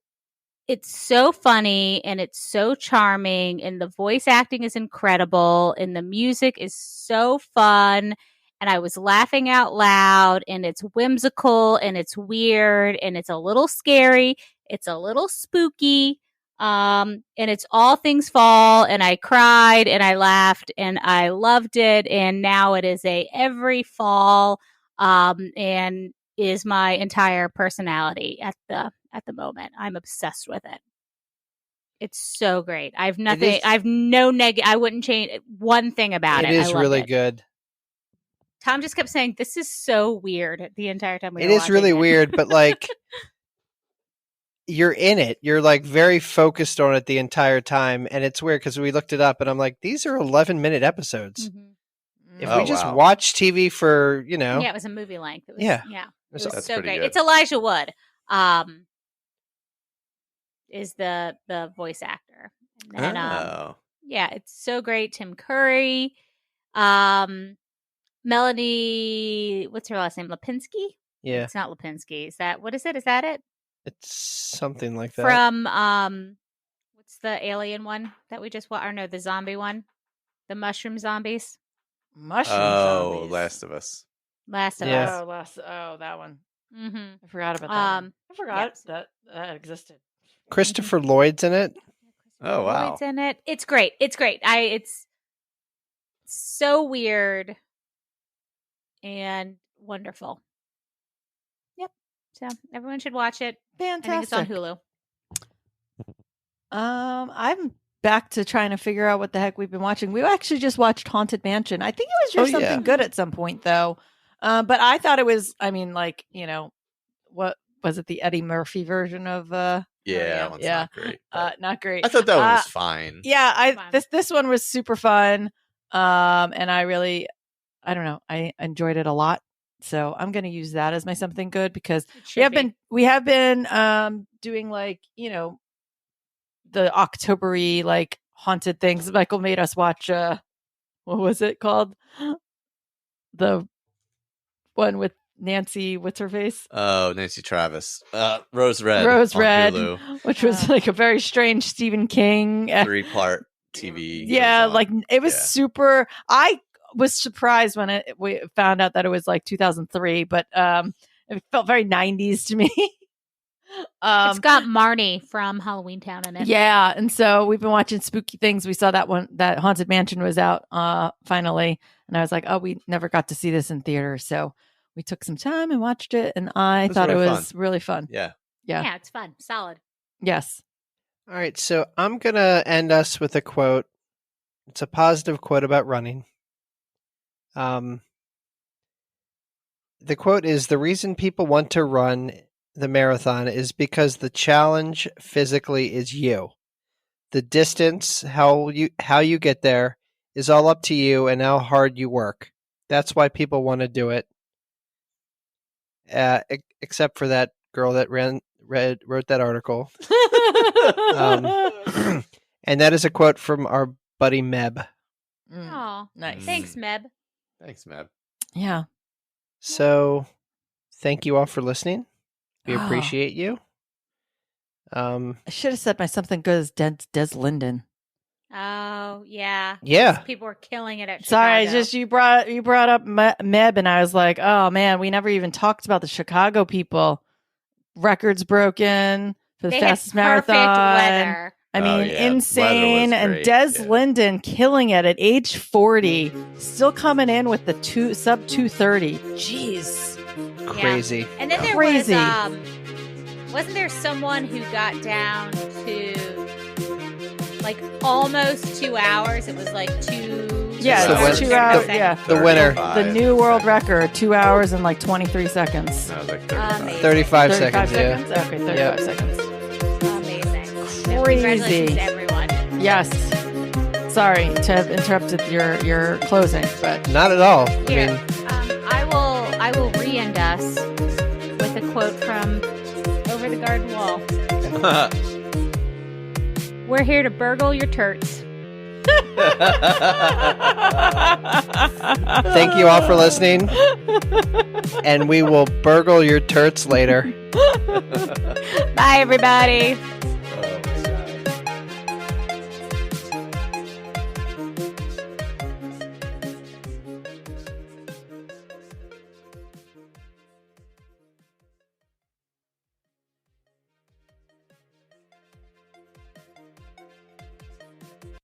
[SPEAKER 4] it's so funny and it's so charming, and the voice acting is incredible, and the music is so fun, and I was laughing out loud, and it's whimsical and it's weird and it's a little scary, it's a little spooky, and it's all things fall, and I cried and I laughed and I loved it, and now it is a every fall, and is my entire personality at the moment. I'm obsessed with it. It's so great. I wouldn't change one thing about it.
[SPEAKER 2] It is
[SPEAKER 4] I loved
[SPEAKER 2] really
[SPEAKER 4] it.
[SPEAKER 2] good.
[SPEAKER 4] Tom just kept saying, "This is so weird," the entire time we were
[SPEAKER 2] It is
[SPEAKER 4] watching
[SPEAKER 2] really
[SPEAKER 4] it.
[SPEAKER 2] weird, but like you're in it. You're like very focused on it the entire time, and it's weird because we looked it up, and I'm like, these are 11-minute episodes.
[SPEAKER 4] Mhm.
[SPEAKER 2] If
[SPEAKER 3] Oh,
[SPEAKER 2] we just
[SPEAKER 3] wow.
[SPEAKER 2] watch TV for
[SPEAKER 4] Yeah, it was a movie length. It was,
[SPEAKER 2] Yeah.
[SPEAKER 4] It
[SPEAKER 2] That's
[SPEAKER 4] was so
[SPEAKER 3] pretty
[SPEAKER 4] great.
[SPEAKER 3] good.
[SPEAKER 4] It's Elijah Wood. Is the voice actor. And
[SPEAKER 3] Oh.
[SPEAKER 4] yeah, it's so great. Tim Curry, Melanie, what's her last name? Lipinski?
[SPEAKER 2] yeah,
[SPEAKER 4] It's not Lipinski. Is that what is it? Is that it?
[SPEAKER 2] it's something like that.
[SPEAKER 4] From what's the alien one that we just watched? Or no, the zombie one, the mushroom zombies.
[SPEAKER 1] Mushroom
[SPEAKER 3] Oh,
[SPEAKER 1] zombies.
[SPEAKER 3] Last of Us.
[SPEAKER 4] Last of
[SPEAKER 2] Yeah.
[SPEAKER 4] Us.
[SPEAKER 1] That one.
[SPEAKER 4] Mm-hmm.
[SPEAKER 1] I forgot about that. One. I forgot
[SPEAKER 4] yes.
[SPEAKER 1] that existed.
[SPEAKER 2] Christopher Lloyd's in it.
[SPEAKER 3] Oh, wow.
[SPEAKER 4] Lloyd's in it. It's great. It's great. It's so weird and wonderful. Yep. So everyone should watch it.
[SPEAKER 1] Fantastic.
[SPEAKER 4] I think it's on Hulu.
[SPEAKER 1] I'm back to trying to figure out what the heck we've been watching. We actually just watched Haunted Mansion. I think it was your something good at some point though. But I thought it was, I mean, like, what was it, the Eddie Murphy version of
[SPEAKER 3] Yeah, that one's not great.
[SPEAKER 1] not great.
[SPEAKER 3] I thought that one was fine.
[SPEAKER 1] Yeah,
[SPEAKER 4] Fun.
[SPEAKER 1] this one was super fun. And I don't know, I enjoyed it a lot. So I'm going to use that as my something good because we have been doing like, the October-y like haunted things. Michael made us watch what was it called? The one with Nancy, what's her face?
[SPEAKER 3] Oh, Nancy Travis. Rose Red.
[SPEAKER 1] Rose
[SPEAKER 3] on
[SPEAKER 1] Red,
[SPEAKER 3] Hulu.
[SPEAKER 1] which was like a very strange Stephen King
[SPEAKER 3] 3-part TV.
[SPEAKER 1] Yeah, like it was
[SPEAKER 3] Yeah.
[SPEAKER 1] super. I was surprised when we found out that it was like 2003, but it felt very 90s to me.
[SPEAKER 4] It's got Marnie from Halloween Town in it.
[SPEAKER 1] Yeah, and so we've been watching spooky things. We saw that Haunted Mansion was out finally, and I was like, oh, we never got to see this in theater, so we took some time and watched it, and I thought it was really fun.
[SPEAKER 3] Yeah,
[SPEAKER 4] it's fun, solid.
[SPEAKER 1] Yes.
[SPEAKER 2] All right, so I'm gonna end us with a quote. It's a positive quote about running. The quote is, "The reason people want to run the marathon is because the challenge physically is you. The distance, how you get there, is all up to you and how hard you work. That's why people want to do it. Except for that girl that wrote that article." And that is a quote from our buddy Meb.
[SPEAKER 4] Oh,
[SPEAKER 1] Nice.
[SPEAKER 4] thanks, Meb.
[SPEAKER 3] Thanks, Mab.
[SPEAKER 1] Yeah.
[SPEAKER 2] So, thank you all for listening. We
[SPEAKER 1] Oh.
[SPEAKER 2] appreciate you.
[SPEAKER 1] I should have said my something good as Des Linden.
[SPEAKER 4] Oh, yeah.
[SPEAKER 2] Yeah.
[SPEAKER 4] People were killing it at
[SPEAKER 1] Sorry,
[SPEAKER 4] Chicago.
[SPEAKER 1] you brought up Meb, and I was like, oh man, we never even talked about the Chicago people. Records broken for the
[SPEAKER 4] They
[SPEAKER 1] fastest
[SPEAKER 4] had perfect
[SPEAKER 1] marathon.
[SPEAKER 4] weather.
[SPEAKER 1] I
[SPEAKER 3] Oh,
[SPEAKER 1] mean,
[SPEAKER 3] yeah.
[SPEAKER 1] insane.
[SPEAKER 3] Weather was
[SPEAKER 1] And
[SPEAKER 3] great,
[SPEAKER 1] Des
[SPEAKER 3] yeah.
[SPEAKER 1] Linden killing it at age 40, still coming in with the sub 230. Jeez.
[SPEAKER 2] Crazy.
[SPEAKER 4] And then there
[SPEAKER 1] Crazy.
[SPEAKER 4] was, wasn't there someone who got down to like almost 2 hours? It was like 2.
[SPEAKER 1] Yeah,
[SPEAKER 2] the
[SPEAKER 1] it's
[SPEAKER 2] win-
[SPEAKER 1] 2 hours.
[SPEAKER 2] the-
[SPEAKER 1] Yeah.
[SPEAKER 2] The winner.
[SPEAKER 1] The new world record, 2 hours and like 23 seconds.
[SPEAKER 3] No, like 35.
[SPEAKER 4] Amazing.
[SPEAKER 2] 35
[SPEAKER 1] 35
[SPEAKER 2] seconds, yeah.
[SPEAKER 1] seconds? Okay, 35
[SPEAKER 2] Yep.
[SPEAKER 1] seconons.
[SPEAKER 4] Amazing. So
[SPEAKER 1] Crazy.
[SPEAKER 4] congratulations to everyone.
[SPEAKER 1] Yes. Sorry to have interrupted your closing, but
[SPEAKER 2] Not at all.
[SPEAKER 4] Here,
[SPEAKER 2] I mean,
[SPEAKER 4] I will re-end us with a quote from Over the Garden Wall. We're here to burgle your turts.
[SPEAKER 2] thank you all for listening. And we will burgle your turts later.
[SPEAKER 4] Bye, everybody.